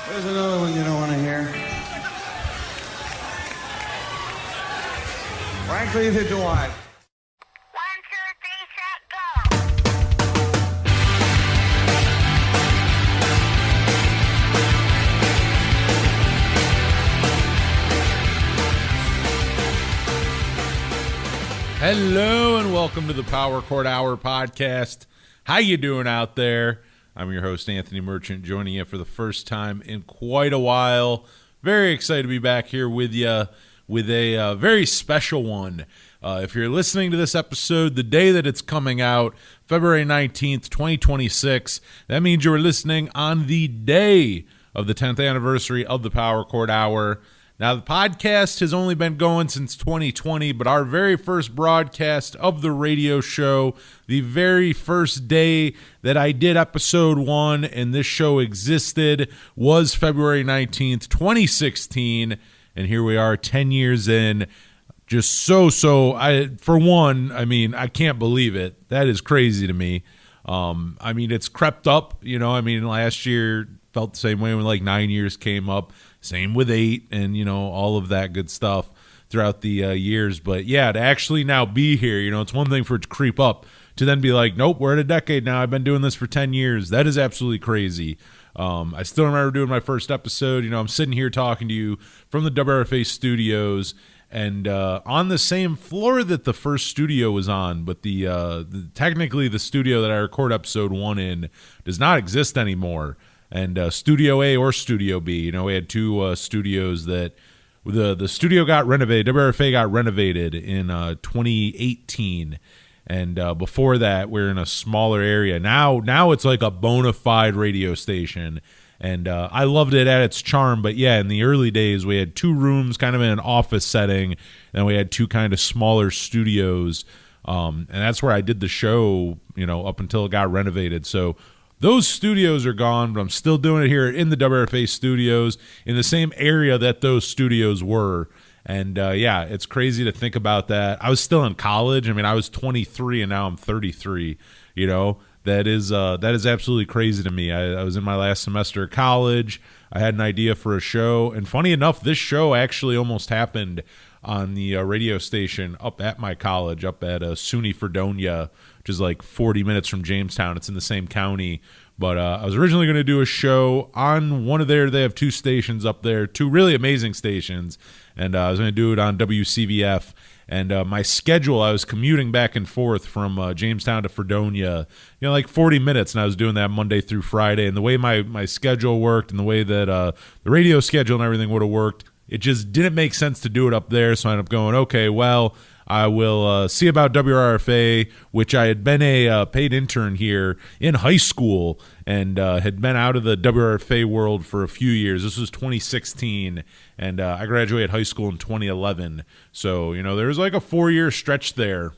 There's another one you don't want to hear. Frankly, neither do I. 1, 2, 3, set, go. Hello and welcome to the Power Chord Hour podcast. How you doing out there? I'm your host, Anthony Merchant, joining you for the first time in quite a while. Very excited to be back here with you with a very special one. If you're listening to this episode the day that it's coming out, February 19th, 2026, that means you were listening on the day of the 10th anniversary of the Power Chord Hour. Now, the podcast has only been going since 2020, but our very first broadcast of the radio show, the very first day that I did episode 1 and this show existed, was February 19th, 2016. And here we are 10 years in. Just for one, I can't believe it. That is crazy to me. It's crept up, last year felt the same way when 9 years came up. Same with 8 and, all of that good stuff throughout the years. But, yeah, to actually now be here, it's one thing for it to creep up. To then be like, nope, we're at a decade now. I've been doing this for 10 years. That is absolutely crazy. I still remember doing my first episode. I'm sitting here talking to you from the WRFA studios and on the same floor that the first studio was on. But technically the studio that I record episode 1 in does not exist anymore. And Studio A or Studio B, we had two studios that the studio got renovated. WRFA got renovated in 2018, and before that, we're in a smaller area. Now it's like a bona fide radio station, and I loved it at its charm. But yeah, in the early days, we had 2 rooms, kind of in an office setting, and we had 2 kind of smaller studios, and that's where I did the show, up until it got renovated. So. Those studios are gone, but I'm still doing it here in the WRFA studios in the same area that those studios were. And, it's crazy to think about that. I was still in college. I was 23 and now I'm 33, That is absolutely crazy to me. I was in my last semester of college. I had an idea for a show. And funny enough, this show actually almost happened on the radio station up at my college, up at SUNY Fredonia, which is 40 minutes from Jamestown. It's in the same county. But I was originally going to do a show on one of they have 2 stations up there, 2 really amazing stations. And I was going to do it on WCVF. And my schedule, I was commuting back and forth from Jamestown to Fredonia, 40 minutes. And I was doing that Monday through Friday. And the way my schedule worked and the way that the radio schedule and everything would have worked, it just didn't make sense to do it up there. So I ended up going, okay, well, I will see about WRFA, which I had been a paid intern here in high school and had been out of the WRFA world for a few years. This was 2016, and I graduated high school in 2011. So, there was a 4-year stretch there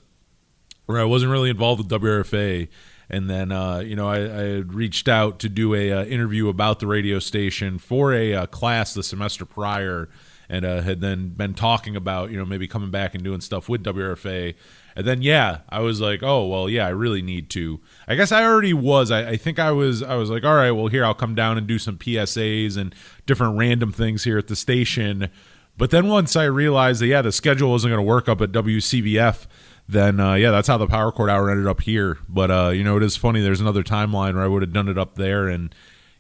where I wasn't really involved with WRFA. And then, I had reached out to do a interview about the radio station for a class the semester prior, and had then been talking about, maybe coming back and doing stuff with WRFA. And then, I was like, oh, well, I really need to. I guess I already was. I think I was like, all right, well, here, I'll come down and do some PSAs and different random things here at the station. But then once I realized that, the schedule wasn't going to work up at WCVF, then, that's how the Power Chord Hour ended up here. But, it is funny. There's another timeline where I would have done it up there. And,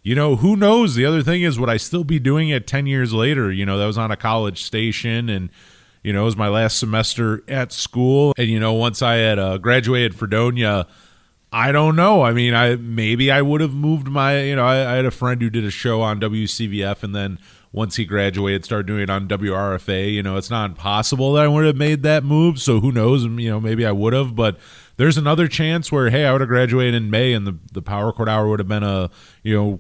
who knows? The other thing is, would I still be doing it 10 years later? That was on a college station, and, it was my last semester at school. And, once I had graduated Fredonia, I don't know. Maybe I would have moved my, I had a friend who did a show on WCVF, and then once he graduated, started doing it on WRFA. It's not impossible that I would have made that move. So who knows? Maybe I would have. But there's another chance where, hey, I would have graduated in May, and the Power Chord Hour would have been a,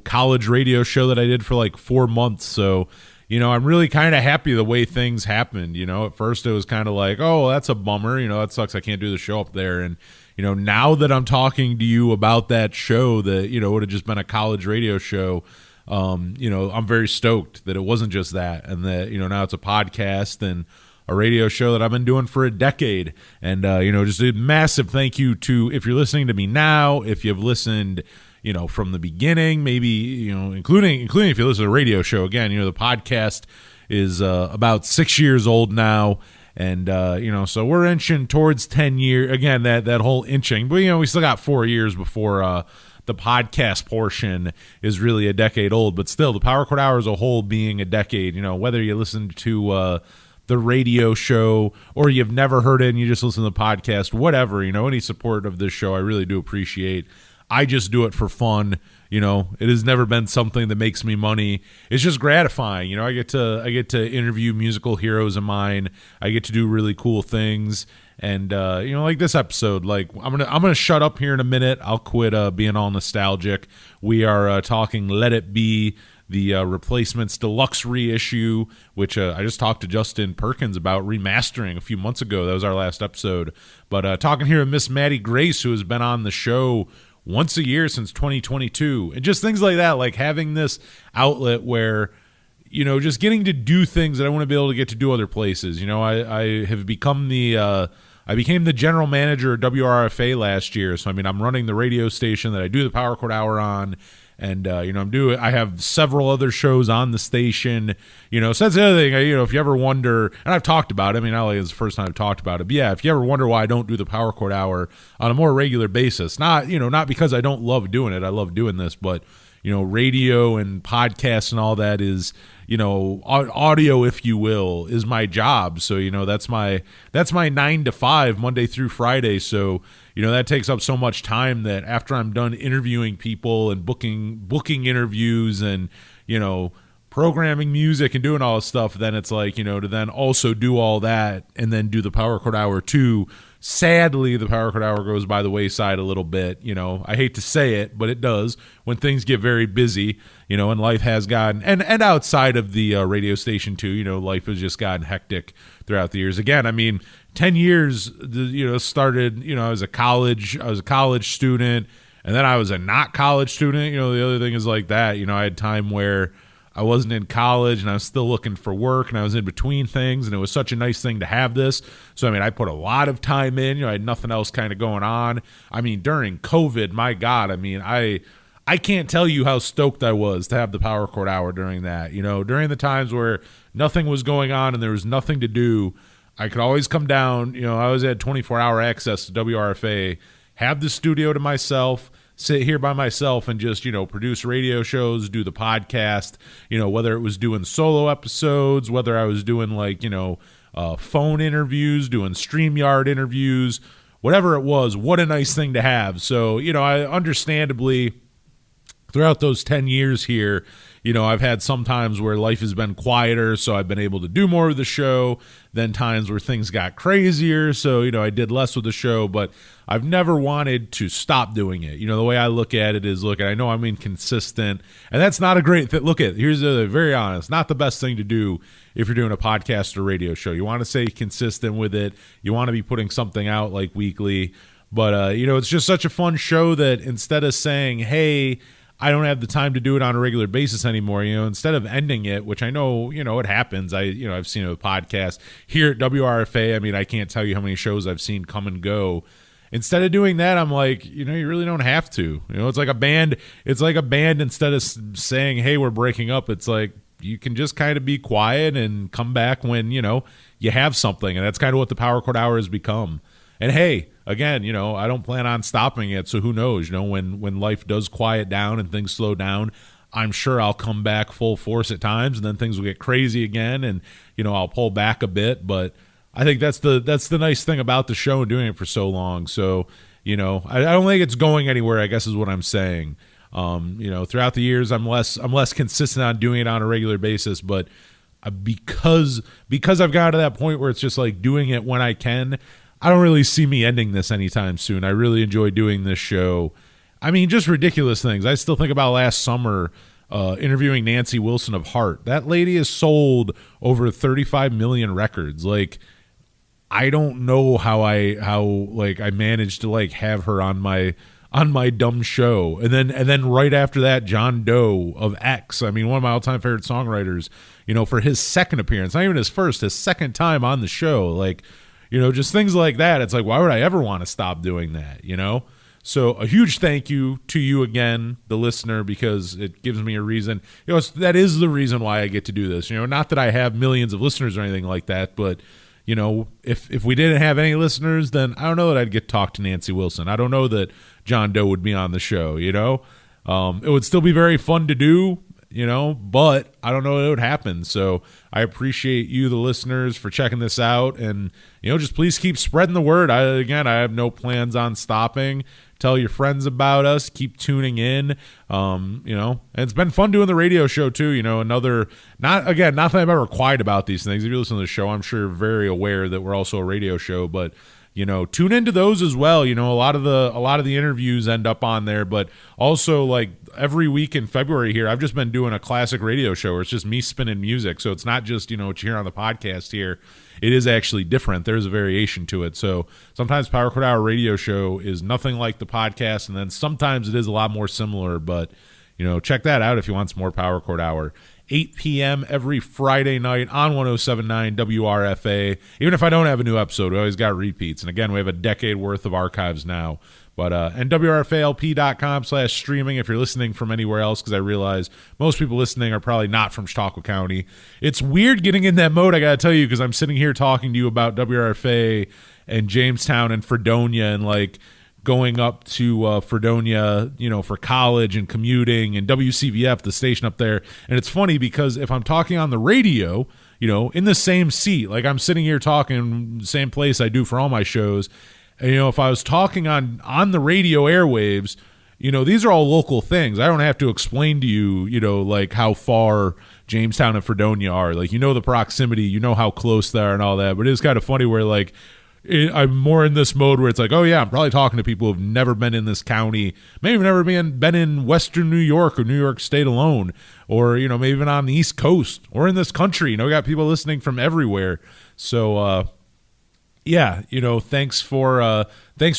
college radio show that I did for 4 months. So, I'm really kind of happy the way things happened. At first it was kind of like, oh, that's a bummer. That sucks. I can't do the show up there. And, now that I'm talking to you about that show that, would have just been a college radio show, I'm very stoked that it wasn't just that, and that, now it's a podcast and a radio show that I've been doing for a decade. And, just a massive thank you to, if you're listening to me now, if you've listened, from the beginning, maybe, including if you listen to the radio show. Again, the podcast is about 6 years old now. And, so we're inching towards 10 years. Again, that whole inching. But, we still got 4 years before the podcast portion is really a decade old. But still, the Power Chord Hour as a whole being a decade, whether you listen to the radio show or you've never heard it and you just listen to the podcast, whatever, any support of this show, I really do appreciate. I just do it for fun. It has never been something that makes me money. It's just gratifying. I get to interview musical heroes of mine. I get to do really cool things. And like this episode, like I'm gonna shut up here in a minute. I'll quit being all nostalgic. We are talking Let It Be, the Replacements Deluxe reissue, which I just talked to Justin Perkins about remastering a few months ago. That was our last episode. But talking here with Miss Matty Grace, who has been on the show once a year since 2022, and just things like that, like having this outlet where, just getting to do things that I want to be able to get to do other places. I have become I became the general manager of WRFA last year. So, I'm running the radio station that I do the Power Chord Hour on. And, I have several other shows on the station, so that's the other thing, if you ever wonder, and I've talked about it, not like it's the first time I've talked about it, but yeah, if you ever wonder why I don't do the Power Chord Hour on a more regular basis, not because I don't love doing it, I love doing this, but, radio and podcasts and all that is, audio, if you will, is my job. So, that's my 9 to 5 Monday through Friday. So, that takes up so much time that after I'm done interviewing people and booking interviews and, programming music and doing all this stuff, then it's like, to then also do all that and then do the Power Chord Hour too. Sadly, the Power Chord Hour goes by the wayside a little bit. I hate to say it, but it does when things get very busy, and life has gotten, and outside of the radio station too, life has just gotten hectic throughout the years. Again, 10 years, started, I was a college student, and then I was a not college student. The other thing is like that, I had time where I wasn't in college and I was still looking for work and I was in between things, and it was such a nice thing to have this. So, I put a lot of time in, I had nothing else kind of going on. During COVID, my God, I can't tell you how stoked I was to have the Power Chord Hour during that. During the times where nothing was going on and there was nothing to do, I could always come down. I always had 24-hour access to WRFA, have the studio to myself, sit here by myself and just, produce radio shows, do the podcast, whether it was doing solo episodes, whether I was doing phone interviews, doing StreamYard interviews, whatever it was, what a nice thing to have. So, I understandably, throughout those 10 years here, I've had some times where life has been quieter, so I've been able to do more of the show, then times where things got crazier, so, I did less with the show, but I've never wanted to stop doing it. The way I look at it is, I know I'm inconsistent, and that's not a great thing. Here's the very honest, not the best thing to do if you're doing a podcast or radio show. You want to stay consistent with it. You want to be putting something out like weekly, but, it's just such a fun show that instead of saying, hey, I don't have the time to do it on a regular basis anymore. Instead of ending it, which I know, it happens. I've seen it with podcasts here at WRFA. I can't tell you how many shows I've seen come and go. Instead of doing that, I'm like, you really don't have to. It's like a band. It's like a band. Instead of saying, hey, we're breaking up, it's like you can just kind of be quiet and come back when, you have something. And that's kind of what the Power Chord Hour has become. And hey, again, I don't plan on stopping it. So who knows, when life does quiet down and things slow down, I'm sure I'll come back full force at times, and then things will get crazy again, and I'll pull back a bit. But I think that's the nice thing about the show and doing it for so long. So I don't think it's going anywhere, I guess is what I'm saying. Throughout the years, I'm less consistent on doing it on a regular basis, but because I've got to that point where it's just like doing it when I can, I don't really see me ending this anytime soon. I really enjoy doing this show. Just ridiculous things. I still think about last summer interviewing Nancy Wilson of Heart. That lady has sold over 35 million records. I don't know how I managed to have her on my dumb show. And then right after that, John Doe of X. One of my all-time favorite songwriters, for his second appearance, not even his first, his second time on the show, just things like that. It's like, why would I ever want to stop doing that, So a huge thank you to you again, the listener, because it gives me a reason. That is the reason why I get to do this. Not that I have millions of listeners or anything like that, but if we didn't have any listeners, then I don't know that I'd get to talk to Nancy Wilson. I don't know that John Doe would be on the show. It would still be very fun to do, but I don't know that it would happen. So I appreciate you, the listeners, for checking this out. And, just please keep spreading the word. I have no plans on stopping. Tell your friends about us. Keep tuning in. And it's been fun doing the radio show too. Not that I'm ever quiet about these things. If you listen to the show, I'm sure you're very aware that we're also a radio show, but tune into those as well. A lot of the interviews end up on there, but also like every week in February here, I've just been doing a classic radio show where it's just me spinning music. So it's not just, what you hear on the podcast here. It is actually different. There's a variation to it. So sometimes Power Chord Hour radio show is nothing like the podcast, and then sometimes it is a lot more similar, but check that out if you want some more Power Chord Hour. 8 p.m. every Friday night on 107.9 WRFA. Even if I don't have a new episode, we always got repeats. And again, we have a decade worth of archives now. But and WRFALP.com/streaming if you're listening from anywhere else, because I realize most people listening are probably not from Chautauqua County. It's weird getting in that mode, I got to tell you, because I'm sitting here talking to you about WRFA and Jamestown and Fredonia and like going up to Fredonia, for college and commuting, and WCVF, the station up there. And it's funny because if I'm talking on the radio, in the same seat, like I'm sitting here talking, same place I do for all my shows, and, if I was talking on the radio airwaves, these are all local things. I don't have to explain to you, like how far Jamestown and Fredonia are. Like, the proximity, how close they are and all that. But it is kind of funny where, like, I'm more in this mode where it's like, oh yeah, I'm probably talking to people who've never been in this county, maybe never been in Western New York or New York State alone, or maybe even on the East Coast or in this country. We got people listening from everywhere. So thanks for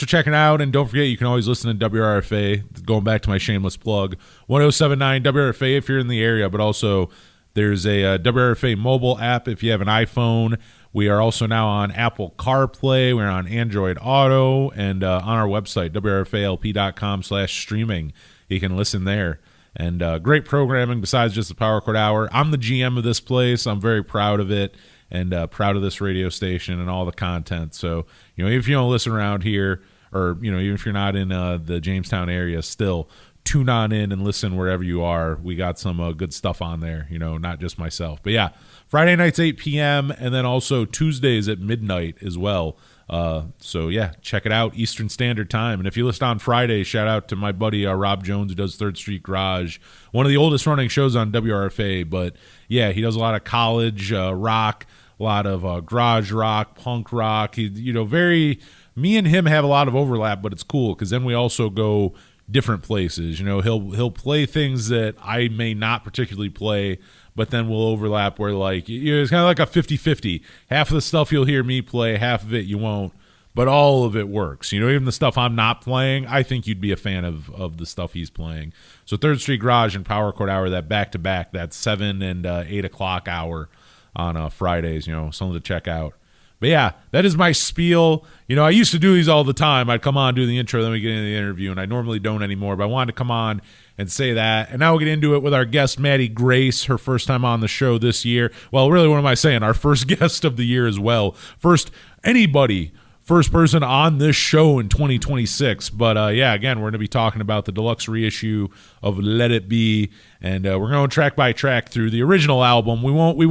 checking out, and don't forget you can always listen to WRFA. Going back to my shameless plug, 107.9 WRFA if you're in the area, but also there's a WRFA mobile app if you have an iPhone. We are also now on Apple CarPlay. We're on Android Auto, and on our website, WRFALP.com/streaming. You can listen there. And great programming besides just the Power Chord Hour. I'm the GM of this place. I'm very proud of it, and proud of this radio station and all the content. So, if you don't listen around here, or, even if you're not in the Jamestown area still, tune on in and listen wherever you are. We got some good stuff on there, not just myself. But yeah, Friday nights 8 p.m. and then also Tuesdays at midnight as well. So yeah, check it out, Eastern Standard Time. And if you listen on Friday, shout out to my buddy Rob Jones, who does Third Street Garage, one of the oldest running shows on WRFA. But yeah, he does a lot of college rock, a lot of garage rock, punk rock. Me and him have a lot of overlap, but it's cool because then we also go different places. He'll play things that I may not particularly play, but then we'll overlap where, like, it's kind of like a 50-50. Half of the stuff you'll hear me play, half of it you won't, but all of it works. Even the stuff I'm not playing, I think you'd be a fan of the stuff he's playing. So Third Street Garage and Power Chord Hour, that back-to-back, that 7 and 8 o'clock hour on Fridays, something to check out. But yeah, that is my spiel. I used to do these all the time. I'd come on, do the intro, then we get into the interview, and I normally don't anymore. But I wanted to come on and say that. And now we'll get into it with our guest, Matty Grace, her first time on the show this year. Well, really, what am I saying? Our first guest of the year as well. First person on this show in 2026. But yeah, again, we're going to be talking about the deluxe reissue of Let It Be, and we're going track by track through the original album. We won't.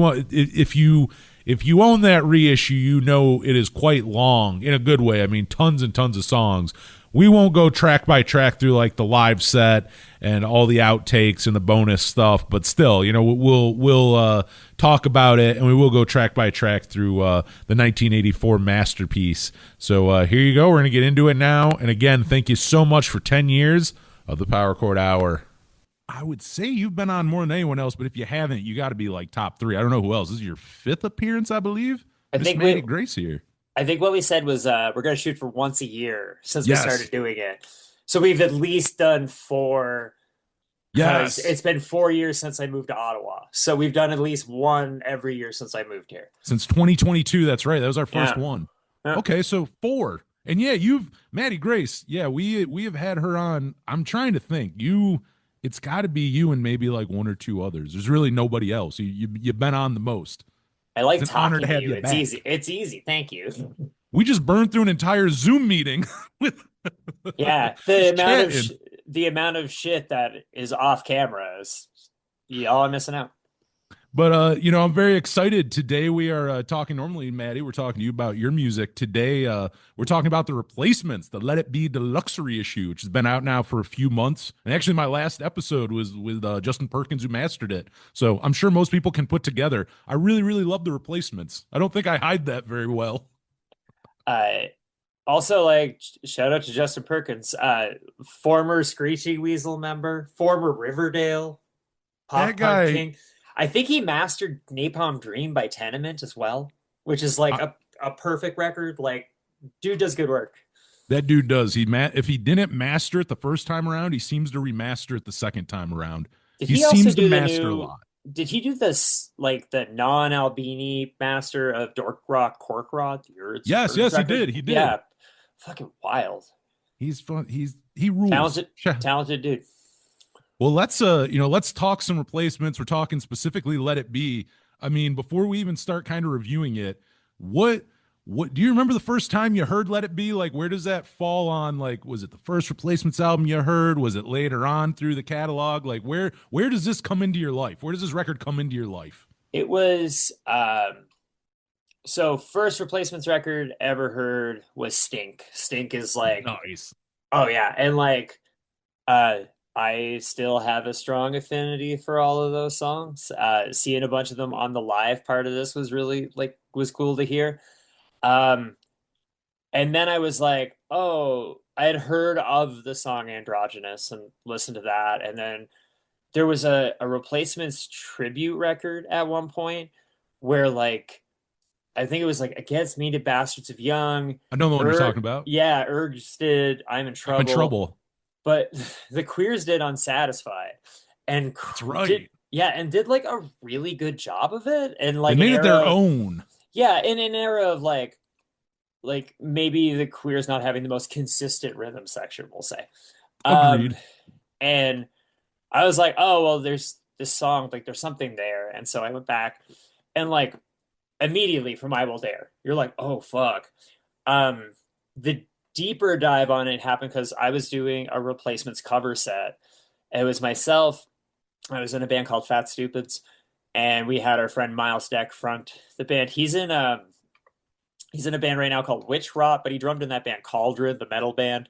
If you own that reissue, it is quite long in a good way. I mean, tons and tons of songs. We won't go track by track through like the live set and all the outtakes and the bonus stuff, but still, we'll talk about it, and we will go track by track through the 1984 masterpiece. So here you go. We're going to get into it now. And again, thank you so much for 10 years of the Power Chord Hour. I would say you've been on more than anyone else, but if you haven't, you got to be like top 3. I don't know who else. This is your 5th appearance, I believe. I think Matty Grace here. I think what we said was we're going to shoot for once a year since we started doing it. So we've at least done 4. Yes. It's been 4 years since I moved to Ottawa. So we've done at least one every year since I moved here. Since 2022, that's right. That was our first one. Yeah. Okay, so 4. And yeah, Matty Grace. Yeah, we have had her on. I'm trying to think. It's got to be you and maybe like one or two others. There's really nobody else. You've been on the most. I It's like an honor to talking to have you. you It's back. easy. It's easy. Thank you. We just burned through an entire Zoom meeting with Yeah, just chatting. the amount of shit that is off camera is y'all are missing out. But I'm very excited. Today we are talking. Normally, Maddie, we're talking to you about your music. Today, we're talking about the Replacements, the Let It Be Deluxury issue, which has been out now for a few months. And actually, my last episode was with Justin Perkins, who mastered it. So I'm sure most people can put together. I really, really love the Replacements. I don't think I hide that very well. Also, like, shout out to Justin Perkins, former Screeching Weasel member, former Riverdale That pop punk guy, king. I think he mastered Napalm Dream by Tenement as well, which is like I, a perfect record. Like, dude does good work. that dude does. If he didn't master it the first time around, he seems to remaster it the second time around. Did He he also seems to do the master a new? lot. Did he do this like the non-Albini master of Dork Rock Cork Rod, the Yes, Urge yes, he record? did. He did. Yeah, fucking wild. He's fun. He rules. Talented dude. Well, let's talk some Replacements. We're talking specifically Let It Be. I mean, before we even start kind of reviewing it, what do you remember the first time you heard Let It Be? Like, where does that fall on? Like, was it the first Replacements album you heard? Was it later on through the catalog? Like, where does this come into your life? Where does this record come into your life? It was so first Replacements record ever heard was Stink. Stink is like, Nice. oh yeah, and like I still have a strong affinity for all of those songs. Seeing a bunch of them on the live part of this was really like was cool to hear. Um, and then I was like, oh, I had heard of the song Androgynous and listened to that. And then there was a Replacements tribute record at one point where like I think it was like Against Me to Bastards of Young. I don't know what you're talking about. Yeah, Urge did I'm in Trouble. I'm in Trouble. But the Queers did Unsatisfied. And That's right. did like a really good job of it. And like They made it their own. Yeah, in an era of like maybe the Queers not having the most consistent rhythm section, we'll say. Agreed. And I was like, oh well, there's this song, like there's something there. And so I went back and like immediately from I Will Dare, you're like, oh fuck. The deeper dive on it happened because I was doing a Replacements cover set. It was myself. I was in a band called Fat Stupids, and we had our friend Miles Deck front the band. He's in a band right now called Witch Rot, but he drummed in that band Cauldron, the metal band.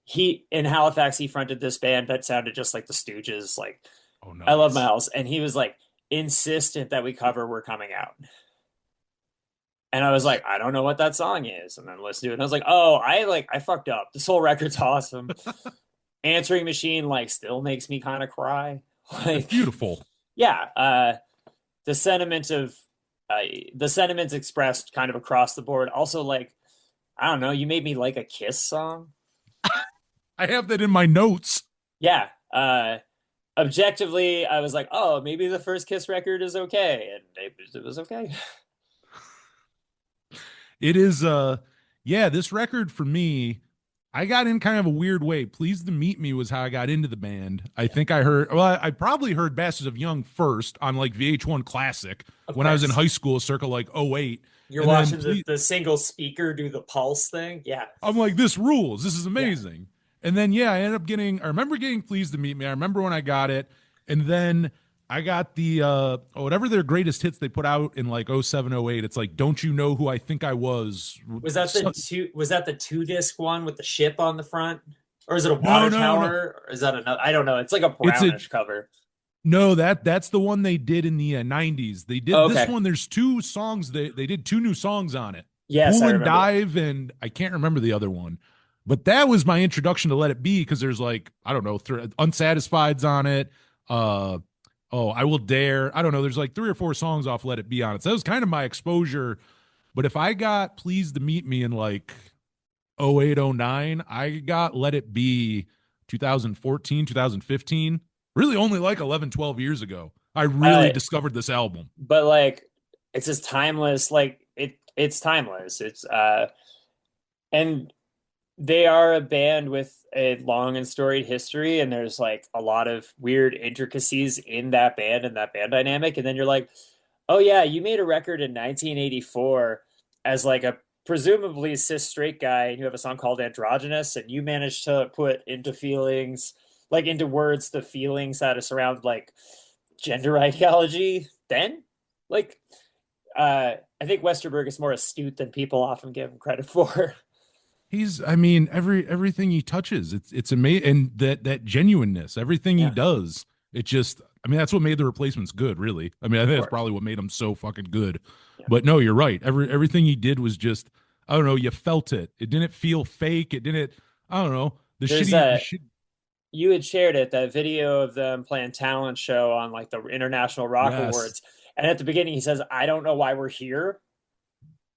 He in Halifax, he fronted this band that sounded just like the Stooges. Like, oh, nice. I love Miles, and he was like insistent that we cover "We're Coming Out." And I was like, I don't know what that song is. And then listened to it. And I was like, oh, I fucked up. This whole record's awesome. Answering Machine, like, still makes me kind of cry. Like, beautiful. Yeah. The sentiments expressed kind of across the board. Also, like, I don't know, you made me like a Kiss song. I have that in my notes. Yeah. Objectively, I was like, oh, maybe the first Kiss record is okay. And it was okay. It is, this record for me, I got in kind of a weird way. Pleased to Meet Me was how I got into the band. I think I probably heard Bastards of Young first on like VH1 Classic when I was in high school, circa like 08. You're watching the single speaker do the pulse thing. Yeah. I'm like, this rules. This is amazing. Yeah. And then, I remember getting Pleased to Meet Me. I remember when I got it. And then I got the whatever their greatest hits they put out in like 07, 08. It's like, Don't You Know Who I Think I Was. Was that the 2-disc one with the ship on the front? Or is it a water tower? No. Or is that another? I don't know. It's like a brownish cover. No, that's the one they did in the 90s. They did this one. There's two songs. They did two new songs on it. Yes, Pool and Dive, and I can't remember the other one. But that was my introduction to Let It Be, because there's like, I don't know, Unsatisfied's on it. I Will Dare. I don't know. There's like 3 or 4 songs off Let It Be on it. So that was kind of my exposure. But if I got Pleased to Meet Me in like 08, 09, I got Let It Be 2014, 2015. Really only like 11, 12 years ago. I really discovered this album. But like, it's just timeless. Like it's timeless. It's and they are a band with a long and storied history, and there's like a lot of weird intricacies in that band and that band dynamic. And then you're like, oh yeah, you made a record in 1984 as like a presumably cis straight guy, and you have a song called Androgynous, and you managed to put into feelings, like into words, the feelings that surround like gender ideology. Then, like, I think Westerberg is more astute than people often give him credit for. I mean, everything he touches, it's amazing, and that genuineness, everything he Yeah, does, it just, I mean, that's what made the Replacements good, really. I mean, I of think that's course. probably what made him so fucking good. Yeah. But no, you're right. Everything he did was just, I don't know, you felt it. It didn't feel fake. It didn't, I don't know, There's the a shit. you had shared it, that video of them playing talent show on like the International Rock Yes, Awards. And at the beginning he says, I don't know why we're here.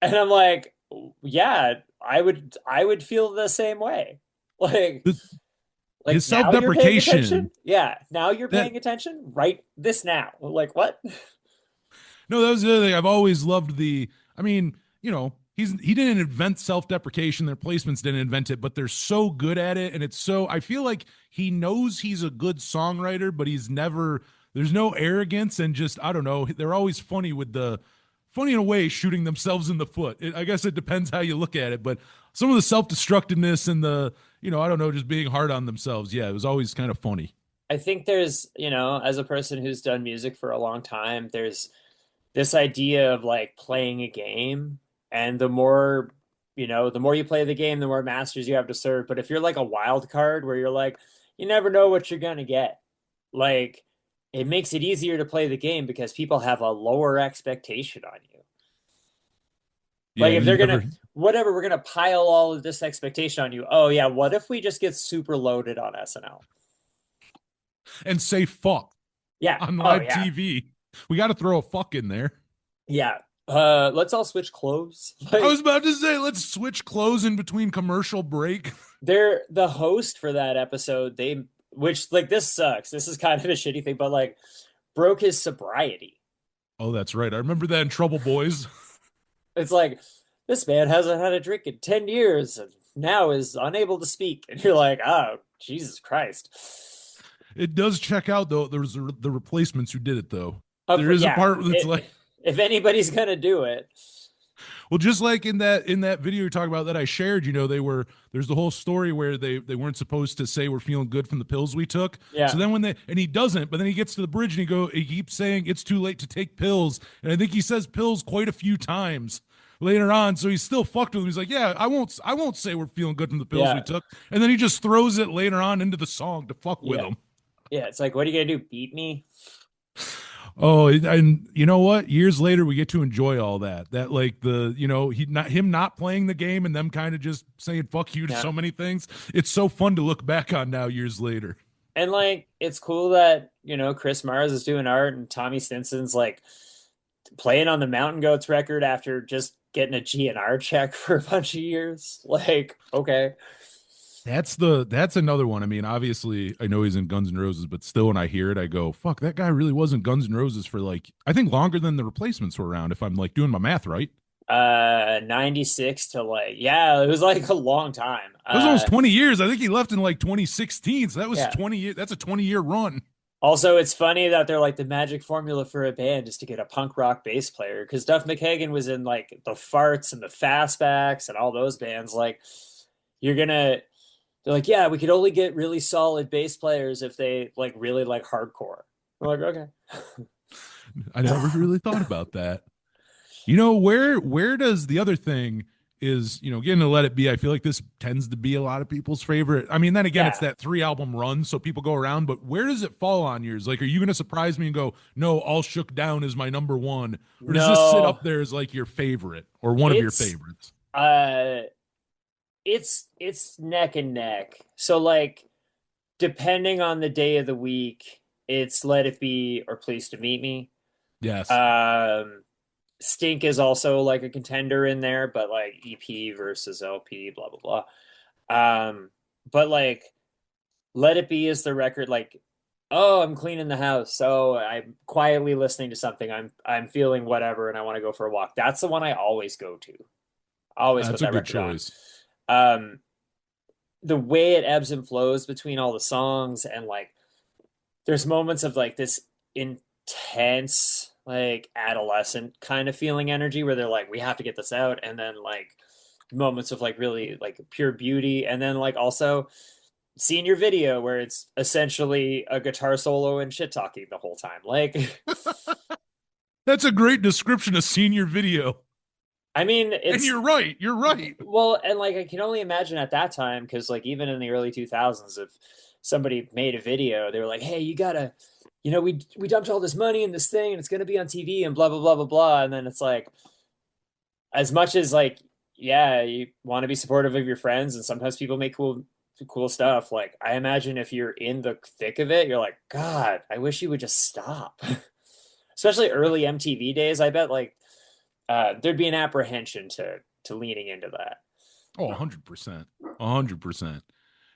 And I'm like, yeah, I would feel the same way. Like the, his like now you're paying self-deprecation. attention? Yeah, now you're That paying attention? Right this now. Like what? No, that was the other thing. I've always loved the. I mean, he didn't invent self-deprecation. Their placements didn't invent it, but they're so good at it, and it's so. I feel like he knows he's a good songwriter, but he's never. There's no arrogance, and just I don't know. They're always funny in a way, shooting themselves in the foot. I guess it depends how you look at it, but some of the self-destructiveness and the, I don't know, just being hard on themselves. Yeah, it was always kind of funny. I think there's, as a person who's done music for a long time, there's this idea of like playing a game, and the more you play the game, the more masters you have to serve. But if you're like a wild card where you're like, you never know what you're gonna get, like it makes it easier to play the game because people have a lower expectation on you. Yeah, Like if you they're never gonna whatever, we're gonna pile all of this expectation on you. Oh yeah, what if we just get super loaded on SNL? and say fuck Yeah. on Oh live yeah. TV. We got to throw a fuck in there. Yeah. Let's all switch clothes. I was Like about to say, let's switch clothes in between commercial break. they're the host for that episode, which like this sucks. This is kind of a shitty thing, but like broke his sobriety. Oh, that's right. I remember that in Trouble Boys. It's like this man hasn't had a drink in 10 years and now is unable to speak. And you're like, oh, Jesus Christ. It does check out though. There's the Replacements who did it though. There is a Yeah, part that's like, if anybody's gonna do it, well, just like in that video you're talking about that I shared, there's the whole story where they weren't supposed to say we're feeling good from the pills we took. yeah, So then and he doesn't, but then he gets to the bridge and he keeps saying it's too late to take pills, and I think he says pills quite a few times later on. So he's still fucked with him. He's like, yeah, I won't say we're feeling good from the pills we yeah, took, and then he just throws it later on into the song to fuck with yeah, him. yeah. It's like, what are you gonna do? Beat me? Oh, and you know what? Years later, we get to enjoy all that. That like him not playing the game and them kind of just saying "fuck you" to Yeah. so many things. It's so fun to look back on now, years later. And like it's cool that, Chris Mars is doing art and Tommy Stinson's like playing on the Mountain Goats record after just getting a GNR check for a bunch of years. Like, okay. That's another one. I mean, obviously, I know he's in Guns N' Roses, but still, when I hear it, I go, "Fuck, that guy really was in Guns N' Roses for like I think longer than the Replacements were around." If I'm like doing my math right, 96 to like, yeah, it was like a long time. it was almost 20 years. I think he left in like 2016, so that was Yeah. 20 years. That's a 20-year run. Also, it's funny that they're like the magic formula for a band is to get a punk rock bass player, because Duff McKagan was in like the Farts and the Fastbacks and all those bands. Like, you're gonna, they're like, yeah, we could only get really solid bass players if they like really like hardcore. I'm like, okay. I never really thought about that. Where does the other thing is, getting to Let It Be, I feel like this tends to be a lot of people's favorite. I mean, then again, it's Yeah. that 3 album run, so people go around, but where does it fall on yours? Like, are you going to surprise me and go, no, All Shook Down is my number one? Or does this sit No, up there as like your favorite or one of your it's favorites? uh it's neck and neck. So like depending on the day of the week, it's Let It Be or Pleased to Meet Me. Yes. Um Stink is also like a contender in there, but like EP versus LP, blah blah blah. But like Let It Be is the record like, oh, I'm cleaning the house, so I'm quietly listening to something. I'm feeling whatever and I want to go for a walk. That's the one I always go to. Always put That's a that good record on. choice. Um the way it ebbs and flows between all the songs, and like there's moments of like this intense like adolescent kind of feeling energy where they're like, we have to get this out, and then like moments of like really like pure beauty, and then like also senior video where it's essentially a guitar solo and shit talking the whole time. Like That's a great description of senior video. I mean, it's, and you're right. You're right. well, and like I can only imagine at that time, because like even in the early 2000s, if somebody made a video, they were like, hey, you gotta, we dumped all this money in this thing and it's gonna be on TV and blah blah blah blah blah. And then it's like, as much as like, yeah, you want to be supportive of your friends, and sometimes people make cool stuff. Like I imagine if you're in the thick of it, you're like, God, I wish you would just stop. Especially early MTV days, I bet like there'd be an apprehension to leaning into that. Oh, 100%. 100%.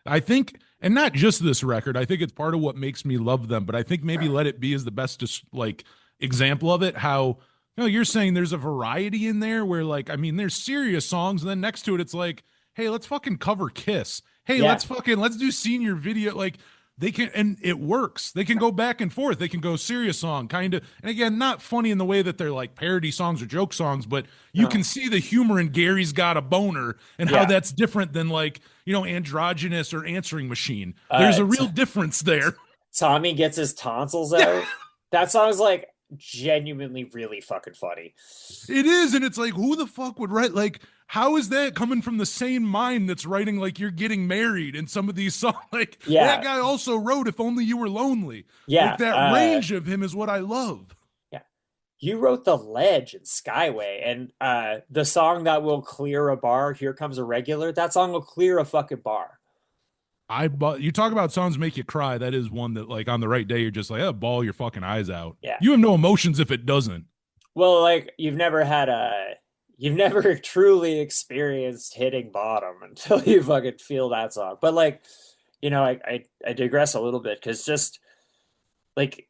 I think, and not just this record, I think it's part of what makes me love them, but I think maybe Let It Be is the best like example of it. How, you're saying there's a variety in there where like, I mean, there's serious songs, and then next to it, it's like, hey, let's fucking cover Kiss. Hey, Yeah. let's do senior video. Like they can, and it works. They can go back and forth. They can go serious song, kind of, and again, not funny in the way that they're like parody songs or joke songs, but you can see the humor in Gary's Got a Boner and how that's different than like, Androgynous or Answering Machine. There's a real difference there. Tommy gets his tonsils out. That song's like genuinely really fucking funny. It is, and it's like, who the fuck would write, like, how is that coming from the same mind that's writing like You're Getting Married and some of these songs? Like that guy also wrote If Only You Were Lonely. Yeah, like that range of him is what I love. Yeah, you wrote The Ledge and Skyway, and the song that will clear a bar, Here Comes a Regular. That song will clear a fucking bar. You talk about songs make you cry. That is one that, like, on the right day, you're just like, bawl your fucking eyes out. Yeah, you have no emotions if it doesn't. Well, like you've never truly experienced hitting bottom until you fucking feel that song. But like, I digress a little bit, because just like,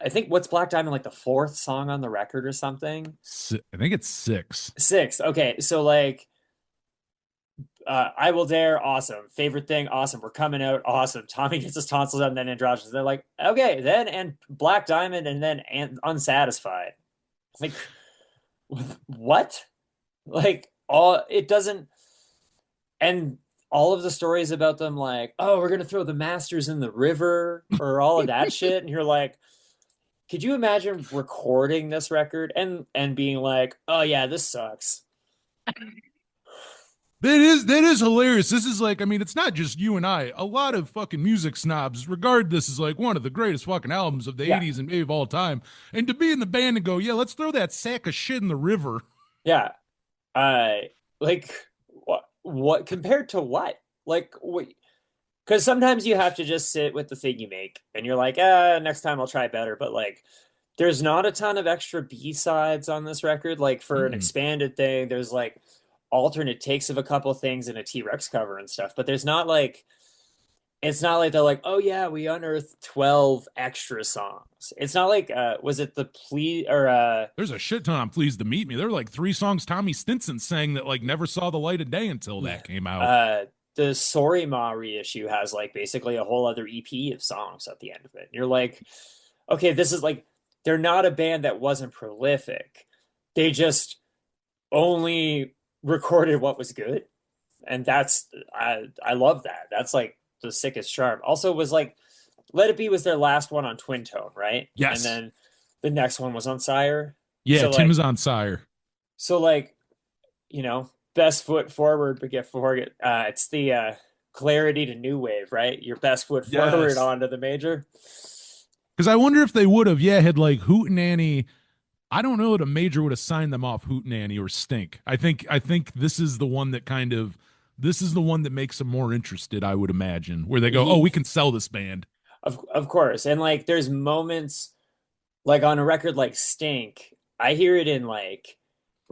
I think what's Black Diamond, like the fourth song on the record or something? I think it's six. Okay, so like, I Will Dare, awesome. Favorite Thing, awesome. We're Coming Out, awesome. Tommy Gets His Tonsils Out, and then Androgynous. They're like, okay, then and Black Diamond, and then Unsatisfied. Like, what? Like, it doesn't. And all of the stories about them, like, oh, we're gonna throw the masters in the river, or all of that shit, and you're like, could you imagine recording this record and being like, oh yeah, this sucks. That is hilarious. This is like, I mean, it's not just you and I. A lot of fucking music snobs regard this as like one of the greatest fucking albums of the 80s and maybe of all time. And to be in the band and go, yeah, let's throw that sack of shit in the river. Yeah. Like what compared to what? Like, because sometimes you have to just sit with the thing you make and you're like, next time I'll try better. But like, there's not a ton of extra B-sides on this record. Like for an expanded thing, there's like alternate takes of a couple things in a T-Rex cover and stuff, but there's not like, it's not like they're like, oh yeah, we unearthed 12 extra songs. It's not like was it the Please, or there's a shit ton on Pleased to Meet Me. There were like 3 songs Tommy Stinson sang that like never saw the light of day until that came out. The Sorry Ma reissue has like basically a whole other EP of songs at the end of it. And you're like, okay, this is like, they're not a band that wasn't prolific. They just only recorded what was good, and that's I love that. That's like the sickest charm. Also was like Let It Be was their last one on Twin Tone, right? Yes. And then the next one was on Sire. Yeah, so Tim like, is on Sire. So like, best foot forward, but get forward. It's the clarity to new wave, right? Your best foot forward onto the major. Because I wonder if they would have, had like Hootenanny. I don't know that a major would have signed them off Hootenanny or Stink. I think this is the one that makes them more interested, I would imagine, where they go, oh, we can sell this band. Of course. And like there's moments like on a record like Stink, I hear it in like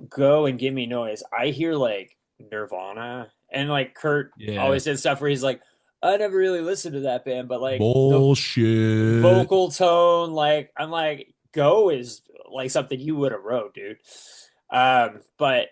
Go and Give Me Noise. I hear like Nirvana, and like Kurt always did stuff where he's like, I never really listened to that band, but like bullshit the vocal tone, like I'm like, Go is like something you would have wrote, dude. But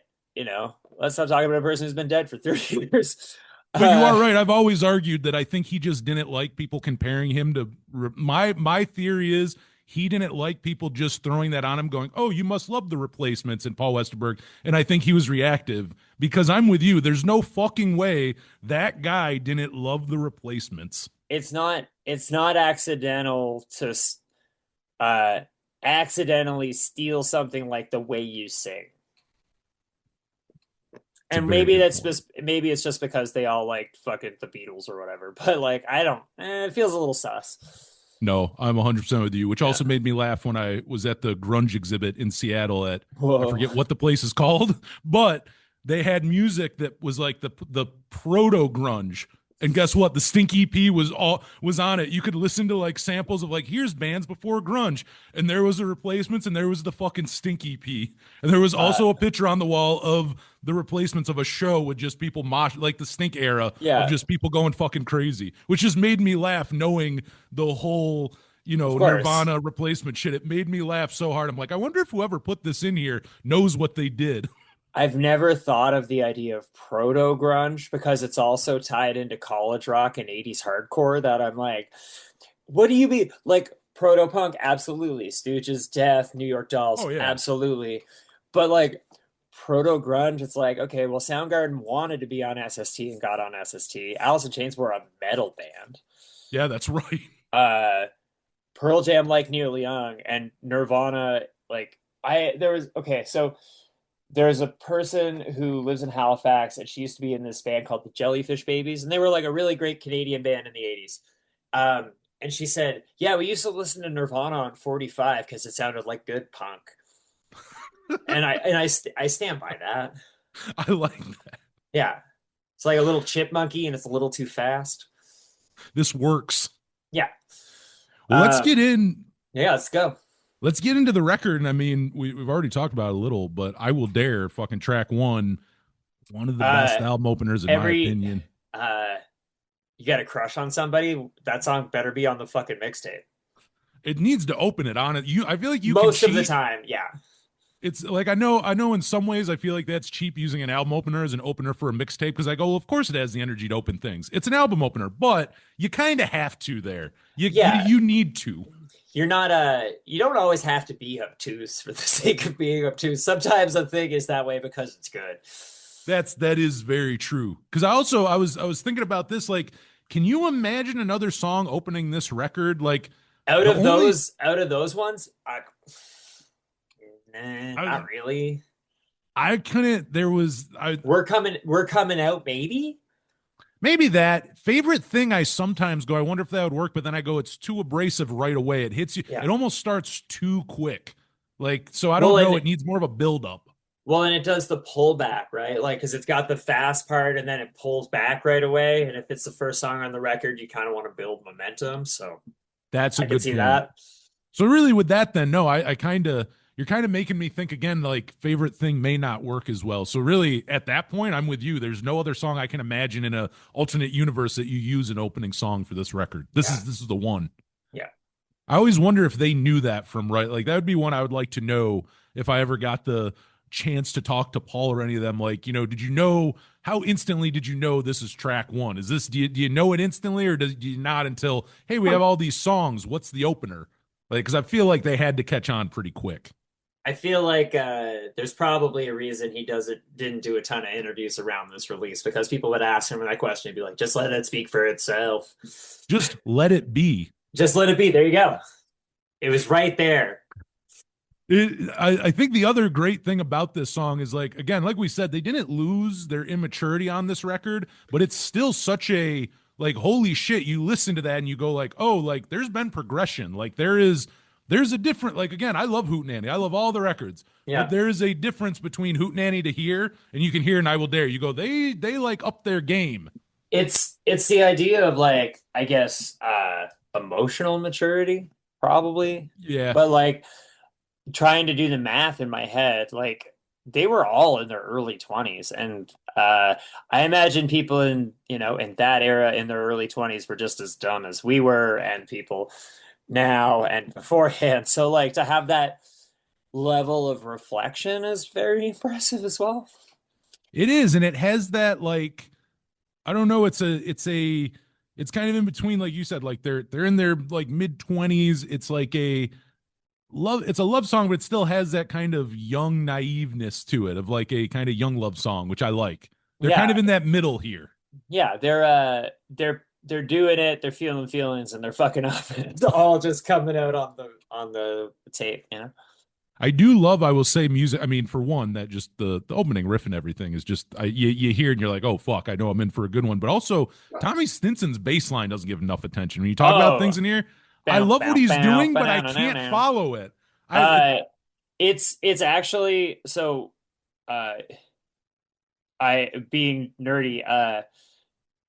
let's not talk about a person who's been dead for 30 years. But you are right. I've always argued that I think he just didn't like people comparing him to my theory is he didn't like people just throwing that on him going, "Oh, you must love the Replacements and Paul Westerberg." And I think he was reactive because I'm with you. There's no fucking way that guy didn't love the Replacements. It's not accidental to accidentally steal something like the way you sing. And maybe maybe it's just because they all like fucking the Beatles or whatever. But like, I don't. It feels a little sus. No, I'm 100% with you, which also made me laugh when I was at the grunge exhibit in Seattle at I forget what the place is called, but they had music that was like the proto grunge. And guess what? The Stink EP was on it. You could listen to like samples of like, here's bands before grunge, and there was the Replacements, and there was the fucking Stink EP, and there was also a picture on the wall of the Replacements of a show with just people mosh like the Stink era of just people going fucking crazy, which just made me laugh knowing the whole Nirvana Replacement shit. It made me laugh so hard. I'm like, I wonder if whoever put this in here knows what they did. I've never thought of the idea of proto grunge because it's also tied into college rock and 80s hardcore that I'm like, what do you mean? Like proto punk? Absolutely. Stooges, Death, New York Dolls. Absolutely. But like proto grunge, it's like, okay, well, Soundgarden wanted to be on SST and got on SST. Alice in Chains were a metal band. Yeah, that's right. Pearl Jam like Neil Young, and Nirvana, like there's a person who lives in Halifax, and she used to be in this band called the Jellyfish Babies, and they were like a really great Canadian band in the 80s. And she said, yeah, we used to listen to Nirvana on 45 because it sounded like good punk. and I stand by that. I like that. Yeah. It's like a little chipmunky, and it's a little too fast. This works. Yeah. Well, let's get in. Yeah, let's go. Let's get into the record. And I mean, we've already talked about it a little, but I Will Dare, fucking track one of the best album openers in my opinion. You got a crush on somebody? That song better be on the fucking mixtape. It needs to open it on it. I feel like you most can of the time, yeah. It's like I know in some ways I feel like that's cheap using an album opener as an opener for a mixtape because I go, well, of course it has the energy to open things. It's an album opener, but you kind of have to there. You need to. You're not you don't always have to be obtuse for the sake of being obtuse. Sometimes a thing is that way because it's good. That is very true. Because I was thinking about this. Like, can you imagine another song opening this record? Like out of those ones, not really. I couldn't. We're coming out, maybe. Maybe that favorite thing I sometimes go, I wonder if that would work, but then I go, it's too abrasive right away. It hits you. Yeah. It almost starts too quick. Like, so I don't know. It needs more of a build up. Well, and it does the pullback, right? Like, because it's got the fast part and then it pulls back right away. And if it's the first song on the record, you kind of want to build momentum. So that's a good see that. So really with that, then, no, you're kind of making me think again, like favorite thing may not work as well. So really at that point, I'm with you. There's no other song I can imagine in a alternate universe that you use an opening song for this record. This is the one. Yeah. I always wonder if they knew that from right. Like that would be one I would like to know if I ever got the chance to talk to Paul or any of them. Like, how instantly did you know this is track one? Is this, do you know it instantly or do you not until, hey, we have all these songs. What's the opener? Like, cause I feel like they had to catch on pretty quick. I feel like there's probably a reason he didn't do a ton of interviews around this release because people would ask him that question and be like, just let it speak for itself. Just let it be. Just let it be. There you go. It was right there. I think the other great thing about this song is like, again, like we said, they didn't lose their immaturity on this record, but it's still such a like, holy shit, you listen to that and you go like, oh, like there's been progression. Like there's a different, like, again, I love Hootenanny. I love all the records. Yeah. But there is a difference between Hootenanny to here, and you can hear and I Will Dare. You go, they like up their game. It's the idea of like, I guess, emotional maturity, probably. Yeah. But like trying to do the math in my head, like they were all in their early 20s. And I imagine people in that era in their early 20s were just as dumb as we were, and people now and beforehand. So like to have that level of reflection is very impressive as well. It is, and it has that like I don't know. It's kind of in between, like you said, like they're in their like mid-20s. It's like it's a love song, but it still has that kind of young naiveness to it, of like a kind of young love song, which I like. They're kind Yeah, of in that middle here. yeah, they're doing it. They're feeling feelings, and they're fucking up. It's all just coming out on the tape, you know. I do love, I will say, music. I mean, for one, that just the opening riff and everything is just you hear and you're like, oh fuck, I know I'm in for a good one. But also, Tommy Stinson's bass line doesn't give enough attention when you talk about Oh, things in here. I bow, love what bow, he's bow, doing, but I banana, can't now. follow it. Uh, it's actually so. Uh, I being nerdy.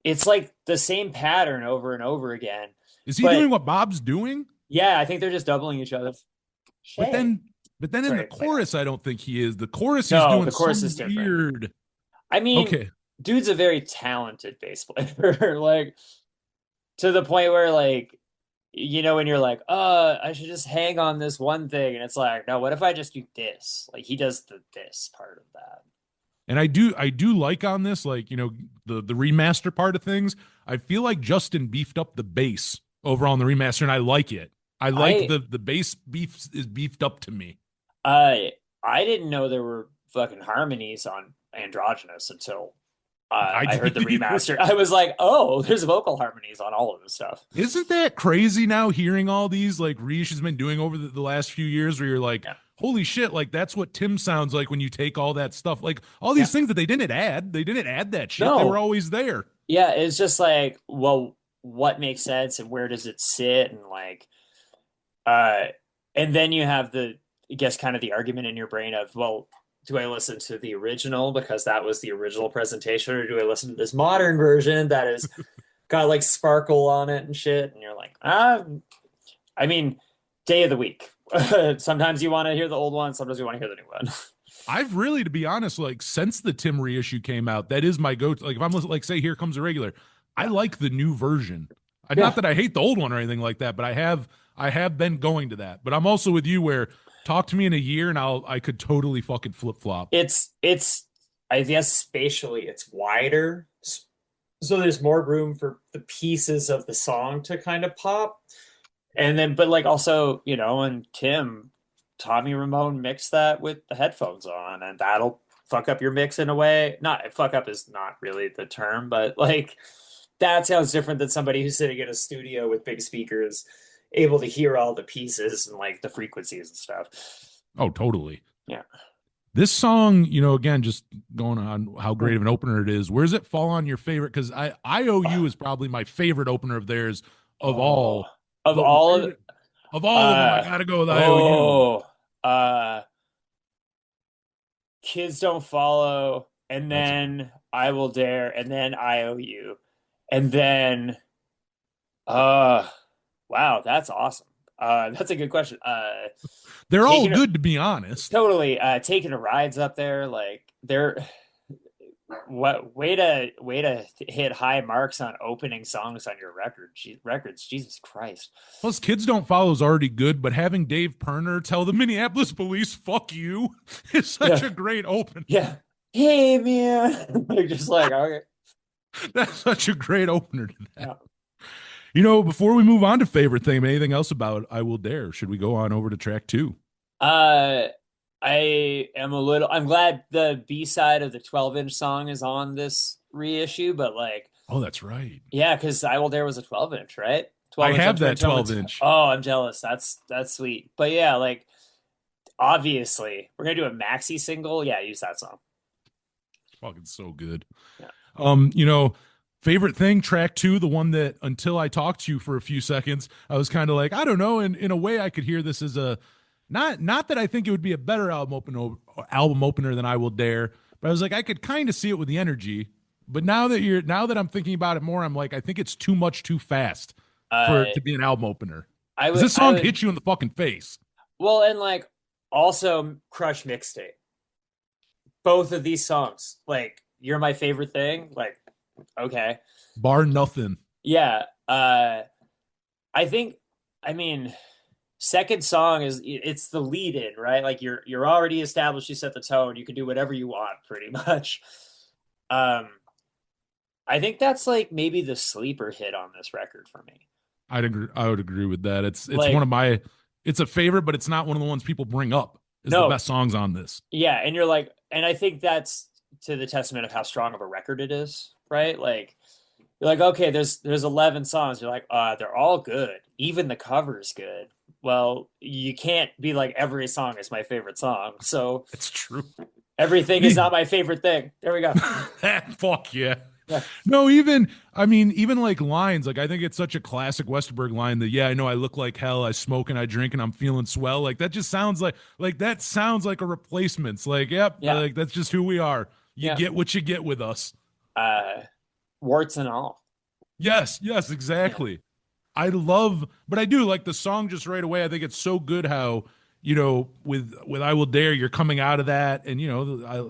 It's like the same pattern over and over again. Is he But doing what Bob's doing? yeah, I think they're just doubling each other. But Shay. then, but then in the Sorry, wait. chorus, I don't think he is. The chorus, he's No, doing the chorus some is different. weird. I mean, Okay, dude's a very talented bass player. Like to the point where like when you're like, I should just hang on this one thing, and it's like, no, what if I just do this? Like he does this part of that. and I do like on this, like the remaster part of things. I feel like Justin beefed up the bass over on the remaster, and I like it. I like I the bass beef is beefed up to me. I didn't know there were fucking harmonies on Androgynous until I I heard the didn't either. remaster. I was like, oh, there's vocal harmonies on all of this stuff. Isn't that crazy now, hearing all these like reissues been doing over the last few years, where you're like, Yeah. holy shit, like that's what Tim sounds like when you take all that stuff, like all Yeah. these things that they didn't add that shit, they were No. always there. Yeah, it's just like, well, what makes sense and where does it sit and like uh and then you have I guess kind of the argument in your brain of, well, do I listen to the original because that was the original presentation, or do I listen to this modern version that is got like sparkle on it and shit? And you're like, I mean, day of the week. Sometimes you want to hear the old one, sometimes you want to hear the new one. I've really, to be honest, like since the Tim reissue came out, that is my go-to. Like if I'm listening, like say Here Comes a Regular, I Yeah. like the new version. Yeah. Not that I hate the old one or anything like that, but I have been going to that. But I'm also with you, where talk to me in a year and I could totally fucking flip flop. It's I guess spatially it's wider, so there's more room for the pieces of the song to kind of pop. And then, but like also, and Tommy Ramone mixed that with the headphones on, and that'll fuck up your mix in a way. Not fuck up is not really the term, but like that sounds different than somebody who's sitting in a studio with big speakers, able to hear all the pieces and like the frequencies and stuff. Oh, totally. Yeah. This song, again, just going on how great of an opener it is. Where does it fall on your favorite? Because IOU is probably my favorite opener of theirs of all. Of But all of them, I gotta go with IOU. oh, Kids Don't Follow, and then I Will Dare, and then IOU, and then wow, that's awesome. That's a good question. They're all good, to be honest. Totally. Taking a Ride's up there, like they're what way to hit high marks on opening songs on your records. Jesus Christ. Plus, Kids Don't Follow is already good, but having Dave Perner tell the Minneapolis police "fuck you" is such a great open. Yeah. Hey man, like just like okay. That's such a great opener to that. Yeah. Before we move on to favorite thing, anything else about I Will Dare? Should we go on over to track 2? I'm glad the B-side of the 12-inch song is on this reissue, but like, oh, that's right. Yeah, because I Will Dare was a 12-inch, right? 12 I have that 12-inch. Oh, I'm jealous. That's sweet. But yeah, like obviously we're gonna do a maxi single. Yeah, use that song. It's fucking so good. Yeah. Favorite thing, track 2, the one that until I talked to you for a few seconds, I was kind of like, I don't know. And in a way, I could hear this as a not that I think it would be a better album opener than I Will Dare, but I was like, I could kind of see it with the energy. But now that I'm thinking about it more, I'm like, I think it's too much too fast for it to be an album opener. This song hits you in the fucking face. Well, and like also Crush Mixtape. Both of these songs, like You're My Favorite Thing, like okay. Bar nothing. Yeah. I mean, second song it's the lead in, right? Like you're already established, you set the tone, you can do whatever you want pretty much. I think that's like maybe the sleeper hit on this record for me. I'd agree. I would agree with that. It's one Like, of my. It's a favorite, but it's not one of the ones people bring up as the no, best songs on this. yeah, and you're like, and I think that's to the testament of how strong of a record it is, right? Like, you're like, okay, there's 11 songs. You're like, they're all good. Even the cover's good. Well, you can't be like every song is my favorite song. So It's true. everything is not my favorite thing. There we go. Fuck yeah. Yeah. No, even I mean, even like lines, like I think it's such a classic Westerberg line that yeah, I know I look like hell, I smoke and I drink and I'm feeling swell. Like that just sounds like that sounds like a replacements. Like, yep, Yeah. like that's just who we are. You Yeah. get what you get with us. Uh, warts and all. Yes, yes, Yeah. exactly. I love, but I do like the song just right away. I think it's so good how with I Will Dare, you're coming out of that, and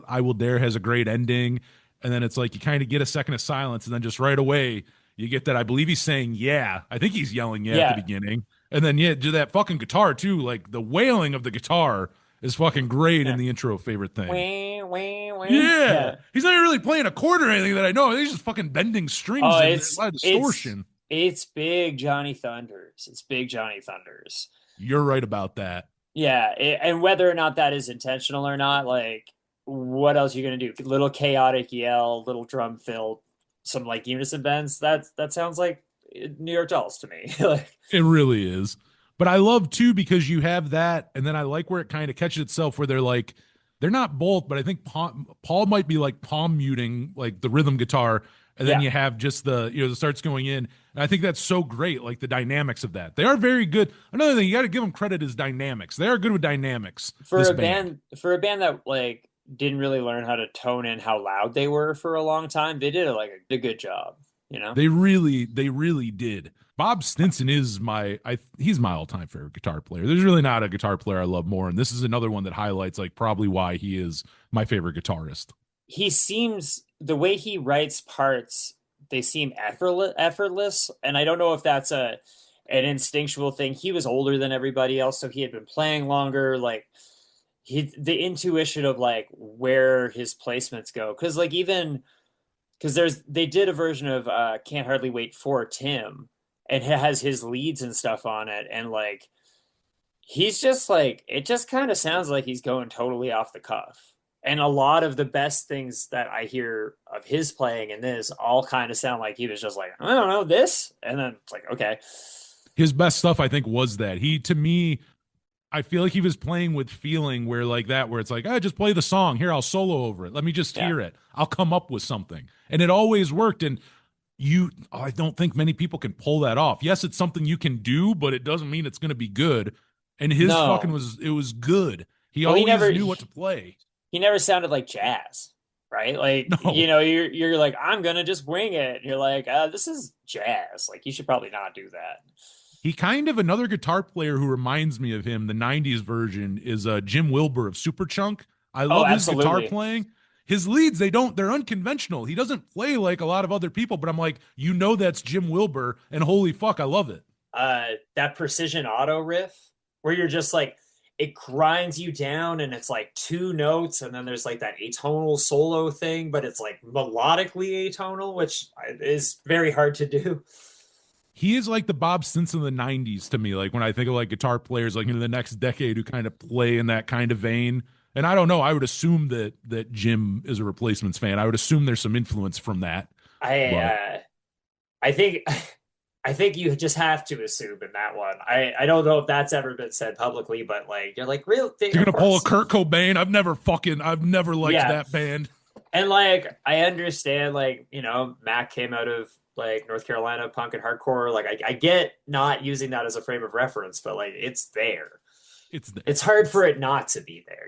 I Will Dare has a great ending, and then it's like you kind of get a second of silence, and then just right away you get that. I believe he's saying yeah. I think he's yelling yeah at the Yeah. beginning, and then yeah, do that fucking guitar too. Like the wailing of the guitar is fucking great in Yeah. the intro. Favorite thing. Wah, wah, wah. Yeah, Yeah. he's not even really playing a chord or anything that I know. He's just fucking bending strings Oh, and there's a lot of it's distortion. it's big Johnny Thunders. It's big Johnny Thunders. You're right about that. Yeah, and whether or not that is intentional or not, like, what else are you gonna do? Little chaotic yell, little drum fill, some like unison bends. That sounds like New York Dolls to me. Like, It really is. But I love too because you have that, and then I like where it kind of catches itself where they're not both, but I think Paul might be like palm muting like the rhythm guitar, and then yeah, you have just the starts going in. And I think that's so great, like the dynamics of that. They are very good. Another thing you got to give them credit is dynamics. They are good with dynamics. for This a band, band that like didn't really learn how to tone in how loud they were for a long time, they did like a good job. You know? they really did. Bob Stinson is he's my all-time favorite guitar player. There's really not a guitar player I love more, and this is another one that highlights like probably why he is my favorite guitarist. He seems the way he writes parts, they seem effortless, and I don't know if that's an instinctual thing. He was older than everybody else, so he had been playing longer. Like, the intuition of like where his placements go, because like even because they did a version of Can't Hardly Wait for Tim, and it has his leads and stuff on it, and like he's just like, it just kind of sounds like he's going totally off the cuff. And a lot of the best things that I hear of his playing in this all kind of sound like he was just like, I don't know, this. And then it's like, okay. His best stuff, I think, was that he to me. I feel like he was playing with feeling where like that, where it's like, I just play the song here. I'll solo over it. Let me just Yeah. hear it. I'll come up with something. And it always worked. And I don't think many people can pull that off. Yes, it's something you can do, but it doesn't mean it's going to be good. And his fucking No. it was good. He Well, always knew what to play. he never sounded like jazz, right? Like, No, you're like, I'm gonna just wing it. And you're like, this is jazz. Like, you should probably not do that. he kind of another guitar player who reminds me of him. The '90s version is Jim Wilbur of Superchunk. I Oh, love his guitar absolutely. playing. His leads, they're unconventional. He doesn't play like a lot of other people, but I'm like, that's Jim Wilbur, and holy fuck, I love it. That precision auto riff where you're just like, it grinds you down and it's like two notes, and then there's like that atonal solo thing, but it's like melodically atonal, which is very hard to do. He is like the Bob Stinson of the '90s to me. Like when I think of like guitar players, like in the next decade who kind of play in that kind of vein. And I don't know. I would assume that Jim is a Replacements fan. I would assume there's some influence from that. I But I think I think you just have to assume in that one. I don't know if that's ever been said publicly, but like, you're like, real thing, you're of gonna pull a course. Kurt Cobain. I've never liked Yeah. that band. And like, I understand, like, Mac came out of like North Carolina punk and hardcore. Like, I get not using that as a frame of reference, but like, it's there. It's there. It's hard for it not to be there.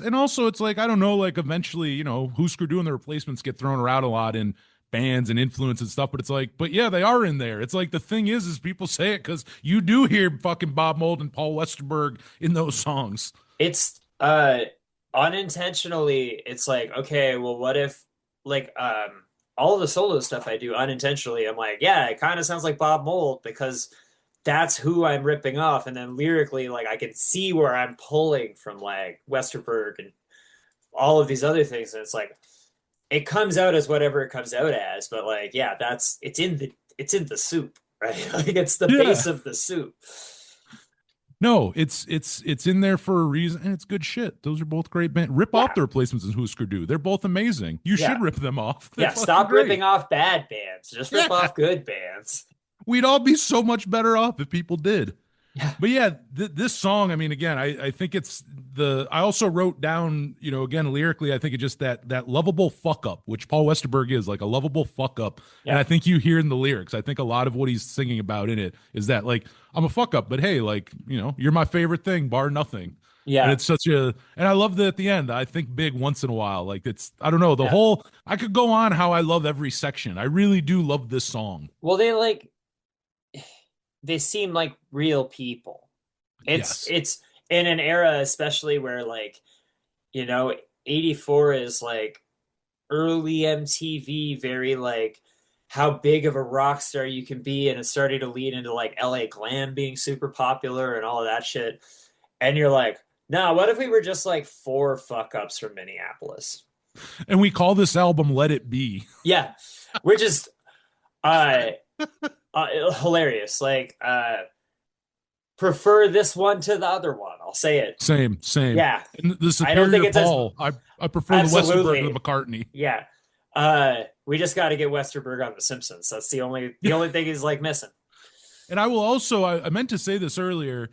And also it's like I don't know, like eventually, Husker Du and the Replacements get thrown around a lot in bands and influence and stuff, but it's like, but yeah, they are in there. It's like the thing is people say it because you do hear fucking Bob Mould and Paul Westerberg in those songs. It's unintentionally, it's like, okay, well, what if like all the solo stuff I do unintentionally, I'm like, yeah, it kind of sounds like Bob Mould because that's who I'm ripping off. And then lyrically, like, I can see where I'm pulling from like Westerberg and all of these other things. And it's like, it comes out as whatever it comes out as, but like, yeah, it's in the soup, right? Like it's the Yeah. base of the soup. No, it's in there for a reason, and it's good shit. Those are both great bands. Rip off Yeah, the Replacements and Husker Du. They're both amazing. You yeah, should rip them off. They're yeah. fucking Stop great. ripping off bad bands. Just rip Yeah, off good bands. we'd all be so much better off if people did. Yeah, But yeah, this song, I mean, again, I think it's I also wrote down, again, lyrically, I think it's just that lovable fuck up, which Paul Westerberg is, like a lovable fuck up. And yeah, I think you hear in the lyrics, I think a lot of what he's singing about in it is that, like, I'm a fuck up, but hey, like, you're my favorite thing, bar nothing. And yeah, it's and I love that at the end, I think big once in a while. Like, I don't know, yeah. I could go on how I love every section. I really do love this song. Well, they seem like real people. Yes. It's in an era, especially where like, you know, 84 is like early MTV, very like how big of a rock star you can be, and it's starting to lead into like LA glam being super popular and all of that shit. And you're like, nah, what if we were just like four fuck ups from Minneapolis? And we call this album Let It Be. Yeah, which is uh, hilarious. Like, prefer this one to the other one. I'll say it. Same. Yeah, And the I don't think superior it's as Paul, I prefer the Westerberg to the absolutely. McCartney. Yeah. We just got to get Westerberg on The Simpsons. That's the only thing he's like missing. And I will also, I meant to say this earlier.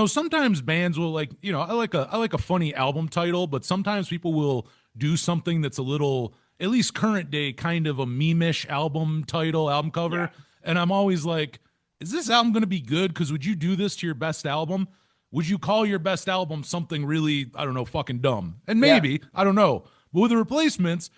Sometimes bands will like, I like a funny album title, but sometimes people will do something that's a little, at least current day, kind of a meme-ish album title, album cover. Yeah. And I'm always like, is this album going to be good? Because would you do this to your best album? Would you call your best album something really, I don't know, fucking dumb? And Yeah. maybe, I don't know. But with the Replacements,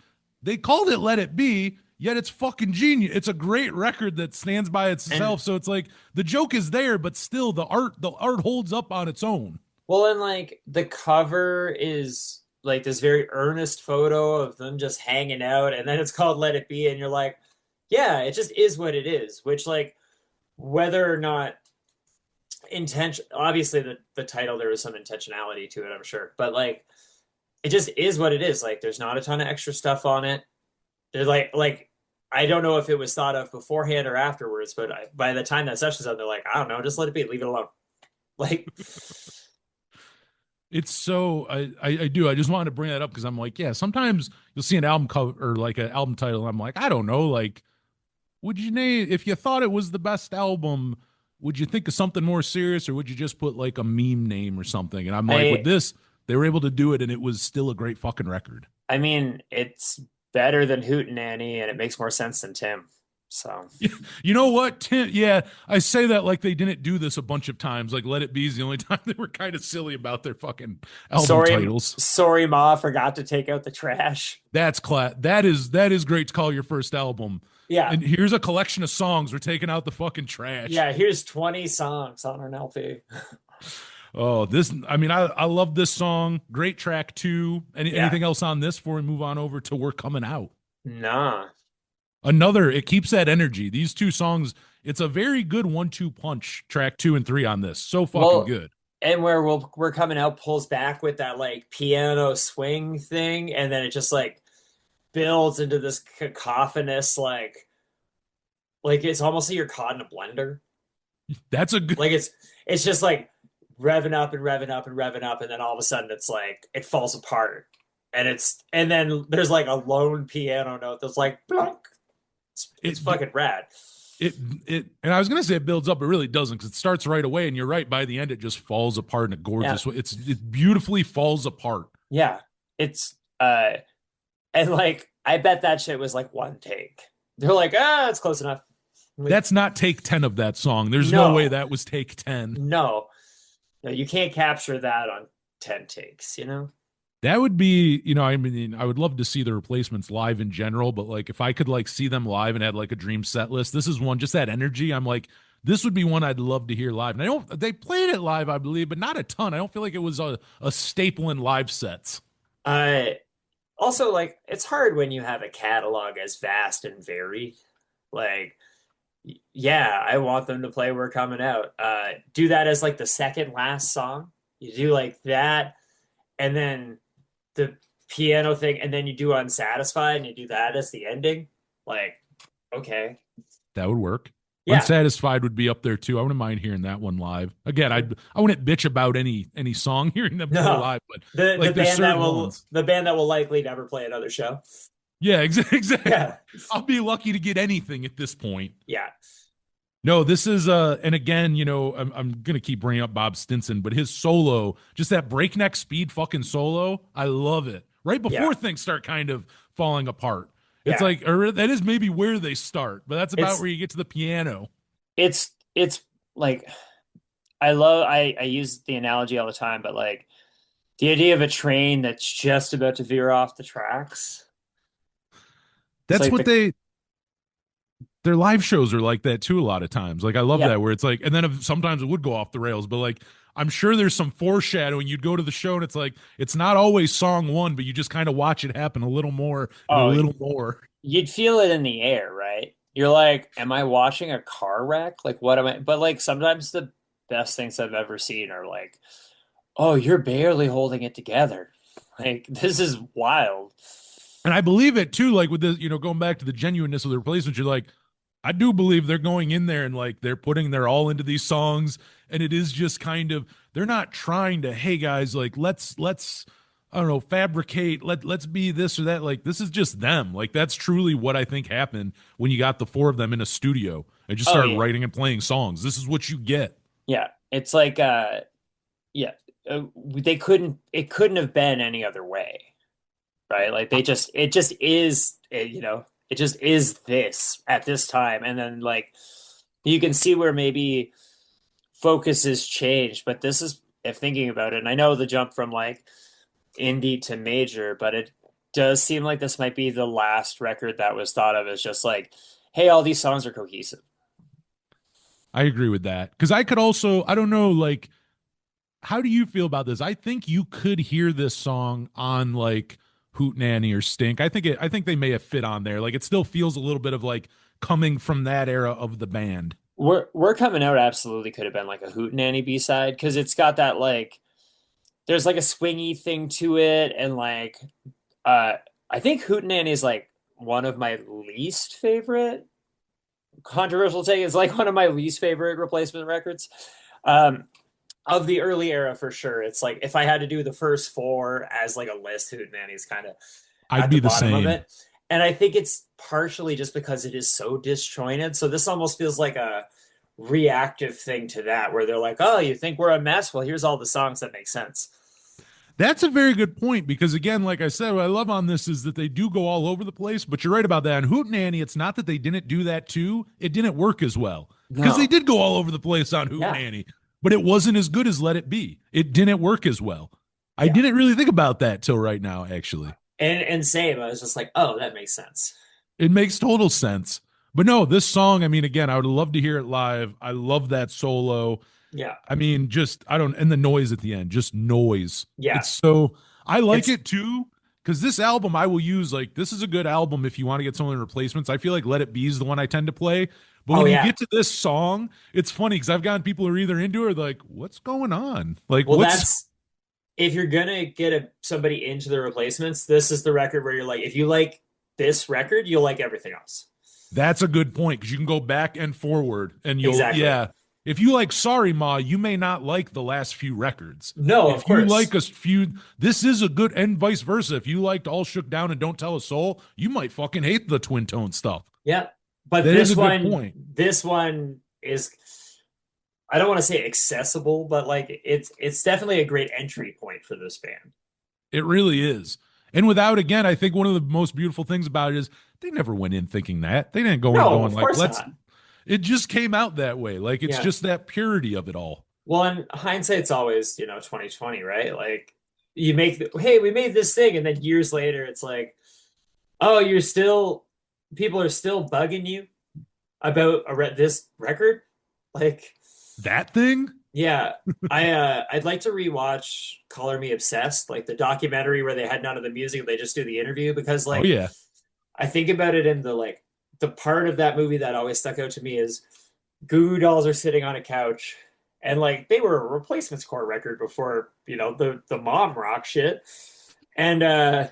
they called it Let It Be, yet it's fucking genius. It's a great record that stands by itself. And So it's like the joke is there, but still the art holds up on its own. well, and like the cover is like this very earnest photo of them just hanging out, and then it's called Let It Be, and you're like, yeah, it just is what it is, which like whether or not intention obviously the title there was some intentionality to it, I'm sure. But like it just is what it is. Like there's not a ton of extra stuff on it. There's like I don't know if it was thought of beforehand or afterwards, but by the time that session's done, they're like, I don't know, just let it be, leave it alone. Like, It's so I do. I just wanted to bring that up because I'm like, yeah, sometimes you'll see an album cover or like an album title, and I'm like, I don't know, like, would you name if you thought it was the best album, would you think of something more serious, or would you just put like a meme name or something? And I'm like, with I this, they were able to do it, and it was still a great fucking record. I mean, it's better than Hootenanny, and it makes more sense than Tim. So You know what, Tim? Yeah, I say that like they didn't do this a bunch of times. Like Let It Be is the only time they were kind of silly about their fucking album sorry, titles. sorry, Ma, forgot to take out the trash. That is great to call your first album. Yeah, And here's a collection of songs. We're taking out the fucking trash. yeah. Here's 20 songs on an LP. Oh, this, I mean, I love this song. Great track too. Yeah, Anything else on this before we move on over to We're Coming Out? nah. It keeps that energy. These two songs, it's a very good 1-2 punch, track 2 and 3 on this. So fucking Well, good. and where we're coming out pulls back with that like piano swing thing, and then it just like builds into this cacophonous like it's almost like you're caught in a blender. That's a good, Like it's just like revving up and revving up and revving up, and then all of a sudden it's like it falls apart. And then there's like a lone piano note that's like blunk. It's it, fucking rad. and I was going to say it builds up. It really doesn't because it starts right away. And you're right. By the end, it just falls apart in a gorgeous way. It beautifully falls apart. Yeah. It's and like I bet that shit was like one take. They're like, it's close enough. Like, That's not take 10 of that song. There's no way that was take 10. no, you can't capture that on 10 takes, you know? That would be, I mean, I would love to see the Replacements live in general, but like if I could like see them live and had like a dream set list, this is one, just that energy. I'm like, this would be one I'd love to hear live. And they played it live, I believe, but not a ton. I don't feel like it was a staple in live sets. Also, like, it's hard when you have a catalog as vast and varied. Like, yeah, I want them to play We're Coming Out. Do that as like the second last song. You do like that, and then the piano thing, and then you do Unsatisfied and you do that as the ending. Like, okay. That would work. Yeah. Unsatisfied would be up there too. I wouldn't mind hearing that one live. Again, I wouldn't bitch about any song hearing them play live, but the band that will likely never play another show. Yeah, exactly. Yeah. I'll be lucky to get anything at this point. Yeah. No, this is and again, I'm gonna keep bringing up Bob Stinson, but his solo, just that breakneck speed fucking solo, I love it. Right before things start kind of falling apart. It's like, or that is maybe where they start, but that's about where you get to the piano. It's like, I use the analogy all the time, but like the idea of a train that's just about to veer off the tracks. That's like what their live shows are like that too a lot of times. Like I love that where it's like, and then sometimes it would go off the rails, but like I'm sure there's some foreshadowing. You'd go to the show and it's like it's not always song one, but you just kind of watch it happen a little more and a little more. You'd feel it in the air, right? You're like, am I watching a car wreck? Like what am I? But like sometimes the best things I've ever seen are like, oh, you're barely holding it together. Like this is wild. And I believe it too, like with this, going back to the genuineness of the replacements, you're like, I do believe they're going in there and like they're putting their all into these songs. And it is just kind of, they're not trying to, hey guys, like let's I don't know, fabricate, let's be this or that. Like this is just them. Like that's truly what I think happened when you got the four of them in a studio and just started writing and playing songs. This is what you get. Yeah. It's like it couldn't have been any other way. Right? Like it just is this at this time. And then like you can see where maybe focus has changed, but this is, if thinking about it, and I know the jump from like indie to major, but it does seem like this might be the last record that was thought of as just like, hey, all these songs are cohesive. I agree with that. Because I could also, I don't know, like, how do you feel about this? I think you could hear this song on like Hootenanny or Stink. I think they may have fit on there. Like it still feels a little bit of like coming from that era of the band. We're Coming Out absolutely could have been like a Hootenanny B-side because it's got that like there's like a swingy thing to it, and like I think Hootenanny is like one of my least favorite, controversial take, is like one of my least favorite replacement records. Of the early era for sure. It's like if I had to do the first four as like a list, Hootenanny's kind of I'd be the same of it. And I think it's partially just because it is so disjointed. So this almost feels like a reactive thing to that, where they're like, oh, you think we're a mess? Well, here's all the songs that make sense. That's a very good point because, again, like I said, what I love on this is that they do go all over the place, but you're right about that. And Hootenanny, it's not that they didn't do that too. It didn't work as well because they did go all over the place on Hootenanny, but it wasn't as good as Let It Be. It didn't work as well. I didn't really think about that till right now, actually. And same, I was just like, oh, that makes sense. It makes total sense. But no, this song, I mean, again, I would love to hear it live. I love that solo. Yeah. I mean, and the noise at the end, just noise. Yeah. It's so, I like it too, because this album I will use, like, this is a good album if you want to get some of the replacements. I feel like Let It Be is the one I tend to play. But when you get to this song, it's funny because I've gotten people who are either into it or like, what's going on? Like, well, if you're going to get somebody into the replacements, this is the record where you're like, if you like this record, you'll like everything else. That's a good point because you can go back and forward and you'll, exactly. If you like Sorry Ma, you may not like the last few records. No, of course. If you like a few, this is a good, and vice versa. If you liked All Shook Down and Don't Tell a Soul, you might fucking hate the twin tone stuff. Yeah. But this one is, I don't want to say accessible, but like it's definitely a great entry point for this band. It really is. And without, again, I think one of the most beautiful things about it is they never went in thinking that. They didn't go in going like, not. It just came out that way. Like, it's just that purity of it all. Well, in hindsight's always, 2020, right? Like, you make, hey, we made this thing. And then years later, it's like, oh, people are still bugging you about this record? Like. That thing? Yeah. I'd like to rewatch Color Me Obsessed, like the documentary where they had none of the music, they just do the interview, because like, I think about it in the part of that movie that always stuck out to me is Goo Goo Dolls are sitting on a couch and like they were a replacements core record before, the mom rock shit. And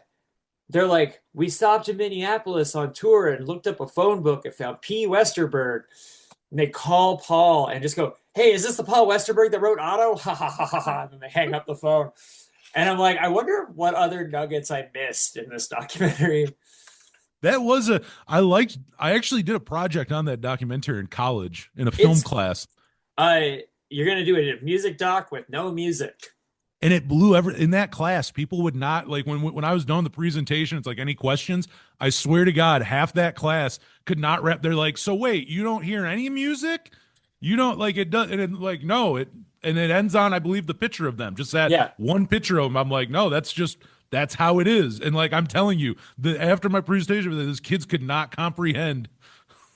they're like, we stopped in Minneapolis on tour and looked up a phone book and found P. Westerberg. And they call Paul and just go, hey, is this the Paul Westerberg that wrote Otto? Ha ha ha ha ha. And then they hang up the phone. And I'm like, I wonder what other nuggets I missed in this documentary. That was I actually did a project on that documentary in college in a film class. You're going to do a music doc with no music. And it blew in that class. People would not like when I was done the presentation. It's like, any questions? I swear to God, half that class could not rap. They're like, so wait, you don't hear any music? You don't like it does? And it, like, no, it and it ends on, I believe, the picture of them. Just that one picture of them. I'm like, no, that's how it is. And like, I'm telling you, after my presentation, those kids could not comprehend.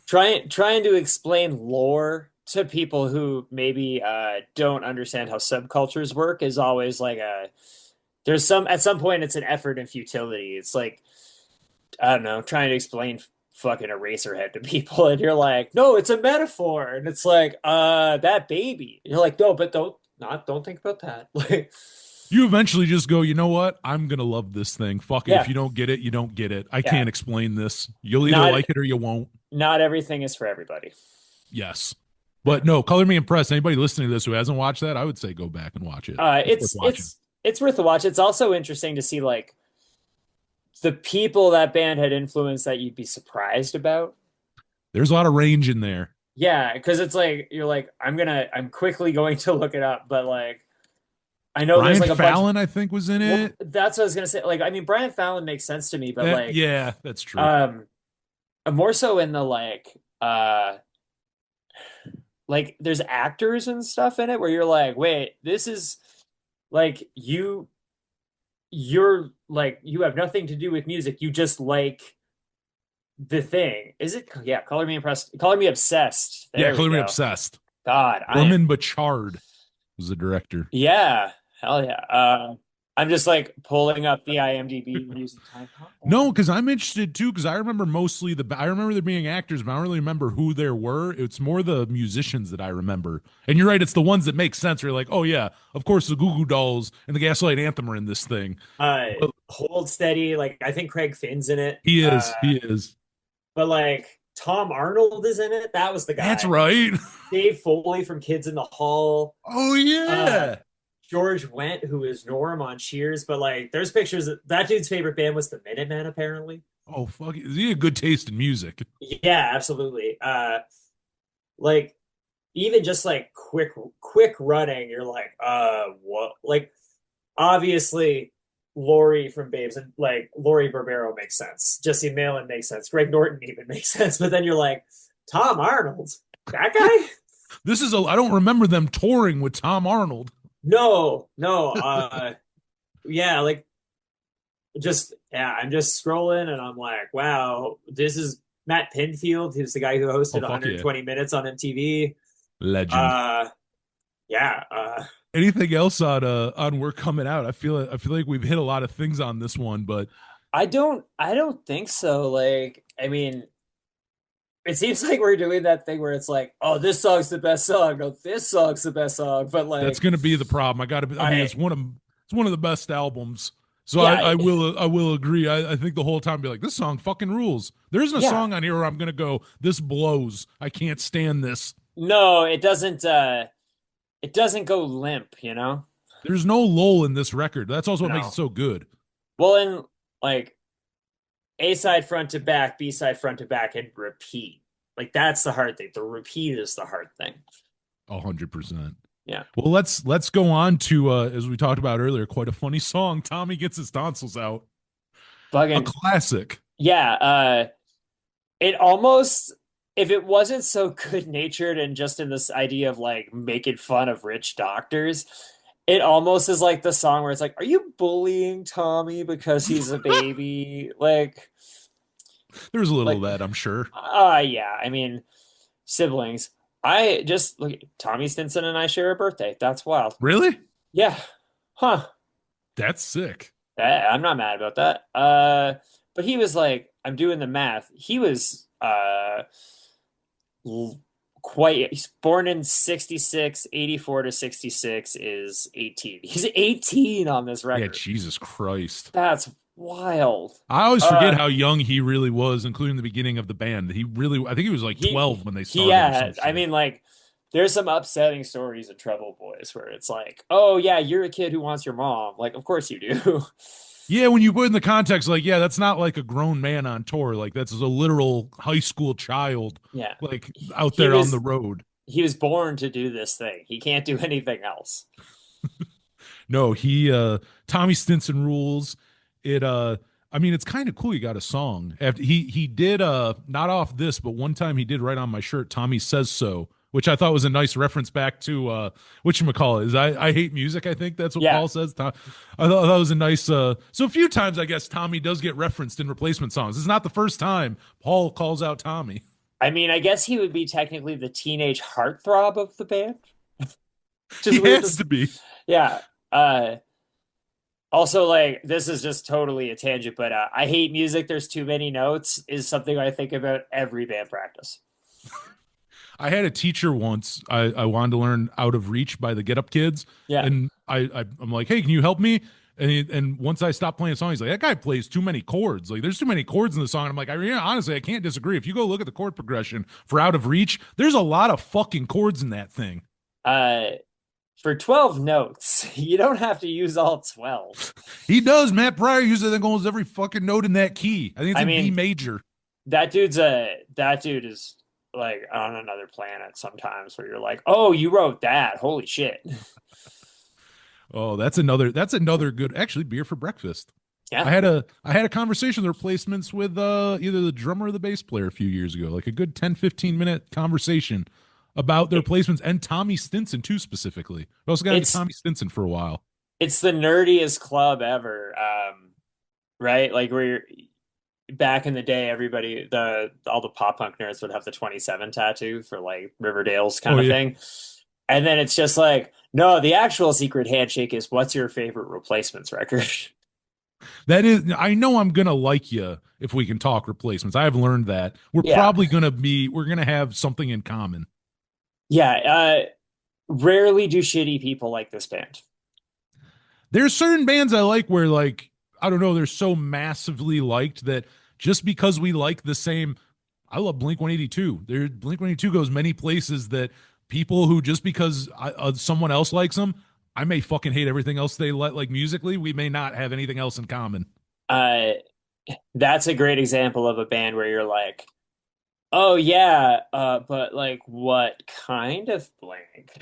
Trying to explain lore to people who maybe don't understand how subcultures work is always like at some point it's an effort in futility. It's like, I don't know, trying to explain fucking Eraserhead to people, and you're like, no, it's a metaphor, and it's like, that baby. You're like, no, but don't think about that. Like, you eventually just go, you know what? I'm gonna love this thing. Fuck it. If you don't get it, you don't get it. I can't explain this. You'll either like it or you won't. Not everything is for everybody. Yes. But no, color me impressed. Anybody listening to this who hasn't watched that, I would say go back and watch it. It's worth the watch. It's also interesting to see like the people that band had influenced that you'd be surprised about. There's a lot of range in there. Yeah, because it's like you're like, I'm quickly going to look it up, but like I know Brian there's like a Fallon, I think, was in it. That's what I was gonna say. Like, I mean, Brian Fallon makes sense to me, but like, yeah, that's true. More so in the like there's actors and stuff in it where you're like, wait, this is like you're like, you have nothing to do with music. You just like the thing. Is it? Yeah. Color me impressed. Color me obsessed. There Color me obsessed. God. Norman Bachard was the director. Yeah. Hell yeah. I'm just like pulling up the IMDb music time. No, because I'm interested too. Because I remember mostly I remember there being actors, but I don't really remember who there were. It's more the musicians that I remember. And you're right; it's the ones that make sense. Where you're like, oh yeah, of course the Goo Goo Dolls and the Gaslight Anthem are in this thing. Hold Steady, like I think Craig Finn's in it. He is. But like Tom Arnold is in it. That was the guy. That's right. Dave Foley from Kids in the Hall. Oh yeah. George Wendt, who is Norm on Cheers, but like there's pictures that dude's favorite band was the Minutemen, apparently. Oh fuck, is he a good taste in music? Yeah, absolutely. Like even just like quick running, you're like, what? Like obviously Lori from Babes and like Lori Barbero makes sense. Jesse Malin makes sense. Greg Norton even makes sense. But then you're like, Tom Arnold, that guy? I don't remember them touring with Tom Arnold. No. Yeah, like I'm just scrolling and I'm like, wow, this is Matt Pinfield, who's the guy who hosted 120 Minutes on MTV. Legend. Anything else on We're Coming Out? I feel like we've hit a lot of things on this one, but I don't think so. Like, I mean, it seems like we're doing that thing where it's like, oh, this song's the best song. No, this song's the best song. But like, that's going to be the problem. It's one of the best albums. So yeah, I will agree. I think the whole time be like, this song fucking rules. There isn't a song on here where I'm going to go, this blows. I can't stand this. No, it doesn't. It doesn't go limp. You know, there's no lull in this record. That's also what makes it so good. Well, and like, A-side front to back, B-side front to back, and repeat. Like that's the hard thing. The repeat is the hard thing. 100%. Yeah. Well, let's go on to as we talked about earlier, quite a funny song. Tommy Gets His Tonsils Out. A classic. Yeah. It almost, if it wasn't so good natured and just in this idea of like making fun of rich doctors, it almost is like the song where it's like, are you bullying Tommy because he's a baby? Like, there's a little of that, I'm sure. Yeah. I mean, siblings. I just look. Tommy Stinson and I share a birthday. That's wild. Really? Yeah. Huh. That's sick. I'm not mad about that. But he was like, I'm doing the math. He was he's born in 66, 84 to 66 is 18. He's 18 on this record. Yeah, Jesus Christ. That's Wild. I always forget how young he really was, including the beginning of the band. I think he was like 12 when they started or some Yeah, I shit. mean, like, there's some upsetting stories of Trouble Boys where it's like, oh yeah, you're a kid who wants your mom. Like, of course you do. Yeah, when you put in the context, like, yeah, that's not like a grown man on tour. Like, that's a literal high school child, Yeah. like, out He there on the was road. he was born to do this thing. He can't do anything else. No, Tommy Stinson rules. It, I mean, it's kind of cool. He got a song. After he did, not off this, but one time he did write on my shirt, Tommy Says So, which I thought was a nice reference back to, whatchamacallit is I hate music. I think that's what Yeah. Paul says. I thought that was a nice, so a few times, I guess, Tommy does get referenced in replacement songs. It's not the first time Paul calls out Tommy. I mean, I guess he would be technically the teenage heartthrob of the band. He Just weird has to be. yeah. Uh Also, like, this is just totally a tangent, but I hate music. There's too many notes is something I think about every band practice. I had a teacher once. I wanted to learn Out of Reach by the Get Up Kids, Yeah. and I'm like, hey, can you help me? And once I stopped playing the song, he's like, that guy plays too many chords. Like, there's too many chords in the song. And I'm like, honestly, I can't disagree. If you go look at the chord progression for Out of Reach, there's a lot of fucking chords in that thing. For 12 notes, you don't have to use all 12. He does. Matt Pryor uses, I think, almost every fucking note in that key. I think it's B major. That dude is like on another planet sometimes where you're like, oh, you wrote that. Holy shit. Oh, that's another good, actually, beer for breakfast. Yeah. I had a conversation with replacements with either the drummer or the bass player a few years ago, like a good 10-15 minute conversation about their replacements and Tommy Stinson too, specifically. We also got into Tommy Stinson for a while. It's the nerdiest club ever. Right? Like, where back in the day, all the pop punk nerds would have the 27 tattoo for like Riverdale's kind of thing. And then it's just like, no, the actual secret handshake is, what's your favorite replacements record? That is, I know I'm gonna like you if we can talk replacements. I have learned that we're gonna have something in common. Yeah, rarely do shitty people like this band. There's certain bands I like where, like, I don't know, they're so massively liked that just because we like the same, I love Blink-182. Blink-182 goes many places that people who, just because someone else likes them, I may fucking hate everything else they like musically. We may not have anything else in common. That's a great example of a band where you're like, oh yeah, but like, what kind of Blink?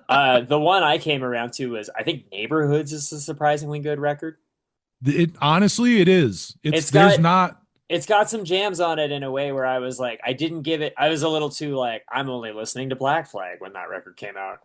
Like, the one I came around to was, I think Neighborhoods is a surprisingly good record. Honestly, it is. It's got some jams on it in a way where I was like, I was a little too like, I'm only listening to Black Flag when that record came out.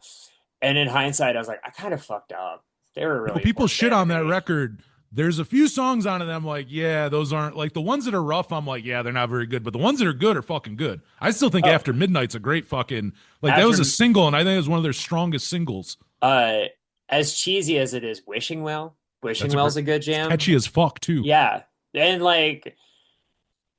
And in hindsight, I was like, I kind of fucked up. They were really people shit on that record. There's a few songs on it I'm like, yeah, those aren't, like, the ones that are rough, I'm like, yeah, they're not very good. But the ones that are good are fucking good. I still think After Midnight's a great fucking, like, that was a single, and I think it was one of their strongest singles. As cheesy as it is, Wishing Well. Wishing Well's a good jam. It's catchy as fuck too. Yeah. And like,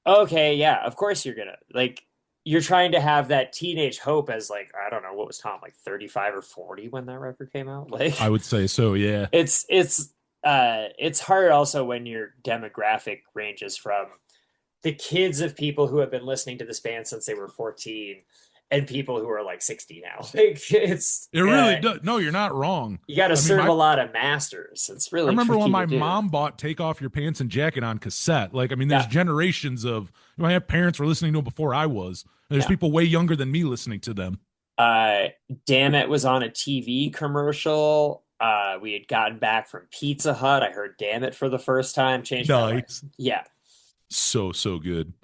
okay, yeah, of course you're gonna, like, you're trying to have that teenage hope as, like, I don't know, what was Tom, like 35 or 40 when that record came out? Like, I would say so, yeah. It's hard also when your demographic ranges from the kids of people who have been listening to this band since they were 14 and people who are like 60 now. Like, it really does. No, you're not wrong. You got to serve a lot of masters. It's really, I remember when my mom bought Take Off Your Pants and Jacket on cassette. Like, I mean, there's generations of, my parents were listening to them before I was. There's people way younger than me listening to them. Damn It was on a TV commercial. We had gotten back from Pizza Hut. I heard Damn It for the first time. Changed my life. Yeah. So good.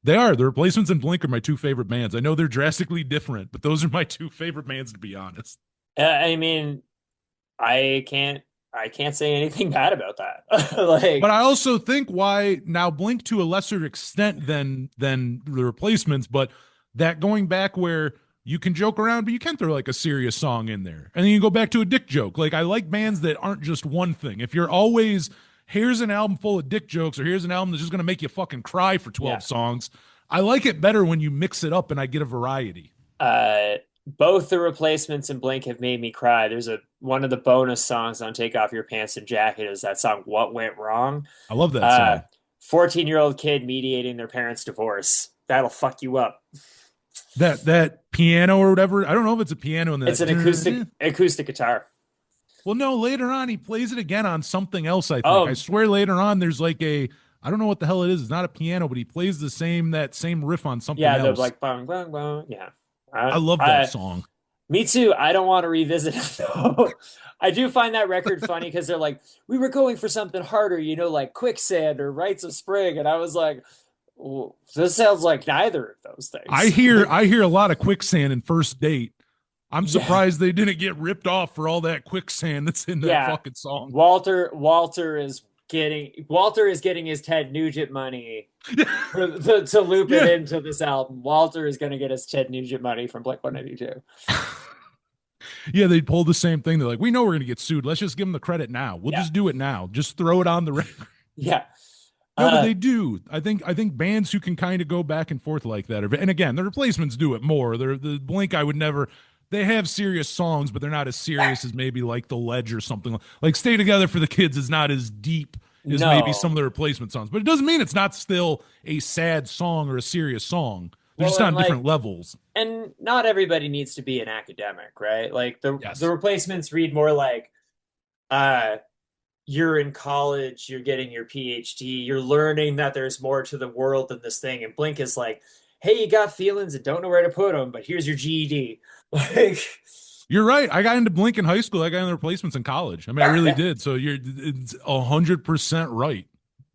The Replacements and Blink are my two favorite bands. I know they're drastically different, but those are my two favorite bands, to be honest. I mean, I can't say anything bad about that. Like, but I also think why now Blink to a lesser extent than the Replacements, but that going back where you can joke around, but you can throw like a serious song in there. And then you go back to a dick joke. Like, I like bands that aren't just one thing. If you're always, here's an album full of dick jokes, or here's an album that's just going to make you fucking cry for 12 songs, I like it better when you mix it up and I get a variety. Both the Replacements and Blink have made me cry. There's one of the bonus songs on Take Off Your Pants and Jacket is that song What Went Wrong. I love that Uh song. 14-year-old kid mediating their parents' divorce. That'll fuck you up. That piano or whatever. I don't know if it's a piano in that. It's an acoustic guitar. Well, no, later on he plays it again on something else, I think. Oh, I swear later on there's like I don't know what the hell it is. It's not a piano, but he plays that same riff on something yeah, the else. like bong bong bong. Yeah. I love that song. Me too. I don't want to revisit it though. I do find that record funny because they're like, we were going for something harder, like Quicksand or Rites of Spring, and I was like, well, this sounds like neither of those things. I hear a lot of Quicksand in First Date. I'm surprised they didn't get ripped off for all that quicksand that's in that fucking song. Walter is getting his Ted Nugent money to loop it into this album. Walter is going to get his Ted Nugent money from Blink-182. Yeah, they pulled the same thing. They're like, we know we're going to get sued. Let's just give them the credit now. We'll just do it now. Just throw it on the record. Yeah. No, but they do. I think bands who can kind of go back and forth like that and again, the Replacements do it more. The Blink, I would never. They have serious songs, but they're not as serious as maybe like The Ledge or something. Like Stay Together for the Kids is not as deep as maybe some of the Replacement songs. But it doesn't mean it's not still a sad song or a serious song. They're just on different levels. And not everybody needs to be an academic, right? Like the Replacements read more like you're in college, you're getting your PhD, you're learning that there's more to the world than this thing. And Blink is like, hey, you got feelings and don't know where to put them, but here's your GED. Like, you're right. I got into Blink in high school. I got into Replacements in college. I mean, I really did. So it's 100% right.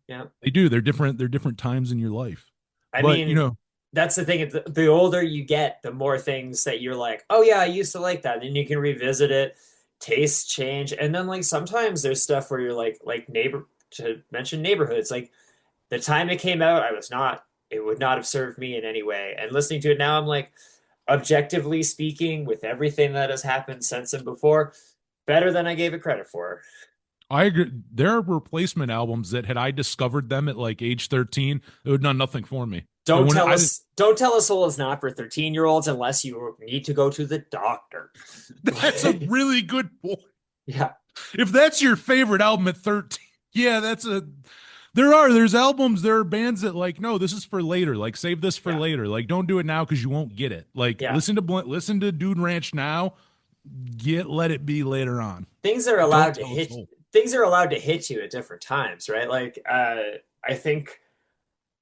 Yeah, they do. They're different. They're different times in your life. I mean, that's the thing. The older you get, the more things that you're like, oh yeah, I used to like that. And you can revisit it. Tastes change, and then like sometimes there's stuff where you're like neighborhoods. Like the time it came out, it would not have served me in any way. And listening to it now, I'm like, objectively speaking, with everything that has happened since and before, better than I gave it credit for. I agree. There are Replacement albums that had I discovered them at like age 13, it would have done nothing for me. Don't tell a soul is not for 13-year-olds unless you need to go to the doctor. That's a really good point. Yeah. If that's your favorite album at 13, there's albums, there are bands that like, no, this is for later. Like save this for later. Like don't do it now because you won't get it. Like listen to Dude Ranch now. Let it be later on. Things are allowed to hit you at different times, right? Like I think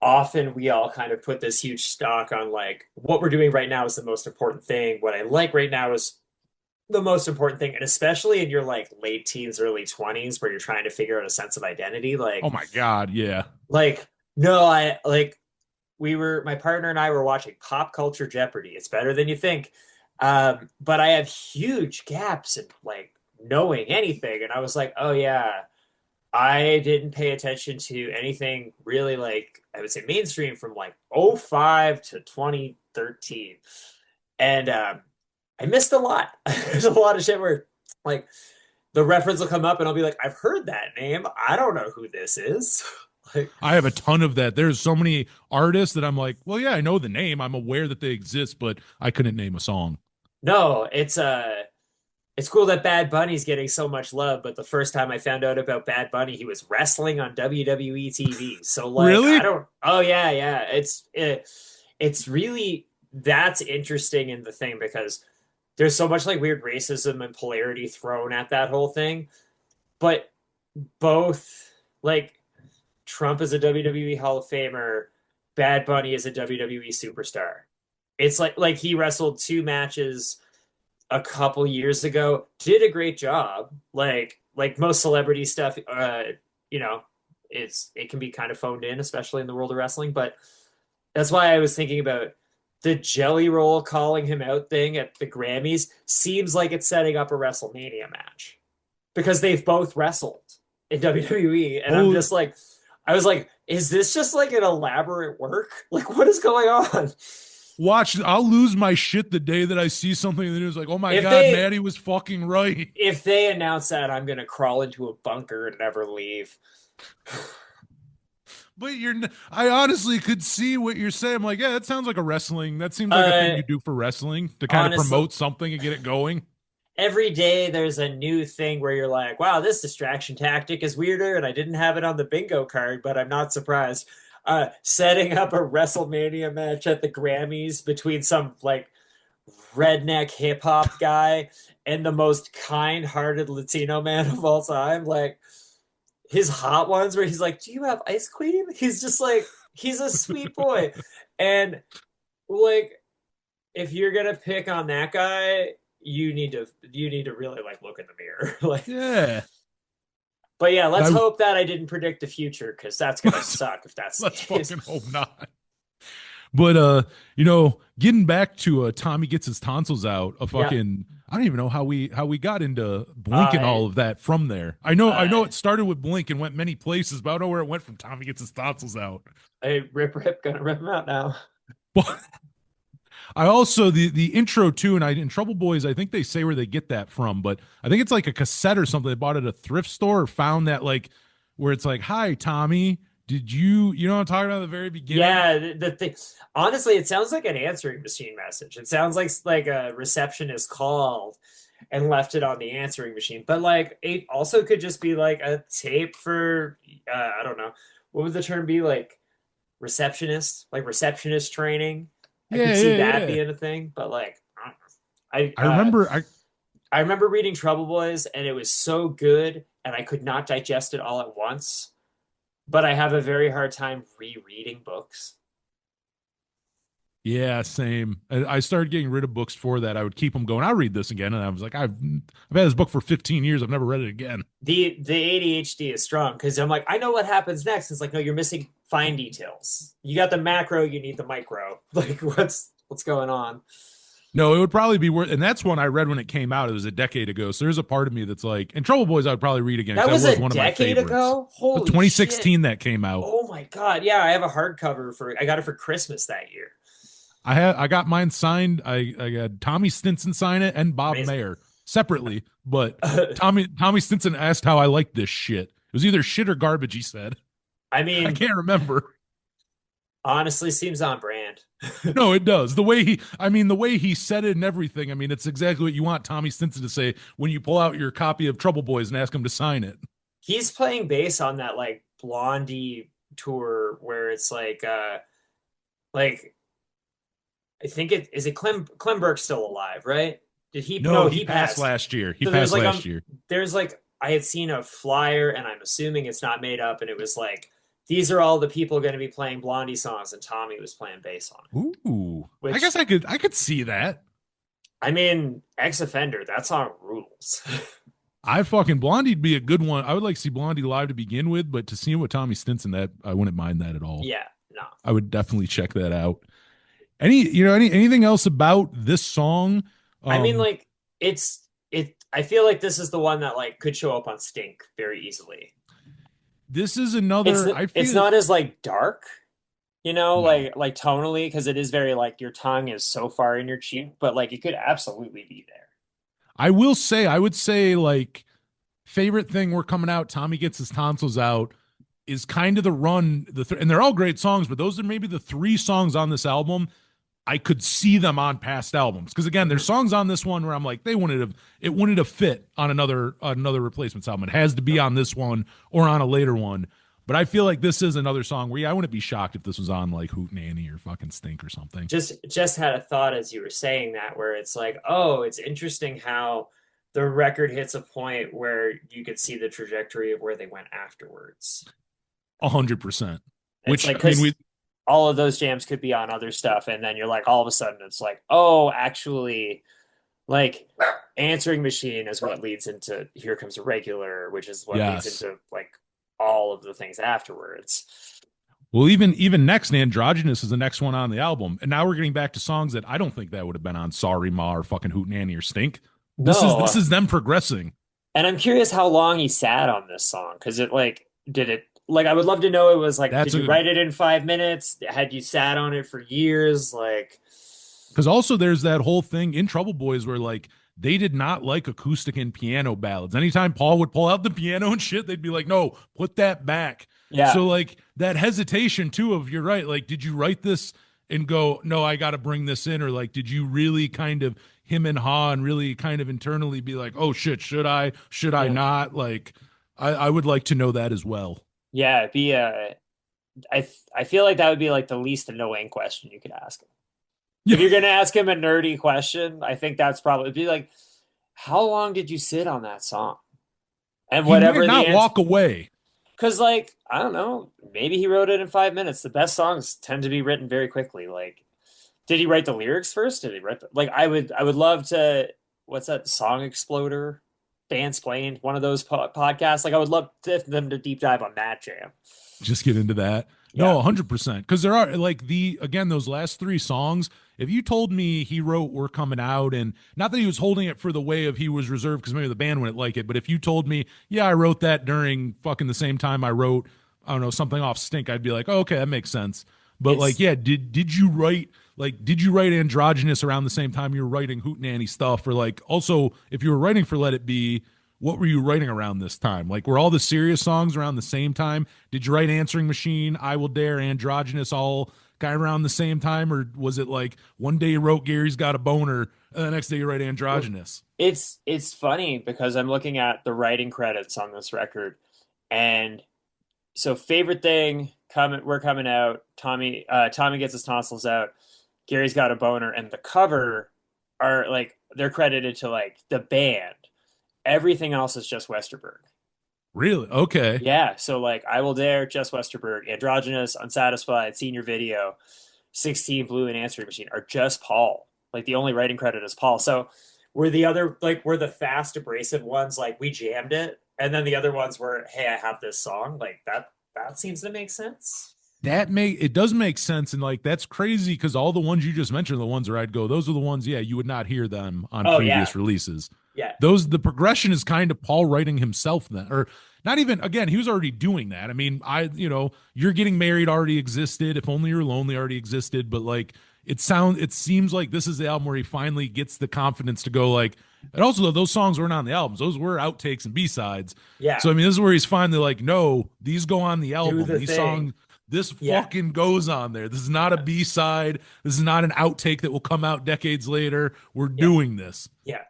often we all kind of put this huge stock on like what we're doing right now is the most important thing. What I like right now is the most important thing. And especially in your like late teens, early 20s, where you're trying to figure out a sense of identity. Like, oh my God. Yeah. Like, no, my partner and I were watching Pop Culture Jeopardy. It's better than you think. But I have huge gaps in like knowing anything. And I was like, oh yeah, I didn't pay attention to anything really like, I would say mainstream from like 2005 to 2013. And I missed a lot. There's a lot of shit where like the reference will come up and I'll be like, I've heard that name. I don't know who this is. Like, I have a ton of that. There's so many artists that I'm like, well, yeah, I know the name. I'm aware that they exist, but I couldn't name a song. No, it's cool that Bad Bunny's getting so much love, but the first time I found out about Bad Bunny, he was wrestling on WWE TV. So like, really? It's really, that's interesting in the thing because there's so much like weird racism and polarity thrown at that whole thing. But both like Trump is a WWE Hall of Famer, Bad Bunny is a WWE superstar. It's like he wrestled 2 matches a couple years ago, did a great job. Like most celebrity stuff, it can be kind of phoned in, especially in the world of wrestling. But that's why I was thinking about the Jelly Roll calling him out thing at the Grammys seems like it's setting up a WrestleMania match because they've both wrestled in WWE. And I'm just like, I was like, is this just like an elaborate work? Like, what is going on? Watch, I'll lose my shit the day that I see something in the news like, oh my God, Matty was fucking right. If they announce that, I'm going to crawl into a bunker and never leave. But I honestly could see what you're saying. I'm like, yeah, that sounds like a wrestling. That seems like a thing you do for wrestling to kind of honestly, promote something and get it going. every day there's a new thing where you're like, wow, this distraction tactic is weirder, and I didn't have it on the bingo card, but I'm not surprised. Setting up a WrestleMania match at the Grammys between some like redneck hip hop guy and the most kind-hearted Latino man of all time, like his hot ones where he's like, "Do you have ice cream?" He's just like, he's a sweet boy, and like if you're gonna pick on that guy, you need to really like look in the mirror, like Yeah. But yeah, let's hope that I didn't predict the future because that's gonna suck if that's let's fucking hope not. But getting back to Tommy Gets His Tonsils Out, I don't even know how we got into Blink and all of that from there. I know it started with Blink and went many places, but I don't know where it went from Tommy Gets His Tonsils Out. Hey, rip, gonna rip him out now. But I also the intro too, and in Trouble Boys, I think they say where they get that from, but I think it's like a cassette or something they bought at a thrift store or found that like where it's like, "Hi Tommy, did you know what I'm talking about at the very beginning?" Yeah, the thing. Honestly, it sounds like an answering machine message. It sounds like a receptionist called and left it on the answering machine. But like it also could just be like a tape for I don't know. What would the term be, like receptionist training? I could see that being a thing, but like I remember reading Trouble Boys and it was so good and I could not digest it all at once. But I have a very hard time rereading books. Yeah, same. I started getting rid of books for that. I would keep them going. I'll read this again, and I was like, I've had this book for 15 years. I've never read it again. The ADHD is strong because I'm like, I know what happens next. It's like, no, you're missing fine details. You got the macro, you need the micro. Like, what's going on? No, it would probably be worth, and that's one I read when it came out. It was a decade ago. So there's a part of me that's like, and Trouble Boys, I would probably read again. That was one a decade ago? Holy 2016 shit. that came out. Oh my God. Yeah, I have a hardcover I got it for Christmas that year. I got mine signed. I got Tommy Stinson sign it and Bob Mayer separately, but Tommy Stinson asked how I liked this shit. It was either shit or garbage, he said. I mean, I can't remember. Honestly, seems on brand. No, it does. The way he said it and everything. I mean, it's exactly what you want Tommy Stinson to say when you pull out your copy of Trouble Boys and ask him to sign it. He's playing bass on that like Blondie tour where it's like I think Clem Burke's still alive, right? Did he? No, he passed last year. He passed last year. There's like, I had seen a flyer, and I'm assuming it's not made up, and it was like, these are all the people going to be playing Blondie songs, and Tommy was playing bass on it. Ooh, I guess I could see that. I mean, Ex Offender, that song rules. Blondie'd be a good one. I would like to see Blondie live to begin with, but to see him with Tommy Stinson, that I wouldn't mind that at all. Yeah, no. I would definitely check that out. Anything else about this song? I mean, like I feel like this is the one that like could show up on Stink very easily. This is another. It's not as like dark, like tonally, because it is very like your tongue is so far in your cheek, but like it could absolutely be there. I would say like favorite thing we're coming out. Tommy Gets His Tonsils Out is kind of the run. And they're all great songs, but those are maybe the 3 songs on this album I could see them on past albums. Because again, there's songs on this one where I'm like, it wouldn't have fit on another Replacements album. It has to be on this one or on a later one. But I feel like this is another song where I wouldn't be shocked if this was on like Hootenanny or fucking Stink or something. Just had a thought as you were saying that, where it's like, oh, it's interesting how the record hits a point where you could see the trajectory of where they went afterwards. 100%. Which like, all of those jams could be on other stuff, and then you're like, all of a sudden it's like, oh, actually, like Answering Machine is what leads into Here Comes a Regular, which is what leads into like all of the things afterwards. Well, even next, Androgynous is the next one on the album, and now we're getting back to songs that I don't think that would have been on Sorry Ma or fucking Hootenanny or Stink. This is them progressing. And I'm curious how long he sat on this song, because I would love to know. It was like, did you write it in 5 minutes? Had you sat on it for years? Like, because also there's that whole thing in Trouble Boys where like they did not like acoustic and piano ballads. Anytime Paul would pull out the piano and shit, they'd be like, no, put that back. Yeah. So like that hesitation too of, you're right, like, did you write this and go, no, I got to bring this in? Or like, did you really kind of him and haw and really kind of internally be like, oh shit, should I not? Like, I would like to know that as well. Yeah, it'd be I feel like that would be like the least annoying question you could ask him. If you're gonna ask him a nerdy question, I think that's probably be like, how long did you sit on that song? And whatever he might not walk away. Because like, I don't know, maybe he wrote it in 5 minutes. The best songs tend to be written very quickly. Like, did he write the lyrics first? Did he write like I would love to, what's that, Song Exploder, Bandsplained, one of those podcasts. Like I would love them to deep dive on that jam. Just get into that. Yeah. No, 100%. Because there are like those last 3 songs. If you told me he wrote "We're Coming Out," and not that he was holding it for the way of he was reserved because maybe the band wouldn't like it, but if you told me, yeah, I wrote that during fucking the same time I wrote, I don't know, something off Stink, I'd be like, oh, okay, that makes sense. But like, yeah, did you write Androgynous around the same time you were writing Hootenanny stuff? Or like, also, if you were writing for Let It Be, what were you writing around this time? Like, were all the serious songs around the same time? Did you write Answering Machine, I Will Dare, Androgynous all kind of around the same time? Or was it like one day you wrote Gary's Got a Boner and the next day you write Androgynous? It's funny because I'm looking at the writing credits on this record, and so Favorite Thing, We're Coming Out, Tommy Gets His Tonsils Out, Gary's Got a Boner, and the cover are like, they're credited to like the band. Everything else is just Westerberg. Really? Okay. Yeah. So like I Will Dare, just Westerberg, Androgynous, Unsatisfied, Senior Video, 16 Blue, and Answering Machine are just Paul. Like the only writing credit is Paul. So were the fast abrasive ones like we jammed it, and then the other ones were, hey, I have this song. Like that seems to make sense. It does make sense, and like that's crazy because all the ones you just mentioned are the ones where I'd go, those are the ones, yeah, you would not hear them on previous releases. Yeah. The progression is kind of Paul writing himself then, or not even, again, he was already doing that. I mean, You're Getting Married already existed. If Only You're Lonely already existed, but like it seems like this is the album where he finally gets the confidence to go like, and also though, those songs weren't on the albums. Those were outtakes and B-sides. Yeah. So I mean, this is where he's finally like, no, these go on the album. These songs, this fucking goes on there. This is not a B-side. This is not an outtake that will come out decades later. We're doing this. Yeah.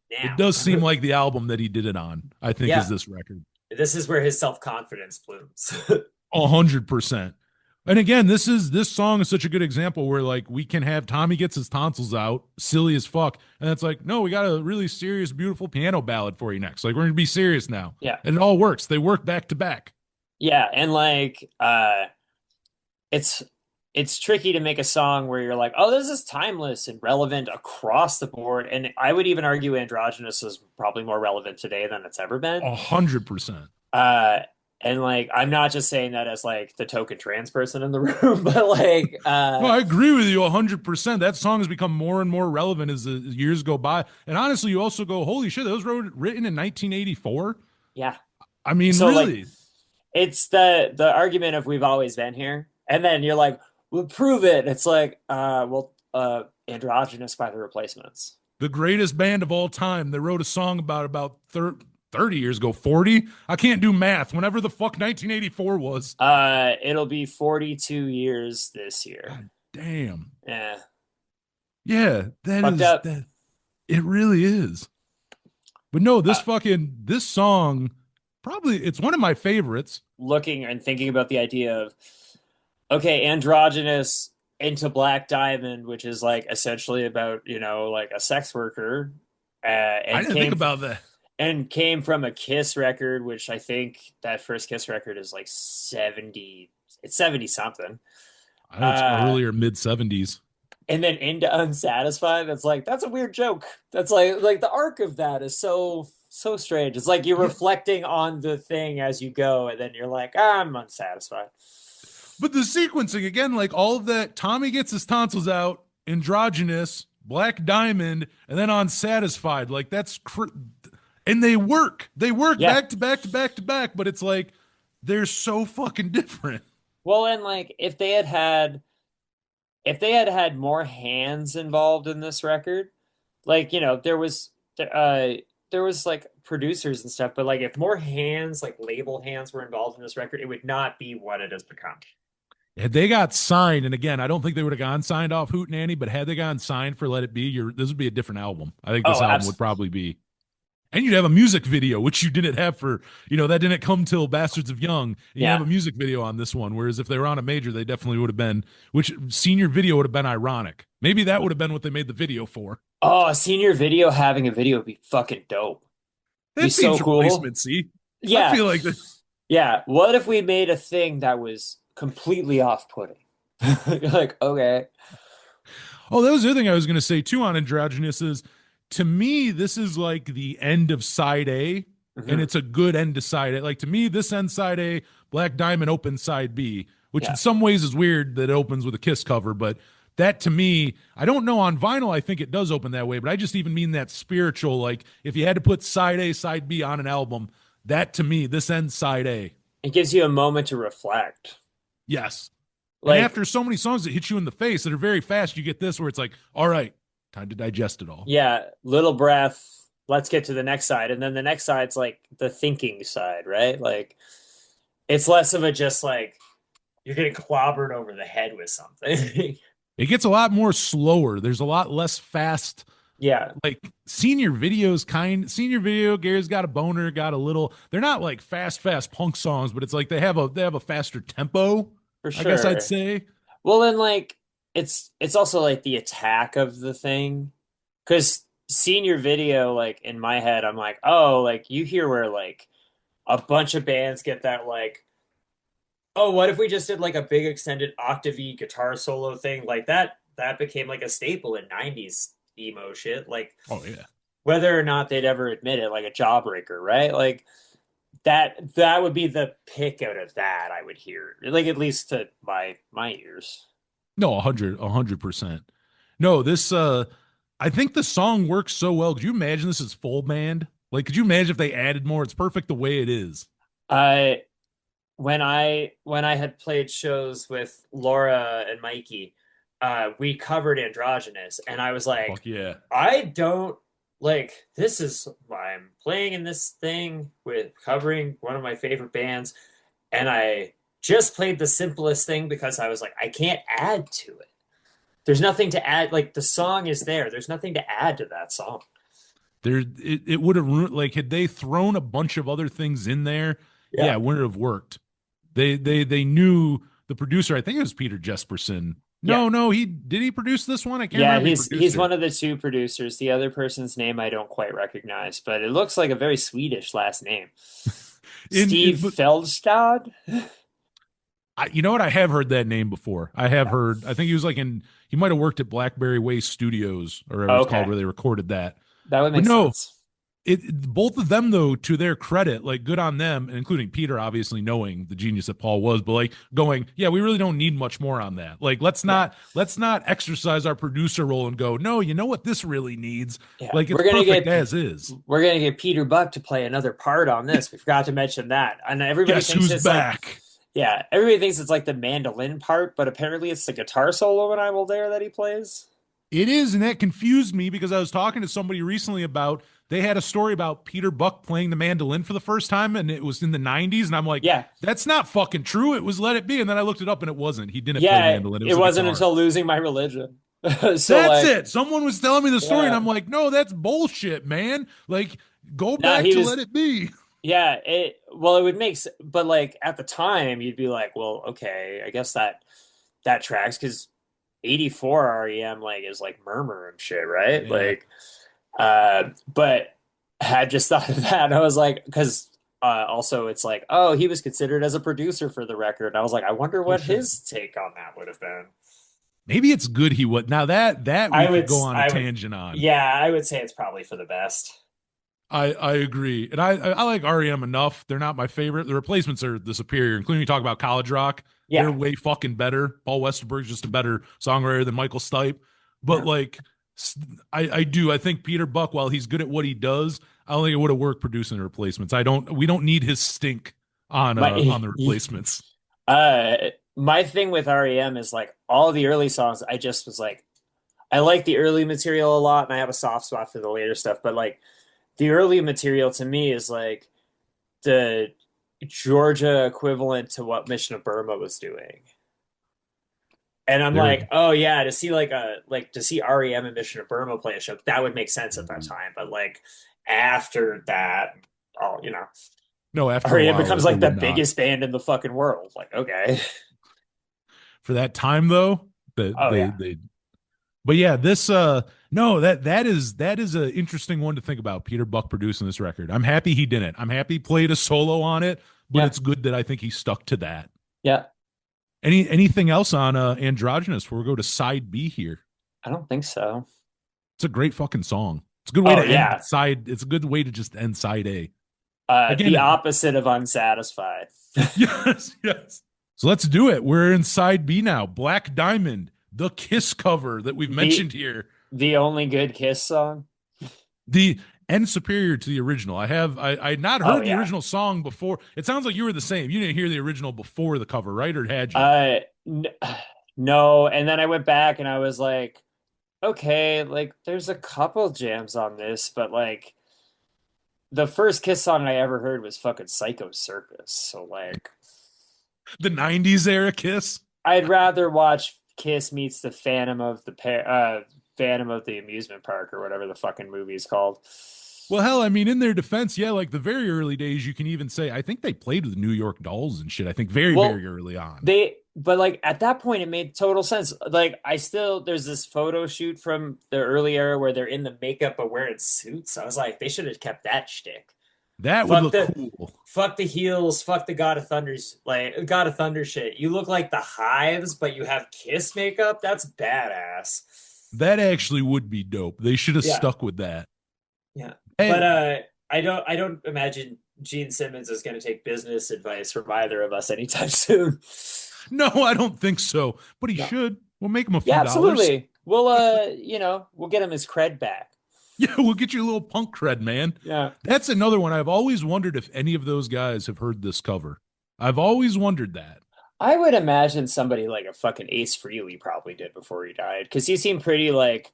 Damn. It does seem like the album that he did it on, I think, is this record. This is where his self-confidence blooms. 100%. And again, this song is such a good example where like we can have Tommy Gets His Tonsils Out, silly as fuck, and it's like, no, we got a really serious, beautiful piano ballad for you next. Like we're gonna be serious now. Yeah. And it all works. They work back to back. Yeah, and like it's tricky to make a song where you're like, oh, this is timeless and relevant across the board. And I would even argue Androgynous is probably more relevant today than it's ever been. 100%. And like, I'm not just saying that as like the token trans person in the room, but like, no, I agree with you 100%. That song has become more and more relevant as the years go by. And honestly, you also go, holy shit, that was written in 1984. Yeah. I mean, so really, like, it's the argument of we've always been here. And then you're like, we'll prove it. It's like, Androgynous by the Replacements. The greatest band of all time. They wrote a song about 30 years ago, 40. I can't do math. Whenever the fuck 1984 was. It'll be 42 years this year. God damn. Yeah. Yeah, that it really is. But no, this song, probably it's one of my favorites. Looking and thinking about the idea of, okay, Androgynous into Black Diamond, which is like essentially about, like a sex worker. And I didn't think about that. And came from a Kiss record, which I think that first Kiss record is like 70. It's 70 something. I know it's earlier, mid 70s. And then into Unsatisfied. That's a weird joke. That's like the arc of that is so strange. It's like you're reflecting on the thing as you go, and then you're like, I'm unsatisfied. But the sequencing, again, like all of that, Tommy Gets His Tonsils Out, Androgynous, Black Diamond, and then Unsatisfied. Like that's and they work back to back to back to back, but it's like they're so fucking different. Well, and like if they had had more hands involved in this record, like, there was there was like producers and stuff, but like if more hands, like label hands, were involved in this record, it would not be what it has become. Had they got signed, and again, I don't think they would have gone signed off Hootenanny, but had they gone signed for Let It Be, this would be a different album. I think this Oh, album would probably be, and you'd have a music video, which you didn't have for, that didn't come till Bastards of Young. And you have a music video on this one, whereas if they were on a major, they definitely would have been, which senior video would have been ironic. Maybe that would have been what they made the video for. Oh, a senior video having a video would be fucking dope. That'd be so cool. See? Yeah. I feel like this. Yeah. What if we made a thing that was completely off-putting? Like, okay. Oh, that was the other thing I was going to say too on Androgynous is, to me, this is like the end of side A, and it's a good end to side A. Like, to me, this ends side A, Black Diamond opens side B, which in some ways is weird that it opens with a Kiss cover, but that to me, I don't know, on vinyl, I think it does open that way, but I just even mean that spiritual, like if you had to put side A, side B on an album, that to me, this ends side A. It gives you a moment to reflect. Yes. Like, and after so many songs that hit you in the face that are very fast, you get this where it's like, all right, time to digest it all. Yeah, little breath. Let's get to the next side. And then the next side's like the thinking side, right? Like, it's less of a just like you're getting clobbered over the head with something. It gets a lot more slower. There's a lot less fast. Yeah. Like senior video, Gary's got a boner, got a little. They're not like fast punk songs, but it's like they have a faster tempo. For sure. I guess I'd say. Well, then like it's also like the attack of the thing. Because senior video, like in my head, I'm like, oh, like you hear where like a bunch of bands get that like, oh, what if we just did like a big extended octave guitar solo thing? Like that became like a staple in 90s emo shit. Like, oh yeah, whether or not they'd ever admit it, like a Jawbreaker, right? Like that would be the pick out of that I would hear, like at least to my ears. No, 100%. No, this I think the song works so well. Could you imagine this as full band? Like, could you imagine if they added more? It's perfect the way it is. When I had played shows with Laura and Mikey, we covered Androgynous, and I was like, fuck yeah, I don't like this is I'm playing in this thing with covering one of my favorite bands, and I just played the simplest thing because I was like, I can't add to it. There's nothing to add. Like the song is there. There's nothing to add to that song. It would have like had they thrown a bunch of other things in there, yeah, it wouldn't have worked. They knew the producer. I think it was Peter Jesperson. No, he produce this one. I can't remember. He's one of the two producers. The other person's name I don't quite recognize, but it looks like a very Swedish last name. Steve Feldstad. You know what? I have heard that name before. I have heard. I think he was like he might have worked at Blackberry Way Studios or whatever it's called, where they recorded that. That would make sense. Both of them, though, to their credit, like good on them, including Peter, obviously knowing the genius that Paul was, but like going, yeah, we really don't need much more on that. Like, let's not exercise our producer role and go, no, you know what this really needs? Yeah. Like, it's perfect as is. We're gonna get Peter Buck to play another part on this. We forgot to mention that, and everybody thinks it's back. Like, yeah, everybody thinks it's like the mandolin part, but apparently it's the guitar solo in "I Will Dare" that he plays. It is, and that confused me because I was talking to somebody recently about. They had a story about Peter Buck playing the mandolin for the first time, and it was in the 90s. And I'm like, yeah, that's not fucking true. It was Let It Be. And then I looked it up, and it wasn't. He didn't play mandolin. It wasn't until Losing My Religion. So that's it. Someone was telling me the story, and I'm like, no, that's bullshit, man. Like, go back to Let It Be. Yeah, it would make sense. But, like, at the time, you'd be like, well, okay, I guess that tracks, because 84 REM, like, is, like, Murmur and shit, right? Yeah. Like... but had just thought of that. And I was like, because also it's like, oh, he was considered as a producer for the record. And I was like, I wonder what his take on that would have been. Maybe it's good he would. Now that we could go on a tangent on. Yeah, I would say it's probably for the best. I agree. And I like REM enough. They're not my favorite. The replacements are the superior, including you talk about College Rock. Yeah. They're way fucking better. Paul Westerberg's just a better songwriter than Michael Stipe. But like, I do. I think Peter Buck, while he's good at what he does, I don't think it would have worked producing the replacements. We don't need his stink on the replacements. My thing with REM is like all the early songs, I just was like, I like the early material a lot, and I have a soft spot for the later stuff. But like the early material to me is like the Georgia equivalent to what Mission of Burma was doing. And I'm There, like, oh yeah, to see to see REM and Mission of Burma play a show, that would make sense at that time. But like after that, oh, no, after a REM while, becomes it like the would not. biggest band in the fucking world. Like, okay. For that time though, Oh yeah. but yeah, this no, that is an interesting one to think about. Peter Buck producing this record. I'm happy he didn't. I'm happy he played a solo on it, but Yeah. it's good that I think he stuck to that. Yeah. Anything else on Androgynous before we go to side B here? I don't think so. It's a great fucking song. It's a good way Oh to end yeah. side. It's a good way to just end side A. The Again, opposite of unsatisfied. yes, yes. So let's do it. We're in side B now. Black Diamond, the Kiss cover that we've mentioned here. The only good Kiss song. The and superior to the original. I had not Oh heard the yeah. original song before. It sounds like you were the same. You didn't hear the original before the cover, right? Or had you? N no, and then I went back and I was like, okay, like there's a couple jams on this, but like the first Kiss song I ever heard was fucking Psycho Circus. So like The 90s era Kiss? I'd rather watch Kiss meets the Phantom of the Amusement Park or whatever the fucking movie is called. Well, hell, I mean, in their defense, yeah, like the very early days, you can even say, I think they played with New York Dolls and shit. I think very, Well, very early on. but like at that point it made total sense. Like there's this photo shoot from the early era where they're in the makeup but wearing suits. I was like, they should have kept that shtick. That would Fuck look the cool. fuck the heels, fuck the God of Thunder shit. You look like the Hives, but you have Kiss makeup. That's badass. That actually would be dope. They should have Yeah, stuck with that. yeah. But And I don't imagine Gene Simmons is going to take business advice from either of us anytime soon. no, I don't think so. But he No. should. We'll make him a few Yeah, dollars. absolutely. We'll get him his cred back. Yeah, we'll get you a little punk cred, man. Yeah. That's another one. I've always wondered if any of those guys have heard this cover. I've always wondered that. I would imagine somebody like a fucking Ace Frehley probably did before he died because he seemed pretty like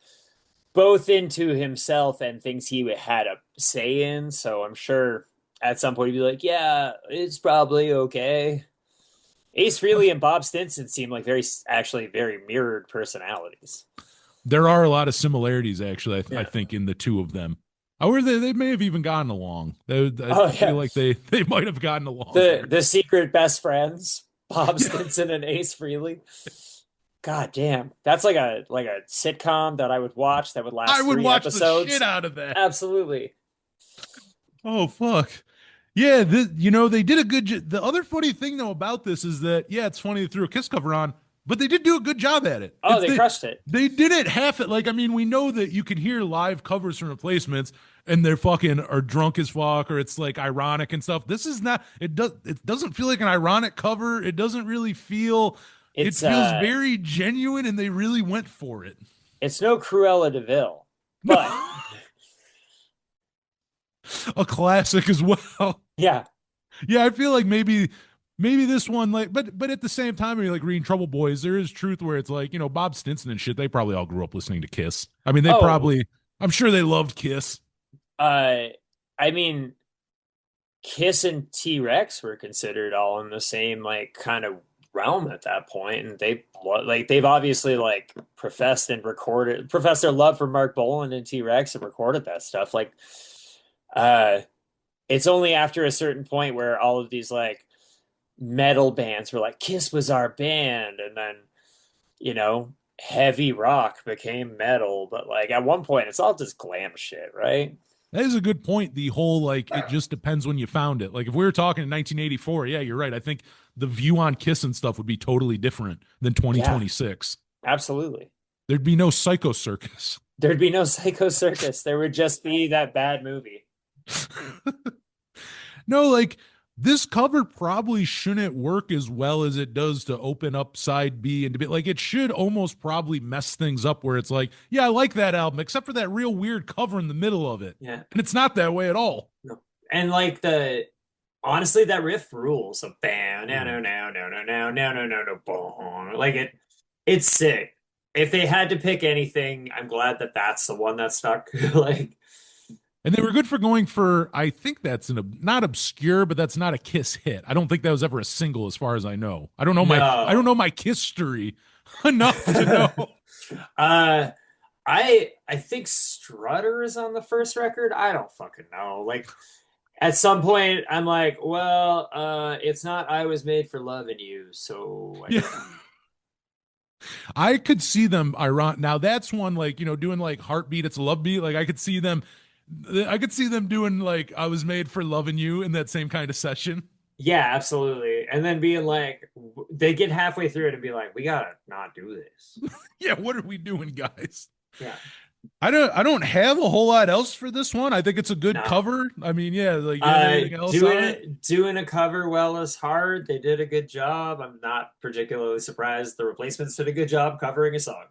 both into himself and things he had a say in. So I'm sure at some point he'd be like, yeah, it's probably okay. Ace Frehley and Bob Stinson seem like actually very mirrored personalities. There are a lot of similarities, actually, I Yeah. think, in the two of them. Or they may have even gotten along. Oh I feel like they might have gotten along. The secret best friends, Bob Stinson and Ace Frehley. God damn, that's like a sitcom that I would watch that would last I would 3 watch episodes. the shit out of that. Absolutely. Oh, fuck. Yeah, they did a good The other funny thing, though, about this is that, yeah, it's funny they threw a Kiss cover on, but they did do a good job at it. Oh, they crushed it. They did it half it. Like, I mean, we know that you can hear live covers from replacements and they're fucking are drunk as fuck or it's like ironic and stuff. This is not, it doesn't feel like an ironic cover. It doesn't really feel, it feels very genuine and they really went for it. It's no Cruella de Vil, but a classic as well. yeah. Yeah, I feel like maybe this one, like, but at the same time, when you're like reading Trouble Boys, there is truth where it's like, Bob Stinson and shit, they probably all grew up listening to Kiss. I mean, I'm sure they loved Kiss. I mean, Kiss and T-Rex were considered all in the same like kind of realm at that point, and they've obviously like professed their love for Mark Bolan and T-Rex and recorded that stuff. Like, it's only after a certain point where all of these like metal bands were like, Kiss was our band, and then heavy rock became metal, but like at one point it's all just glam shit, right? That is a good point. The whole like it just depends when you found it. Like if we were talking in 1984, yeah, you're right. I think the view on Kiss and stuff would be totally different than 2026. Yeah, absolutely. There'd be no Psycho Circus. There'd be no Psycho Circus. There would just be that bad movie. No, like this cover probably shouldn't work as well as it does to open up side B and to be like it should almost probably mess things up where it's like, yeah, I like that album, except for that real weird cover in the middle of it. Yeah. And it's not that way at all. No. And like honestly, that riff rules. So bam, no, like it's sick. if they had to pick anything, I'm glad that that's the one that stuck. Like, And they were good for going for, I think that's not obscure, but that's not a Kiss hit. I don't think that was ever a single as far as I know. I don't no. know my Kiss story enough to know. uh I think Strutter is on the first record. I don't fucking know. Like at some point I'm like, well, it's not I Was Made for Loving You, so I Yeah. don't know. I could see them now that's one like, doing like Heartbeat, It's a Love Beat. Like I could see them doing like I Was Made for Loving You in that same kind of session. Yeah, absolutely. And then being like, they get halfway through it and be like, we gotta not do this. Yeah, what are we doing, guys? Yeah. I don't have a whole lot else for this one. I think it's a good No. cover. I mean, yeah, like you have anything else on it? Doing a cover well is hard. They did a good job. I'm not particularly surprised the Replacements did a good job covering a song.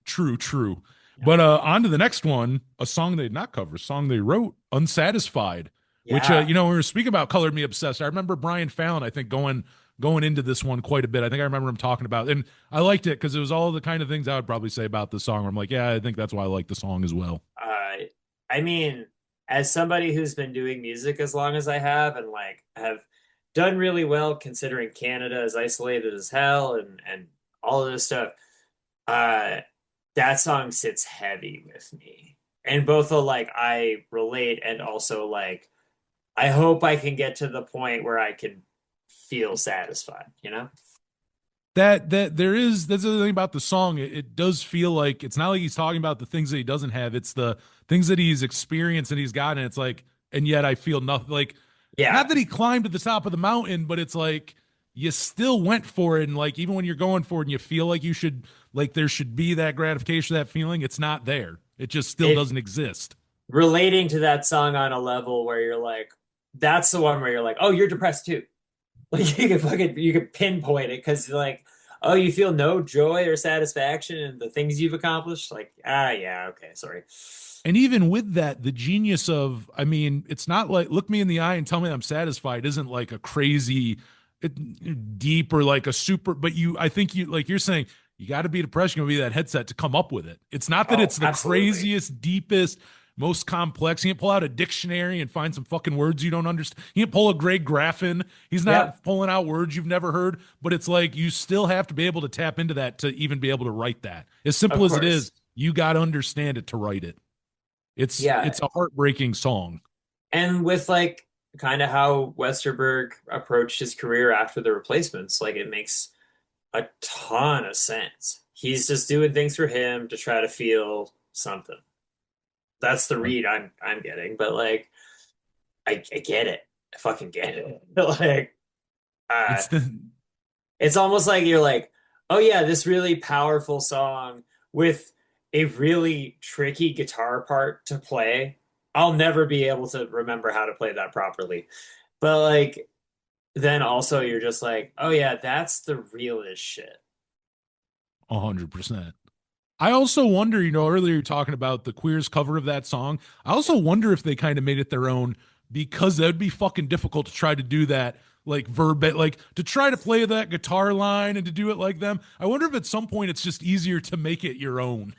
True, true. Yeah. But on to the next one, a song they did not cover, a song they wrote, Unsatisfied, which Yeah. when we were speaking about Colored Me Obsessed, I remember Brian Fallon, I think, going into this one quite a bit. I think I remember him talking about, and I liked it because it was all the kind of things I would probably say about the song where I'm like, yeah, I think that's why I like the song as well. I mean, as somebody who's been doing music as long as I have and like have done really well considering Canada is isolated as hell and all of this stuff, uh that song sits heavy with me. And both the like I relate and also like I hope I can get to the point where I can feel satisfied, you know? That that's the thing about the song. It does feel like it's not like he's talking about the things that he doesn't have. It's the things that he's experienced and he's gotten. It's like, and yet I feel nothing. Like, Yeah. not that he climbed to the top of the mountain, but it's like you still went for it. And like, even when you're going for it and you feel like you should, like, there should be that gratification, that feeling, it's not there. It just still It doesn't exist. relating to that song on a level where you're like, that's the one where you're like, oh, you're depressed too. Like you can pinpoint it because you're like, oh, you feel no joy or satisfaction in the things you've accomplished. Like, yeah, okay, sorry. And even with that, the genius of, I mean, it's not like look me in the eye and tell me I'm satisfied isn't like a crazy deep or like a super, but I think like you're saying, you got to be depressed, you got to be that headset to come up with it. It's not that Oh, it's the absolutely. craziest, deepest, most complex. You can't pull out a dictionary and find some fucking words you don't understand. You can't pull a Greg Graffin. He's Yep, not pulling out words you've never heard, but it's like you still have to be able to tap into that to even be able to write that. As simple of as it is, course. you got to understand it to write it. Yeah. It's a heartbreaking song. And with like kind of how Westerberg approached his career after the replacements, like it makes a ton of sense. He's just doing things for him to try to feel something. That's the read I'm getting, but like I get it. I fucking get it. Like uh It's the it's almost like you're like, oh yeah, this really powerful song with a really tricky guitar part to play. I'll never be able to remember how to play that properly. But like then also you're just like, oh yeah, that's the realest shit. 100%. I also wonder, earlier you're talking about the Queers cover of that song. I also wonder if they kind of made it their own because that would be fucking difficult to try to do that like like to try to play that guitar line and to do it like them. I wonder if at some point it's just easier to make it your own.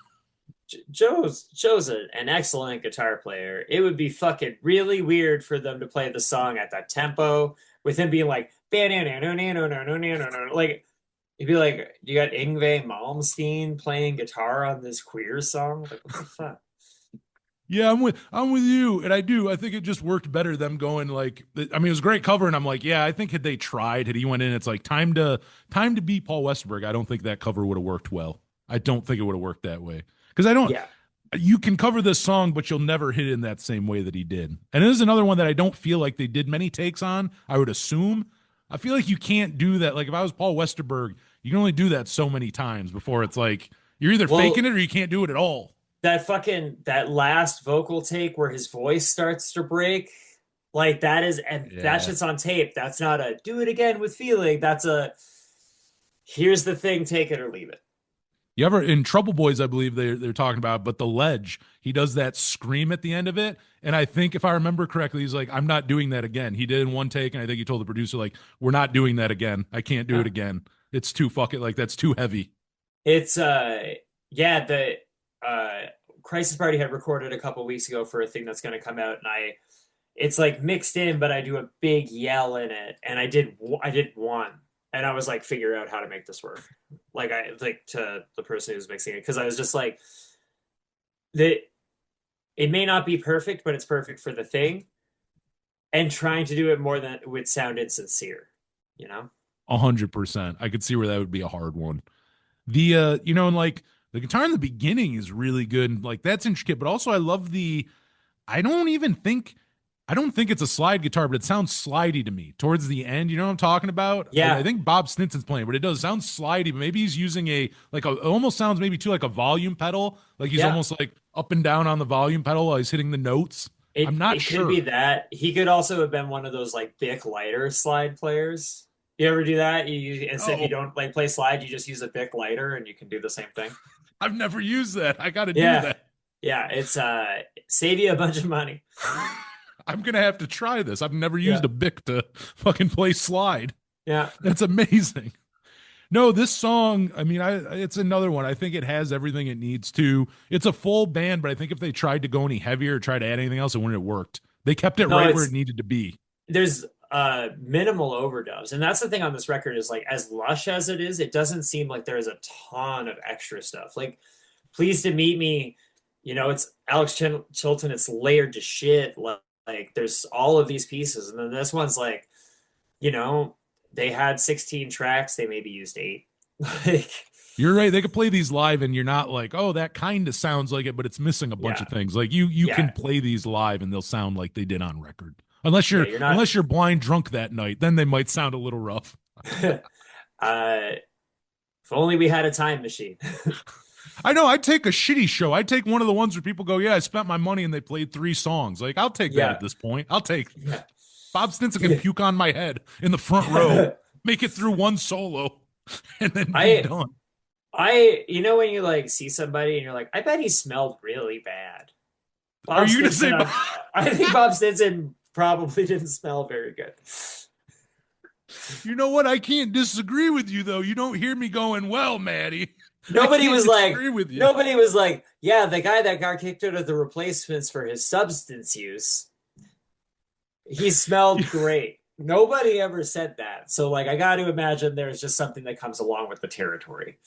Joe's an excellent guitar player. It would be fucking really weird for them to play the song at that tempo with him being like, like you'd be like, you got Yngwie Malmsteen playing guitar on this queer song? Like, what the fuck? Yeah, I'm with you, and I think it just worked better them going like I mean it was a great cover, and I'm like yeah I think had they tried had he went in it's like time to beat Paul Westerberg. I don't think that cover would have worked well. I don't think it would have worked that way because I don't. Yeah. You can cover this song, but you'll never hit it in that same way that he did. And this is another one that I don't feel like they did many takes on. I would assume. I feel like you can't do that. Like if I was Paul Westerberg, you can only do that so many times before it's like you're either Well, faking it or you can't do it at all. that last vocal take where his voice starts to break, like that is and that Yeah. shit's on tape. That's not a do it again with feeling. That's a here's the thing, take it or leave it. You ever in Trouble Boys, I believe they're talking about, but the ledge, he does that scream at the end of it. And I think if I remember correctly, he's like, I'm not doing that again. He did in one take, and I think he told the producer, like, we're not doing that again. I can't do it Huh. again. It's too fucking like that's too heavy. It's yeah, the uh Crisis Party had recorded a couple weeks ago for a thing that's going to come out, and I it's like mixed in, but I do a big yell in it, and I did one, and I was like, figure out how to make this work. Like I like to the person who's mixing it because I was just like that it may not be perfect, but it's perfect for the thing, and trying to do it more than it would sound insincere, you know? 100%. I could see where that would be a hard one. The and like the guitar in the beginning is really good, and like that's intricate, but also I love the I don't even think I don't think it's a slide guitar, but it sounds slidey to me towards the end. You know what I'm talking about? I Yeah, think Bob Stinson's playing, but it does sound slidey. But maybe he's using it almost sounds maybe too like a volume pedal. Like he's yeah. almost like up and down on the volume pedal while he's hitting the notes. I'm not It could be sure. that. He could also have been one of those like Bic lighter slide players. You ever do that? Instead if you Oh, don't like play slide, you just use a Bic lighter and you can do the same thing. I've never used that. I got to do Yeah. that. Yeah, it's save you a bunch of money. I'm gonna have to try this. I've never used Yeah. a Bic to fucking play slide. Yeah. That's amazing. No, this song, I mean, it's another one. I think it has everything it needs to. It's a full band, but I think if they tried to go any heavier or try to add anything else, it wouldn't have worked. They kept it No, right where it it's needed to be. there's minimal overdubs. And that's the thing on this record is like as lush as it is, it doesn't seem like there's a ton of extra stuff. Like Pleased to Meet Me, it's Chilton, it's layered to shit. Like there's all of these pieces. And then this one's like, you know, they had 16 tracks, they maybe used eight. Like, You're right. They could play these live and you're not like, oh, that kind of sounds like it, but it's missing a bunch yeah, of things. Like you can yeah, play these live and they'll sound like they did on record. Unless yeah, you're you're not. unless you're blind drunk that night, then they might sound a little rough. If only we had a time machine. I know. I'd take a shitty show. I'd take one of the ones where people go, "Yeah, I spent my money and they played 3 songs." Like, I'll take that Yeah, at this point. I'll take yeah. Bob Stinson can puke on my head in the front row, make it through one solo, and then be I done. when you like see somebody and you're like, I bet he smelled really bad. Are Bob you gonna Stinson, say? I think Bob Stinson probably didn't smell very good. You know what? I can't disagree with you though. You don't hear me going, "Well, Matty." I Nobody can't was like, disagree with you. nobody was like, yeah, the guy that got kicked out of the replacements for his substance use, he smelled great. Nobody ever said that. So like I got to imagine there's just something that comes along with the territory.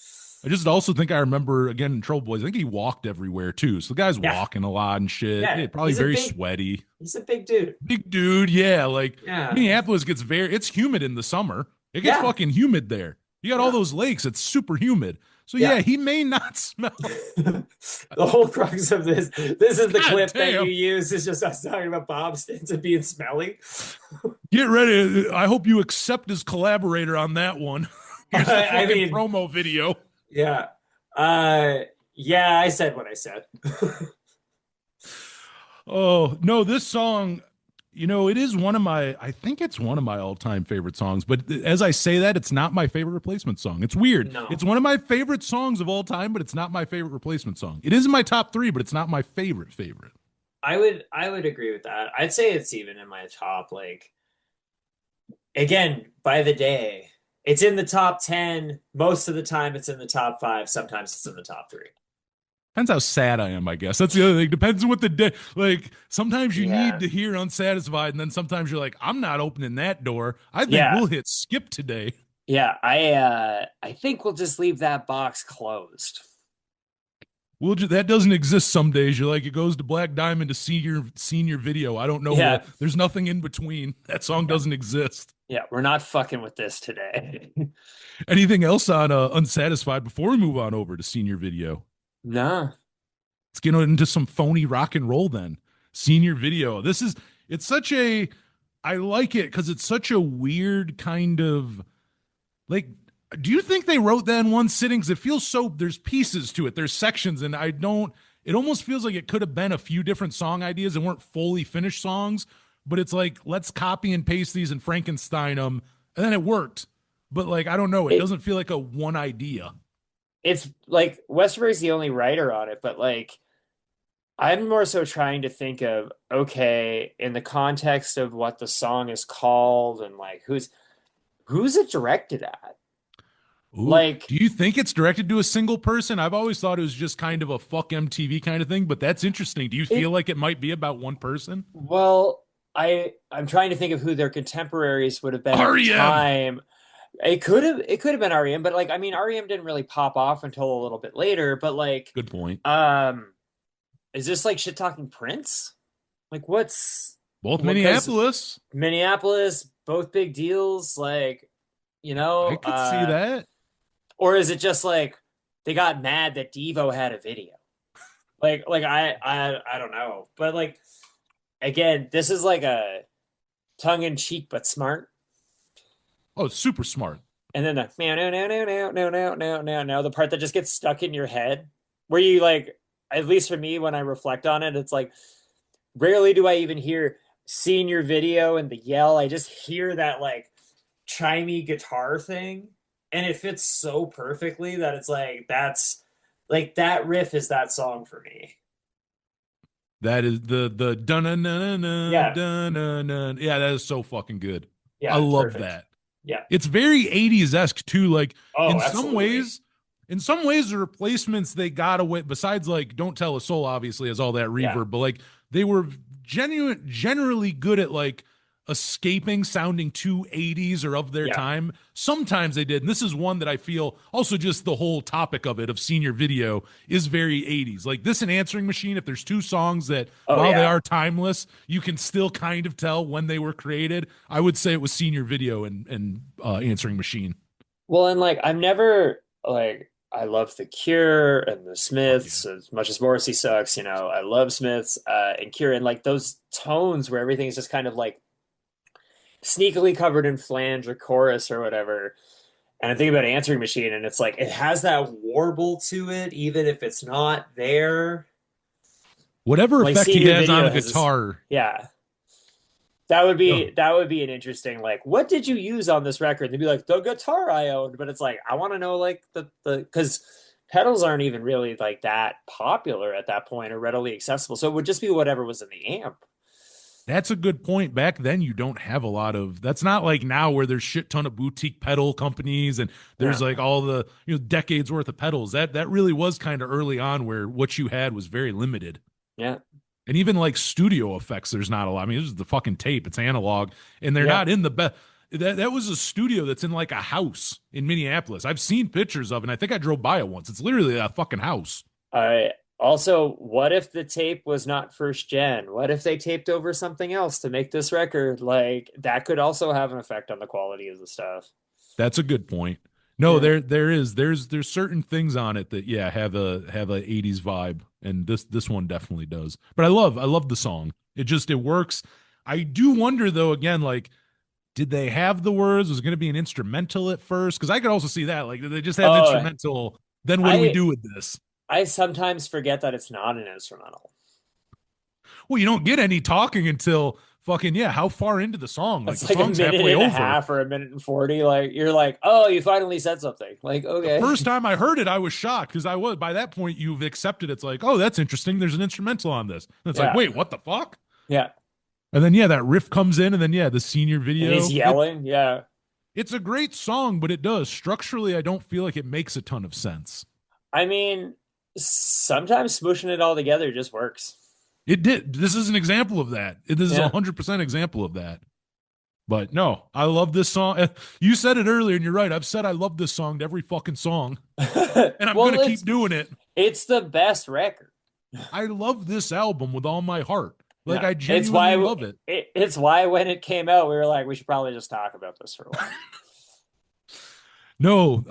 I just also think I remember again in Trouble Boys. I think he walked everywhere too. So the guy's Yeah. walking a lot and shit. Yeah. Yeah, probably very sweaty. He's a big dude. Big dude, yeah. Like Yeah. Minneapolis gets it's humid in the summer. It gets Yeah. fucking humid there. You got all Yeah. those lakes. It's super humid. So Yeah. yeah, he may not smell. The whole crux of this is the God clip that damn. you use is just us talking about Bob Stinson being smelly. Get ready. I hope you accept his collaborator on that one. Here's the I fucking mean, promo video. yeah. Uh yeah, I said what I said. Oh, no, this song, it is I think it's one of my all-time favorite songs, but as I say that, it's not my favorite replacement song. It's weird. No. It's one of my favorite songs of all time, but it's not my favorite replacement song. It is in my top 3, but it's not my favorite. I would agree with that. I'd say it's even in my top, like again, by the day. It's in the top 10. Most of the time it's in the top 5. Sometimes it's in the top 3. Depends how sad I am, I guess. That's the other thing. Depends on what the day. Like sometimes you need Yeah. to hear unsatisfied, and then sometimes you're like, I'm not opening that door. I think Yeah. we'll hit skip today. Yeah, I think we'll just leave that box closed. That doesn't exist some days. You're like, it goes to Black Diamond to senior video. I don't know Yeah. what. There's nothing in between. That song doesn't exist. Yeah, we're not fucking with this today. Anything else on Unsatisfied before we move on over to senior video? No. Let's get into some phony rock and roll then. Senior video. It's such a, I like it because it's such a weird kind of, like, do you think they wrote that in one sitting? Because it feels so, there's pieces to it, there's sections, and it almost feels like it could have been a few different song ideas and weren't fully finished songs, but it's like, let's copy and paste these and Frankenstein them, and then it worked. But like, I don't know, it doesn't feel like a one idea. It's like Westerberg's the only writer on it, but like I'm more so trying to think of, okay, in the context of what the song is called and like who's it directed at? Ooh, Like, do you think it's directed to a single person? I've always thought it was just kind of a fuck MTV kind of thing, but that's interesting. Do you feel it like it might be about one person? well, I'm trying to think of who their contemporaries would have been at the REM. time. It could have been REM, but like I mean REM didn't really pop off until a little bit later, but like Good point. um is this like shit talking Prince? Like Both what cuz Minneapolis. Minneapolis, both big deals, like you I know, could see that. or is it just like they got mad that Devo had a video? Like I don't know. But like again, this is like a tongue in cheek but smart. Oh, it's super smart. And then the no no no no no no no no no no the part that just gets stuck in your head where you like at least for me when I reflect on it, it's like rarely do I even hear senior video and the yell. I just hear that like chimey guitar thing and it fits so perfectly that it's like that riff is that song for me. That is the dun dun dun Yeah. dun dun. Yeah, that is so fucking good. I Yeah, love perfect. that. Yeah. It's very 80s-esque too. Like Oh, in some absolutely. ways, in some ways, the replacements they got away, besides like Don't Tell a Soul, obviously has all that Yeah. reverb, but like they were generally good at like escaping sounding too 80s or of their Yeah. time. Sometimes they did. And this is one that I feel also just the whole topic of it of senior video is very 80s. Like this and Answering Machine, if there's two songs that Oh while they yeah. are timeless, you can still kind of tell when they were created. I would say it was senior video and Answering Machine. Well, and like I'm never like I love The Cure and the Fuck yeah. Smiths as much as Morrissey sucks, you know. I love Smiths and Cure and like those tones where everything is just kind of like sneakily covered in flange or chorus or whatever. And I think about Answering Machine and it's like it has that warble to it even if it's not there. Whatever Like effect he senior has on video a has this, guitar. yeah. That would Oh, be that would be an interesting like what did you use on this record? They'd be like the guitar I owned, but it's like I want to know like the because pedals aren't even really like that popular at that point or readily accessible. So it would just be whatever was in the amp. that's a good point. Back then, you don't have a lot of. That's not like now where there's shit ton of boutique pedal companies and there's Yeah. like all the decades worth of pedals. That really was kind of early on where what you had was very limited. Yeah. And even like studio effects, there's not a lot. I mean, this is the fucking tape; it's analog, and they're Yeah. not in the best. That was a studio that's in like a house in Minneapolis. I've seen pictures of it, and I think I drove by it once. It's literally a fucking house. All right. Also, what if the tape was not first gen? What if they taped over something else to make this record? Like that could also have an effect on the quality of the stuff. That's a good point. No, Yeah. there's certain things on it that yeah have a 80s vibe, and this one definitely does. But I love the song. It works. I do wonder though again, like did they have the words? Was it going to be an instrumental at first? Because I could also see that like did they just have the Oh, instrumental. Then what do we I do with this? I sometimes forget that it's not an instrumental. Well, you don't get any talking until fucking yeah. How far into the song? Like the It's like a song's minute halfway and a over. half or a minute and 40. Like you're like, oh, you finally said something. Like, The okay. first time I heard it, I was shocked because I was by that point you've accepted it's like, oh, that's interesting. There's an instrumental on this. And it's like, Yeah. wait, what the fuck? Yeah. And then yeah, that riff comes in, and then yeah, the senior And video. he's yelling. Yeah. It's a great song, but it does structurally. I don't feel like it makes a ton of sense. I mean, sometimes smooshing it all together just works. It did. This is an example of that. This is Yeah. 100% example of that. But no, I love this song. You said it earlier, and you're right. I've said I love this song to every fucking song, and I'm Well, gonna keep doing it. it's the best record. I love this album with all my heart. Like Yeah. I It's why genuinely love it. it's why when it came out, we were like, we should probably just talk about this for a while. No,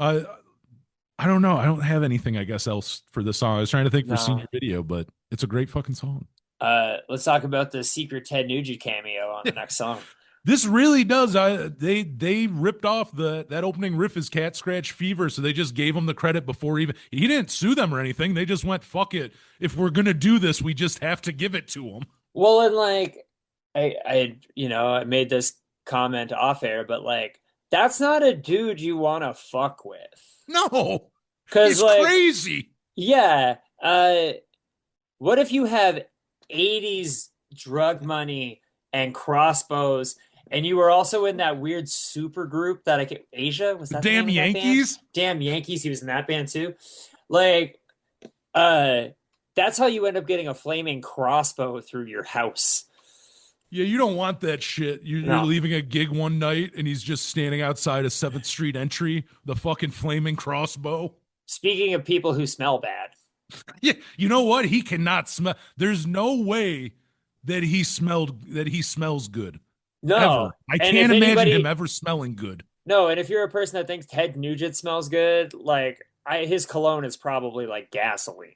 I don't know. I don't have anything, I guess, else for this song. I was trying to think for No. senior video, but it's a great fucking song. Let's talk about the secret Ted Nugent cameo on the next song. This really does. They ripped off that opening riff is Cat Scratch Fever, so they just gave him the credit before even he didn't sue them or anything. They just went, fuck it. If we're gonna do this, we just have to give it to him. Well, and like I made this comment off air, but like that's not a dude you want to fuck with. No, Because it's like, crazy. yeah, what if you have 80s drug money and crossbows And you were also in that weird super group that Asia, was The that the damn name of that Yankees. band? Damn Yankees. He was in that band too. Like, uh, that's how you end up getting a flaming crossbow through your house. Yeah, you don't want that shit. You're No. leaving a gig one night and he's just standing outside a 7th Street entry, the fucking flaming crossbow. Speaking of people who smell bad. Yeah, you know what? He cannot smell. There's no way that he smells good. No. Ever. I And can't if imagine him anybody, ever smelling good. no, and if you're a person that thinks Ted Nugent smells good, like his cologne is probably like gasoline.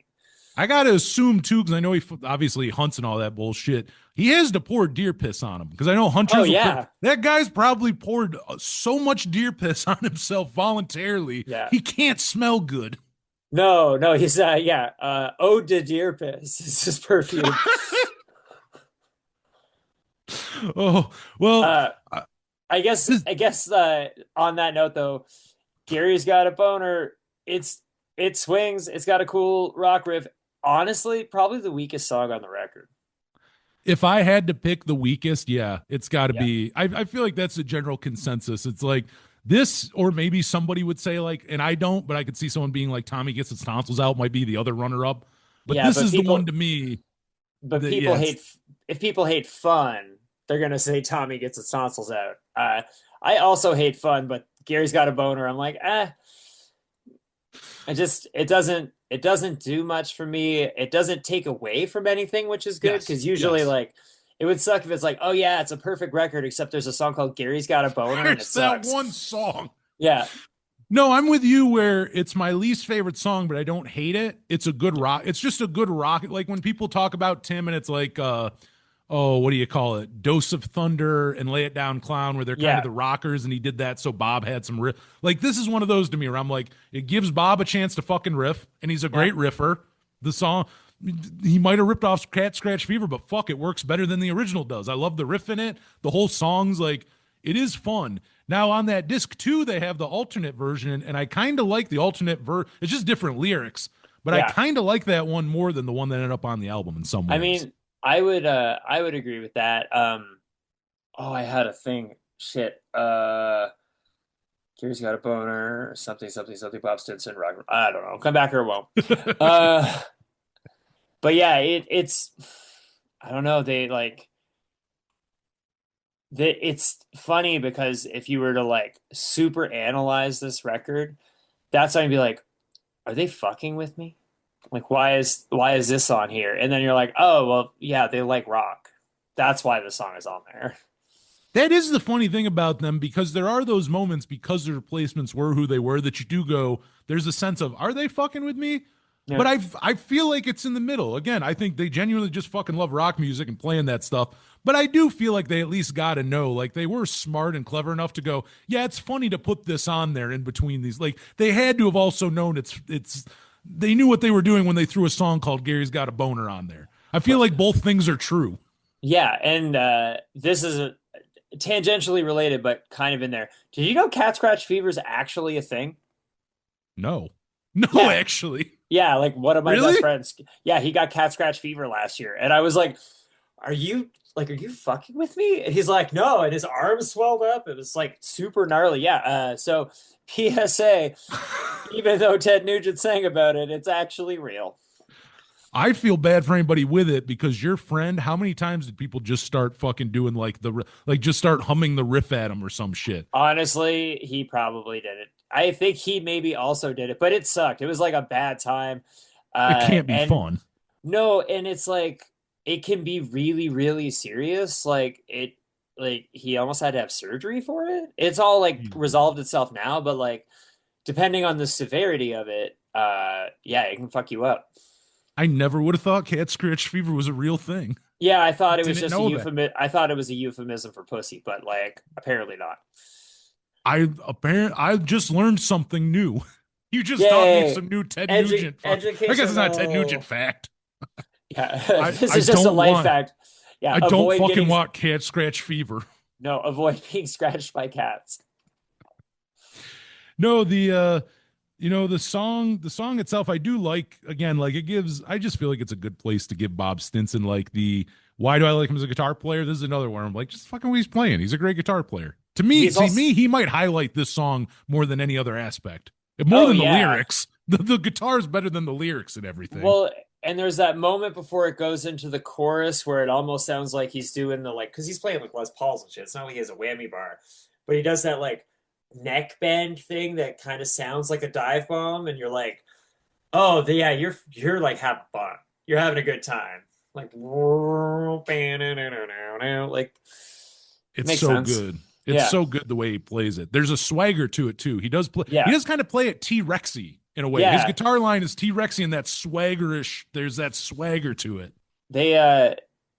I gotta assume too, because I know he obviously hunts and all that bullshit. He has to pour deer piss on him because I know hunters. Oh yeah, that guy's probably poured so much deer piss on himself voluntarily. yeah. He can't smell good. No, he's Ode de Deer Piss is his perfume. Oh well, I guess on that note though, Gary's got a boner. It swings. It's got a cool rock riff. Honestly, probably the weakest song on the record. if I had to pick the weakest, yeah, it's got to Yeah. be. I feel like that's a general consensus. It's like this, or maybe somebody would say like, and I don't, but I could see someone being like, Tommy Gets His Tonsils Out might be the other runner up. But Yeah, this but is people- the one to me. But that, people yeah, hate if people hate fun, they're gonna say Tommy Gets His Tonsils Out. I also hate fun, but Gary's got a boner. I'm like, it doesn't do much for me. It doesn't take away from anything, which is good Yes, because usually yes. like it would suck if it's like, oh yeah, it's a perfect record, except there's a song called Gary's Got a Boner and it It's that sucks. one song. Yeah. No, I'm with you where it's my least favorite song, but I don't hate it. It's a good rock. It's just a good rock. Like when people talk about Tim and it's like, what do you call it? Dose of Thunder and Lay It Down Clown, where they're kind Yeah. of the rockers, and he did that so Bob had some riff. Like this is one of those to me where I'm like, it gives Bob a chance to fucking riff, and he's a great riffer. The song, he might have ripped off Cat Scratch Fever, but fuck, it works better than the original does. I love the riff in it. The whole song's like, it is fun. Now on that disc too, they have the alternate version, and I kind of like the alternate It's just different lyrics, but I kind of like that one more than the one that ended up on the album in some ways. I mean, I would agree with that. I had a thing. Shit. Gary's Got a Boner, something, Bob Stinson, rock. I don't know. Come back or it won't. But yeah, it's I don't know. It's funny because if you were to like super analyze this record, that's when I'd be like, are they fucking with me? Like, why is this on here? And then you're like, oh, well, yeah, they like rock. That's why the song is on there. That is the funny thing about them, because there are those moments, because the replacements were who they were, that you do go, there's a sense of, are they fucking with me? Yeah. But I feel like it's in the middle. Again, I think they genuinely just fucking love rock music and playing that stuff. But I do feel like they at least got to know, like they were smart and clever enough to go, yeah, it's funny to put this on there in between these. Like they had to have also known they knew what they were doing when they threw a song called Gary's Got a Boner on there. I feel like both things are true. Yeah, and this is tangentially related, but kind of in there. Did you know Cat Scratch Fever is actually a thing? No, Yeah. actually. Yeah, like one of my Really? best friends. Yeah, he got Cat Scratch Fever last year, and I was like, are you fucking with me? And he's like, no, and his arms swelled up. It was like super gnarly. Yeah. So PSA, even though Ted Nugent sang about it, it's actually real. I feel bad for anybody with it, because your friend, how many times did people just start fucking doing just start humming the riff at him or some shit? Honestly, he probably did it. I think he maybe also did it, but it sucked. It was like a bad time. It can't be fun. No, and it's like, it can be really, really serious. Like he almost had to have surgery for it. It's all like resolved itself now, but like depending on the severity of it, it can fuck you up. I never would have thought Cat Scratch Fever was a real thing. Yeah, I thought it was Didn't just a know euphemism. I thought it was a euphemism for pussy, but like apparently not. I just learned something new. You just taught me some new Ted Nugent. I guess it's not a Ted Nugent fact. Yeah, this is just a life fact. Yeah, I don't fucking want Cat Scratch Fever. No, avoid being scratched by cats. No, the song itself, I do like. Again, like I just feel like it's a good place to give Bob Stinson like the why do I like him as a guitar player? This is another one. I'm like, just fucking what he's playing. He's a great guitar player. To me, He's also he might highlight this song more than any other aspect. More oh than the yeah. lyrics. The guitar is better than the lyrics and everything. Well, and there's that moment before it goes into the chorus where it almost sounds like he's doing the like because he's playing like Les Pauls and shit. It's not like he has a whammy bar, but he does that like neck bend thing that kind of sounds like a dive bomb, and you're like, oh, yeah, you're like having fun. You're having a good time. Like, like It's makes so sense. good. It's Yeah, so good the way he plays it. There's a swagger to it too. He does play. He yeah, does kind of play it T-Rexy in a way. His yeah. guitar line is T-Rexy and that swaggerish. There's that swagger to it. They uh,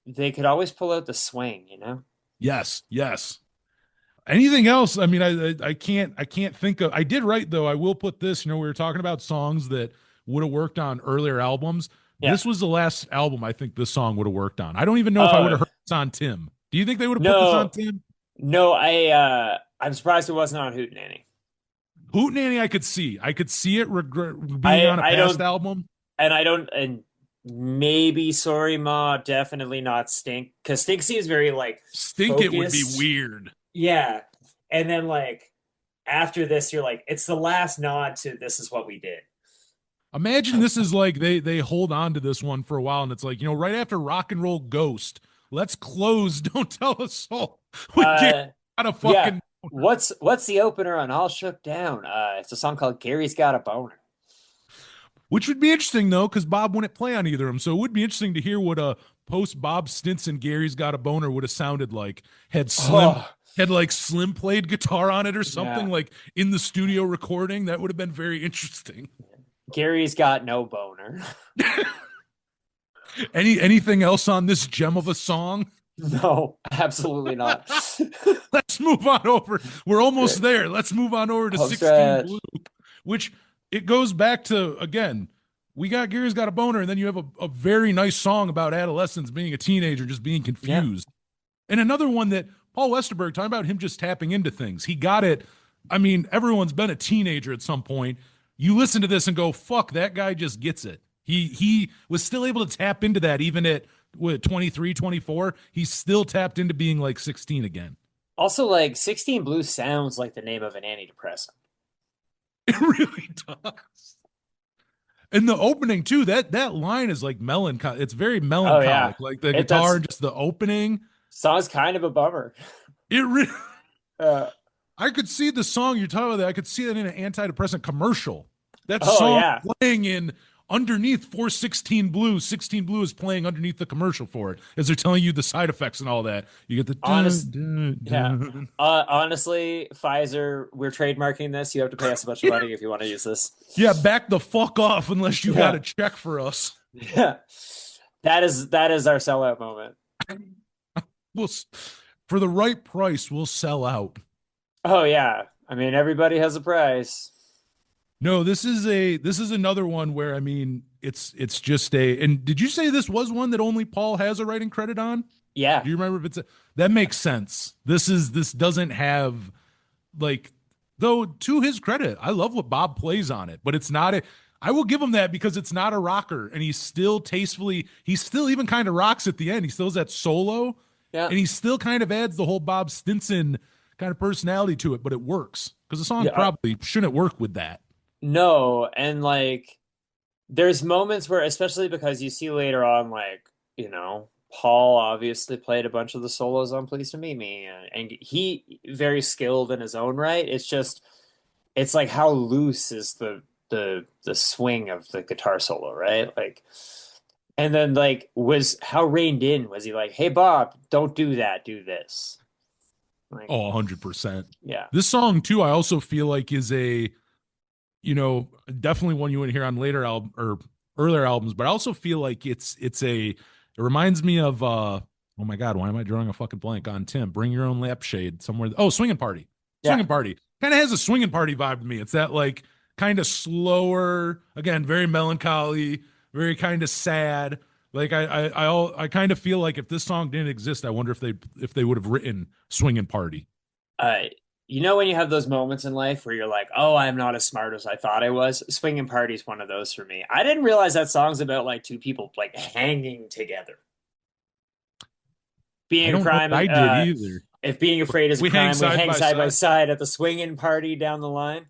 they could always pull out the swing, you know. Yes, yes. Anything else? I mean, I can't think of. I did write though. I will put this. We were talking about songs that would have worked on earlier albums. Yeah. This was the last album I think this song would have worked on. I don't even know if I would Oh have heard this on Tim. Do you think they would have put this on no, Tim? no. I'm surprised it wasn't on Hootenanny. Hootenanny, I could see. I could see it being on a I past don't, album. and I don't, and maybe Sorry Ma, definitely not Stink, because Stink seems very like Stink It would be focused. weird. Yeah, and then like after this, you're like, it's the last nod to this is what we did. Imagine this is like they hold on to this one for a while, and it's like right after Rock and Roll Ghost, let's close. Don't tell us so. We get out of Yeah. fucking. What's the opener on All Shook Down? It's a song called Gary's Got a Boner. Which would be interesting though, because Bob wouldn't play on either of them. So it would be interesting to hear what a post Bob Stinson Gary's Got a Boner would have sounded like. Oh, Had like Slim played guitar on it or something yeah. like in the studio recording. That would have been very interesting. Gary's got no boner. Anything else on this gem of a song? No, absolutely not. Let's move on over. We're almost there. Let's move on over to Home 16 stretch. Blue, which it goes back to again. We got Gary's Got a Boner, and then you have a very nice song about adolescence, being a teenager, just being confused. Yeah. And another one that Paul Westerberg, talking about him just tapping into things. He got it. I mean, everyone's been a teenager at some point. You listen to this and go, fuck, that guy just gets it. He was still able to tap into that even at 23, 24. He still tapped into being like 16 again. Also, like 16 Blue sounds like the name of an antidepressant. It really does. And the opening too, that line is like melancholy. It's very melancholic. Oh, yeah. Like the guitar, just the opening. Song's kind of a bummer. It really I could see the song you're talking about. I could see that in an antidepressant commercial. That song playing in underneath for 16 Blue. 16 Blue is playing underneath the commercial for it as they're telling you the side effects and all that. You get the honestly, Pfizer, we're trademarking this. You have to pay us a bunch of money if you want to use this. Yeah, back the fuck off unless you got a check for us. Yeah, that is our sellout moment. We'll, for the right price, we'll sell out. Oh yeah, I mean everybody has a price. No, this is another one where I mean it's just a. And did you say this was one that only Paul has a writing credit on? Yeah. Do you remember if that makes sense? This doesn't have like, though, to his credit, I love what Bob plays on it, but it's not a. I will give him that because it's not a rocker, and he's still tastefully. He still even kind of rocks at the end. He still has that solo, and he still kind of adds the whole Bob Stinson kind of personality to it, but it works because the song probably shouldn't work with that. No, and like there's moments where, especially because you see later on, like, Paul obviously played a bunch of the solos on Pleased to Meet Me, and he very skilled in his own right. It's like how loose is the swing of the guitar solo, right? Like, and then like was how reined in was he? Like, hey Bob, don't do that, do this. Like, 100%. Yeah. This song too, I also feel like is a, definitely one you would hear on later album or earlier albums, but I also feel like it reminds me of oh my God, why am I drawing a fucking blank on Tim? Bring Your Own Lampshade somewhere. Oh, Swingin' Party. Swingin' Party. Kind of has a Swingin' Party vibe to me. It's that like kind of slower, again, very melancholy, very kind of sad. Like I kind of feel like if this song didn't exist, I wonder if they would have written Swingin' Party. You know when you have those moments in life where you're like, "Oh, I'm not as smart as I thought I was." Swinging Party's one of those for me. I didn't realize that song's about like two people like hanging together. I Being a don't know crime, if I did either. if being afraid is a We hang crime, we side hang by side by side. side at the swinging party down the line.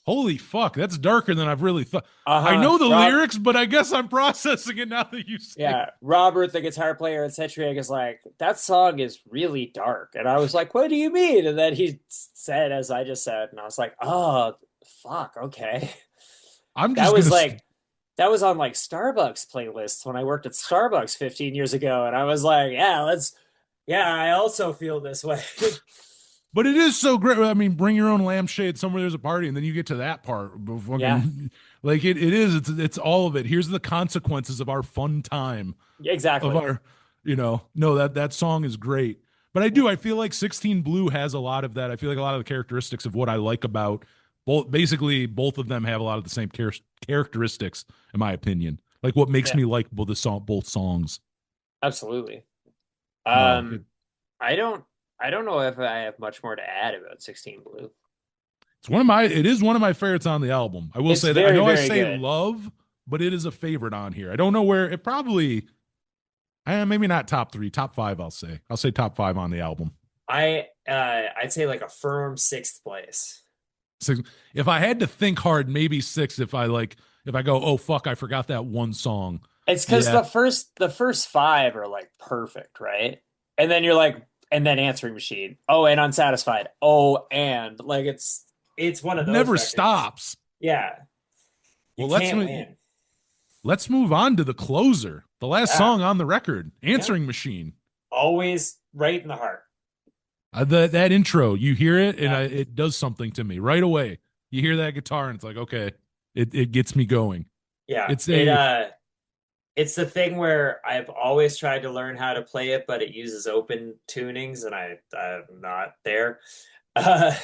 Holy fuck, that's darker than I've really thought. I Uh-huh. know the Rob, lyrics, but I guess I'm processing it now that you say. yeah, Robert, the guitar player at Cetriak, is like, that song is really dark. And I was like, what do you mean? And then he said, as I just said, and I was like, oh, fuck, okay. I'm That just was gonna. like, that was on like Starbucks playlists when I worked at Starbucks 15 years ago. And I was like, yeah, I also feel this way. But it is so great. I mean, bring your own lampshade somewhere there's a party, and then you get to that part. Yeah, Fucking, like it is. It's all of it. Here's the consequences of our fun time. Of exactly. our, no, that song is great. But I feel like 16 Blue has a lot of that. I feel like a lot of the characteristics of what I like about both. Basically, both of them have a lot of the same characteristics, in my opinion. Like what makes Yeah, me like both songs. absolutely. No, I don't I don't know if I have much more to add about 16 Blue. it is one of my favorites on the album. I will It's say that. I very, know I very say good. love, but it is a favorite on here. I don't know where it probably maybe not top 3, top 5 I'll say top 5 on the album. I'd say like a firm sixth place. So if I had to think hard, maybe 6 if I go, oh fuck, I forgot that one song. It's because Yeah, the first five are like perfect, right? And then you're like, and then Answering Machine. Oh, and Unsatisfied. Oh, and like it's one of it those never records. stops. Yeah, you Well, can't win. let's move on to the closer, the last Yeah, song on the record, yeah. Answering Machine. Always right in the heart. That intro, you hear it, and Yeah, it does something to me right away. You hear that guitar, and it's like, okay, it gets me going. yeah. It's a It's the thing where I've always tried to learn how to play it, but it uses open tunings, and I'm not there. Uh,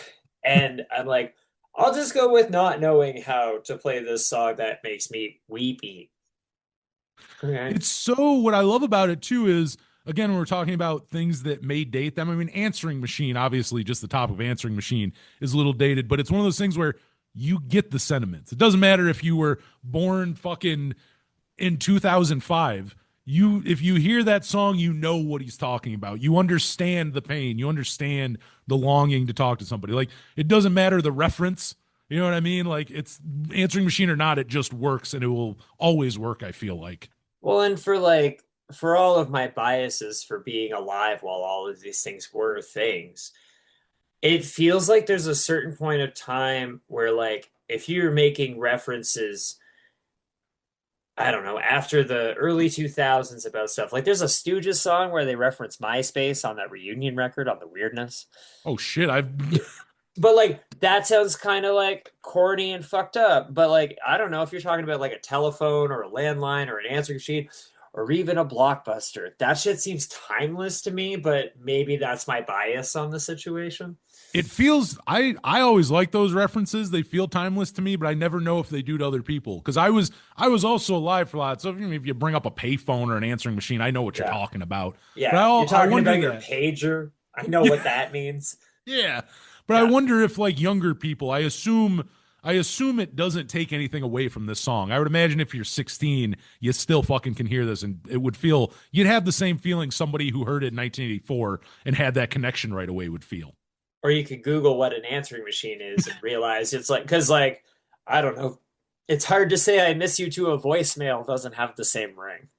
and I'm like, I'll just go with not knowing how to play this song that makes me weepy. Okay. It's so what I love about it too is again when we're talking about things that may date them. I mean, Answering Machine, obviously, just the top of Answering Machine is a little dated, but it's one of those things where you get the sentiments. It doesn't matter if you were born fucking in 2005. If you hear that song, you know what he's talking about. You understand the pain. You understand the longing to talk to somebody. Like it doesn't matter the reference. You know what I mean? Like it's Answering Machine or not, it just works and it will always work, I feel like. Well, and for all of my biases for being alive while all of these things were things, it feels like there's a certain point of time where like if you're making references I don't know, after the early 2000s about stuff. Like there's a Stooges song where they reference MySpace on that reunion record on the weirdness. Oh shit, I've But like that sounds kind of like corny and fucked up. But like I don't know if you're talking about like a telephone or a landline or an answering machine or even a blockbuster. That shit seems timeless to me, but maybe that's my bias on the situation. it feels I always like those references. They feel timeless to me, but I never know if they do to other people because I was also alive for a lot. So if you bring up a payphone or an answering machine, I know what you're Yeah. talking about. But Yeah. You're I talking wonder about your that. pager. I know what that means. Yeah. But I Yeah. wonder if like younger people, I assume it doesn't take anything away from this song. I would imagine if you're 16, you still fucking can hear this and you'd have the same feeling somebody who heard it in 1984 and had that connection right away would feel. Or you could Google what an answering machine is and realize it's like, because like, I don't know, it's hard to say I miss you to a voicemail doesn't have the same ring.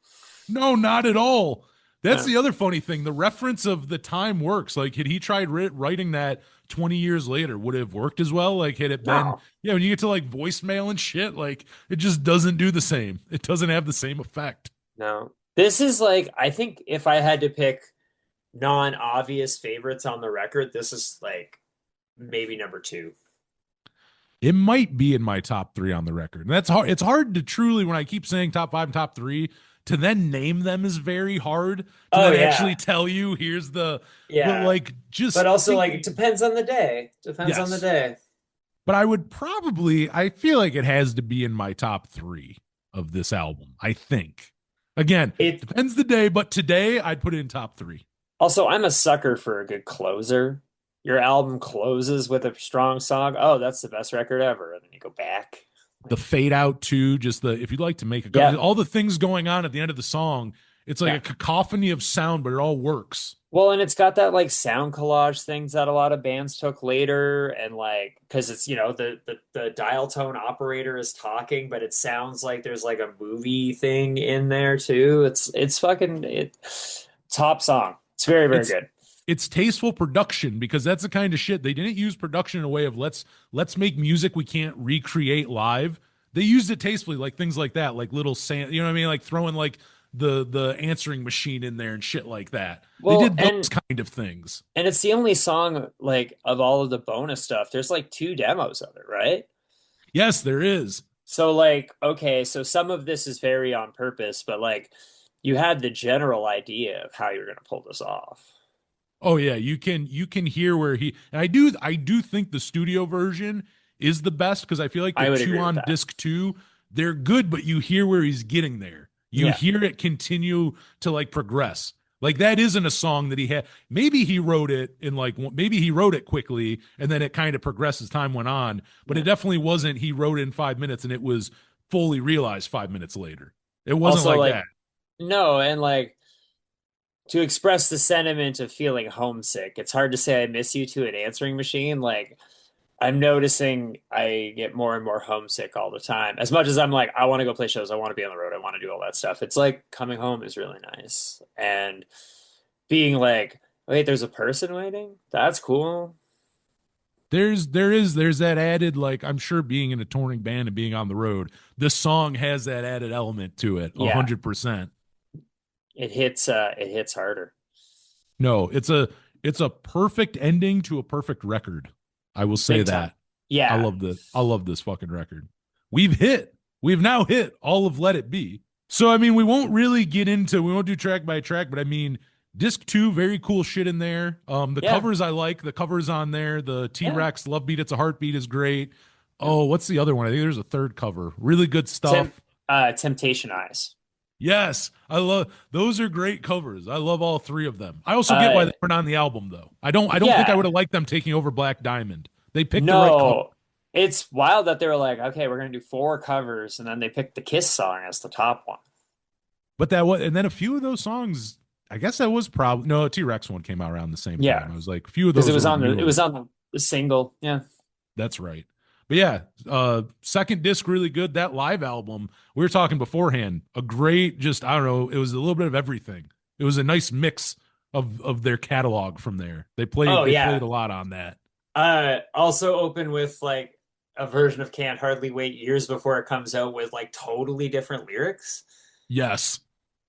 No, not at all. That's Yeah. the other funny thing. The reference of the time works. Like, had he tried writing that 20 years later, would it have worked as well? Like, had it been, No, when you get to like voicemail and shit, like, it just doesn't do the same. It doesn't have the same effect. no. This is like, I think if I had to pick non-obvious favorites on the record, this is like maybe number two. It might be in my top 3 on the record. And that's hard. It's hard to truly, when I keep saying top 5 and top 3, to then name them is very hard to Oh then yeah. actually tell you here's but Yeah. like But just also like thinking, it depends on the day. Depends on the yes. day. But I feel like it has to be in my top 3 of this album. I think. Again, It depends the day, but today I'd put it in top 3. also I'm a sucker for a good closer. your album closes with a strong song, oh, that's the best record ever, and then you go back. The fade out too, just the if you'd like to make Yeah, all the things going on at the end of the song, it's like yeah. a cacophony of sound, but it all works. Well, and it's got that like sound collage things that a lot of bands took later, and like because it's the dial tone operator is talking, but it sounds like there's like a movie thing in there too. It's fucking top song. It's very, very It's good. it's tasteful production because that's the kind of shit they didn't use production in a way of let's make music we can't recreate live. They used it tastefully, like things like that, like little sand, you know what I mean, like throwing like the answering machine in there and shit like that. They Well, did those kind of things. and it's the only song like of all of the bonus stuff. There's like two demos of it, right? Yes, there is. So like, okay, so some of this is very on purpose, but like you had the general idea of how you're going to pull this off. Oh yeah, you can hear where he and I do think the studio version is the best because I feel like I the would two agree with on that. disc two, they're good, but you hear where he's getting there. You Yeah. hear it continue to like progress. Like that isn't a song that he had. Maybe he wrote it in like maybe he wrote it quickly and then it kind of progressed as time went on, but it Yeah. definitely wasn't he wrote it in 5 minutes and it was fully realized 5 minutes later. It wasn't Also, like like, that. no, and like to express the sentiment of feeling homesick, it's hard to say I miss you to an answering machine. Like, I'm noticing I get more and more homesick all the time. As much as I'm like, I want to go play shows, I want to be on the road, I want to do all that stuff. It's like coming home is really nice. And being like, wait, there's a person waiting? That's cool. There's that added like I'm sure being in a touring band and being on the road, this song has that added element to it, a Yeah, 100%. it hits harder. No, it's a perfect ending to a perfect record. I will say Big time. that. Yeah. I love this fucking record. We've now hit all of Let It Be. So I mean, we won't do track by track, but I mean, disc two, very cool shit in there. The Yeah. covers I like, the covers on there, the Yeah. T-Rex Love Beat It's a Heartbeat is great. Yeah. Oh, what's the other one? I think there's a third cover. Really good Tem stuff. Temptation Eyes. Yes, I love those are great covers. I love all three of them. I also get why Uh they weren't on the album though. I don't think I would yeah. have liked them taking over Black Diamond. They picked the right cover. No. It's wild that they were like, okay, we're gonna do four covers, and then they picked the Kiss song as the top one. But that was and then a few of those songs, I guess that was probably no, T-Rex one came out around the same time. Yeah. I was like, a few of Because those were it newer. was on the single. Yeah. That's right. But yeah, second disc really good. That live album, we were talking beforehand, a great just I don't know, it was a little bit of everything. It was a nice mix of their catalog from there. Oh They played yeah. a lot on that. Also open with like a version of Can't Hardly Wait years before it comes out with like totally different lyrics. Yes.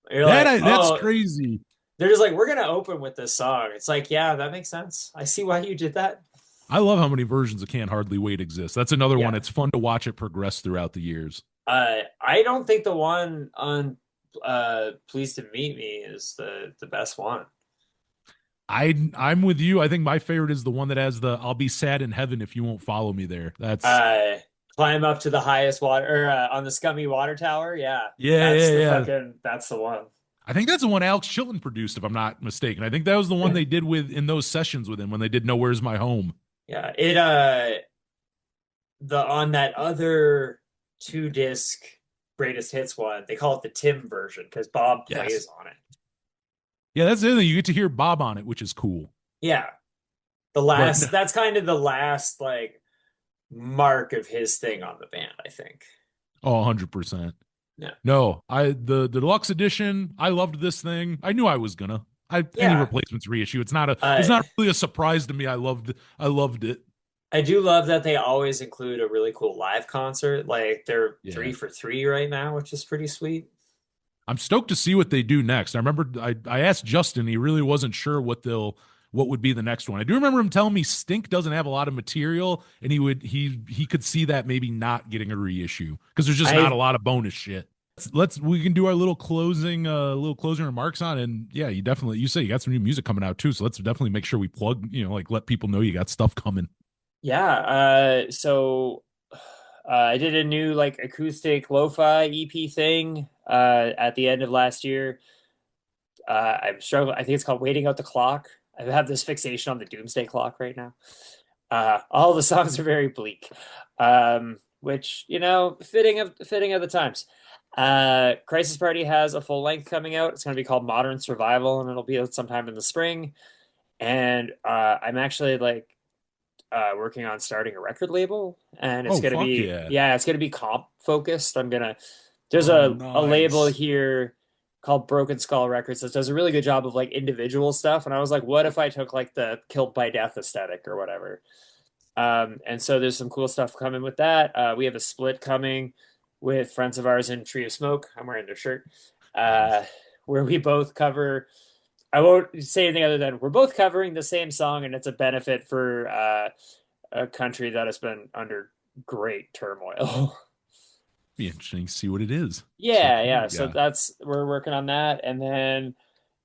You're like, That's oh, crazy. they're just like, we're gonna open with this song. It's like, yeah, that makes sense. I see why you did that. I love how many versions of Can't Hardly Wait exist. That's another one. Yeah. It's fun to watch it progress throughout the years. I don't think the one on Pleased to Meet Me is the best one. I'm with you. I think my favorite is the one that has the "I'll be sad in heaven if you won't follow me there." That's Uh, Climb up to the highest water or on the scummy water tower. Yeah, yeah, yeah, yeah. that's the one. I think that's the one Alex Chilton produced, if I'm not mistaken. I think that was the one they did with in those sessions with him when they did "No Where's My Home." Yeah, the on that other two disc greatest hits one, they call it the Tim version because Bob Yes. plays on it. Yeah, that's the other thing. You get to hear Bob on it, which is cool. Yeah, But that's kind of the last like mark of his thing on the band, I think. oh, 100%. Yeah. No, the deluxe edition, I loved this thing. I knew I was gonna. Any Yeah. replacements reissue. It's Uh, not really a surprise to me. I loved it. I do love that they always include a really cool live concert. Like they're Yeah. 3 for 3 right now, which is pretty sweet. I'm stoked to see what they do next. I remember I asked Justin, he really wasn't sure what would be the next one. I do remember him telling me Stink doesn't have a lot of material and he could see that maybe not getting a reissue because there's just not a lot of bonus shit. We can do our little closing remarks on and yeah, you say you got some new music coming out too, so let's definitely make sure we plug, like let people know you got stuff coming. Yeah. So I did a new like acoustic lo-fi EP thing at the end of last year. I'm struggling. I think it's called Waiting Out the Clock. I have this fixation on the Doomsday Clock right now. All the songs are very bleak, which, you know, fitting of the times. Crisis Party has a full length coming out. It's going to be called Modern Survival, and it'll be out sometime in the spring. And I'm actually like working on starting a record label, and it's gonna be it's gonna be comp focused. There's a label here called Broken Skull Records that does a really good job of like individual stuff, and I was like, what if I took like the Killed by Death aesthetic or whatever? And so there's some cool stuff coming with that. We have a split coming with friends of ours in Tree of Smoke. I'm wearing their shirt, where we both cover. I won't say anything other than we're both covering the same song, and it's a benefit for a country that has been under great turmoil. Be interesting to see what it is. So we're working on that, and then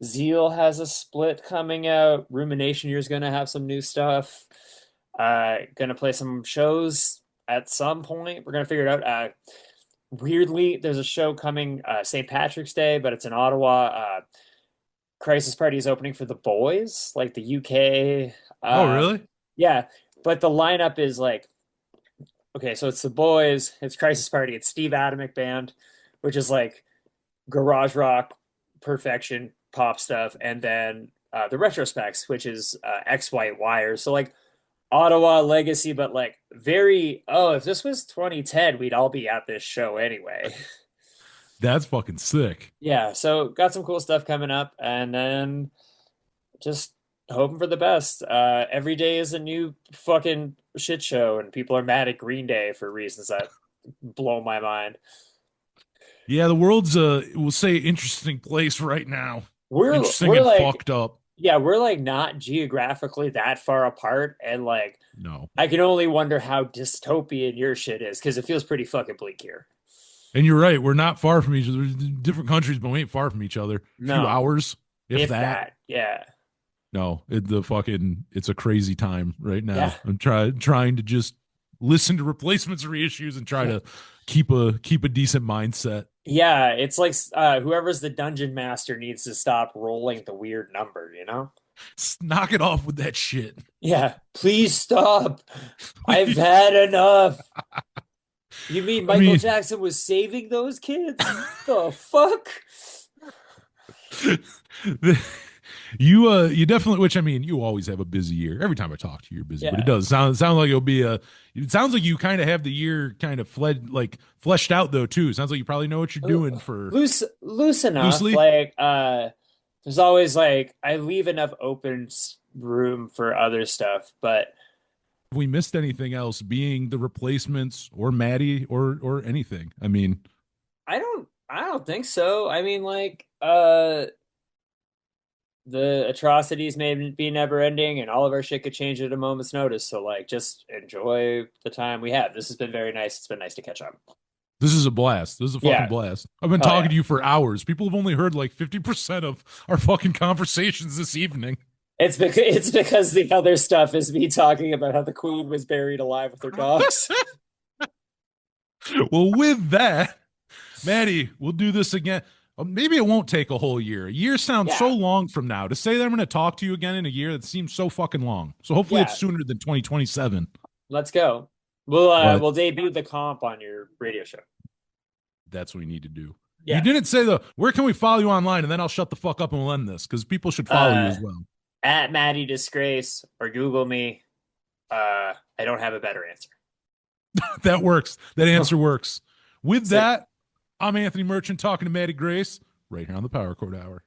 Zeal has a split coming out. Rumination Year is going to have some new stuff. Going to play some shows at some point. We're going to figure it out. Weirdly, there's a show coming St. Patrick's Day, but it's in Ottawa. Crisis Party is opening for The Boys, like the UK. Oh, really? Yeah, but the lineup is like, okay, so it's The Boys, it's Crisis Party, it's Steve Adamek Band, which is like garage rock, perfection, pop stuff, and then the Retrospects, which is X White Wire. So like Ottawa legacy, but like very, if this was 2010, we'd all be at this show anyway. That's fucking sick. Yeah, so got some cool stuff coming up, and then just hoping for the best. Every day is a new fucking shit show, and people are mad at Green Day for reasons that blow my mind. Yeah, the world's we'll say interesting place right now. We're like, fucked up. Yeah, we're like not geographically that far apart, and like no. I can only wonder how dystopian your shit is, because it feels pretty fucking bleak here. And you're right, we're not far from each other. Different countries, but we ain't far from each other. A few hours, if that. Yeah. No, it's a crazy time right now. Yeah. I'm trying to just listen to replacements reissues and try to keep a decent mindset. Yeah, it's like whoever's the dungeon master needs to stop rolling the weird number, you know? Knock it off with that shit. Yeah, please stop. I've had enough. You mean Michael Jackson was saving those kids? The fuck? You definitely, which I mean, you always have a busy year. Every time I talk to you, you're busy, but it does sound like it'll be it sounds like you kind of have the year kind of fleshed out though too. It sounds like you probably know what you're doing for loose enough. Loosely? Like, there's always like, I leave enough open room for other stuff, but have we missed anything else, being the replacements or Matty or anything? I mean, I don't think so. I mean, like, the atrocities may be never ending, and all of our shit could change at a moment's notice. So like, just enjoy the time we have. This has been very nice. It's been nice to catch up. This is a blast. This is a fucking blast. I've been talking to you for hours. People have only heard like 50% of our fucking conversations this evening. It's because the other stuff is me talking about how the Queen was buried alive with her dogs. Well, with that, Matty, we'll do this again. Maybe it won't take a whole year. A year sounds so long from now. To say that I'm going to talk to you again in a year, that seems so fucking long. So hopefully it's sooner than 2027. Let's go. We'll debut the comp on your radio show. That's what we need to do. Yeah. You didn't say where can we follow you online, and then I'll shut the fuck up and we'll end this, because people should follow you as well. At Matty Disgrace, or Google me. I don't have a better answer. That works. That answer works. With that, I'm Anthony Merchant talking to Matty Grace right here on the Power Chord Hour.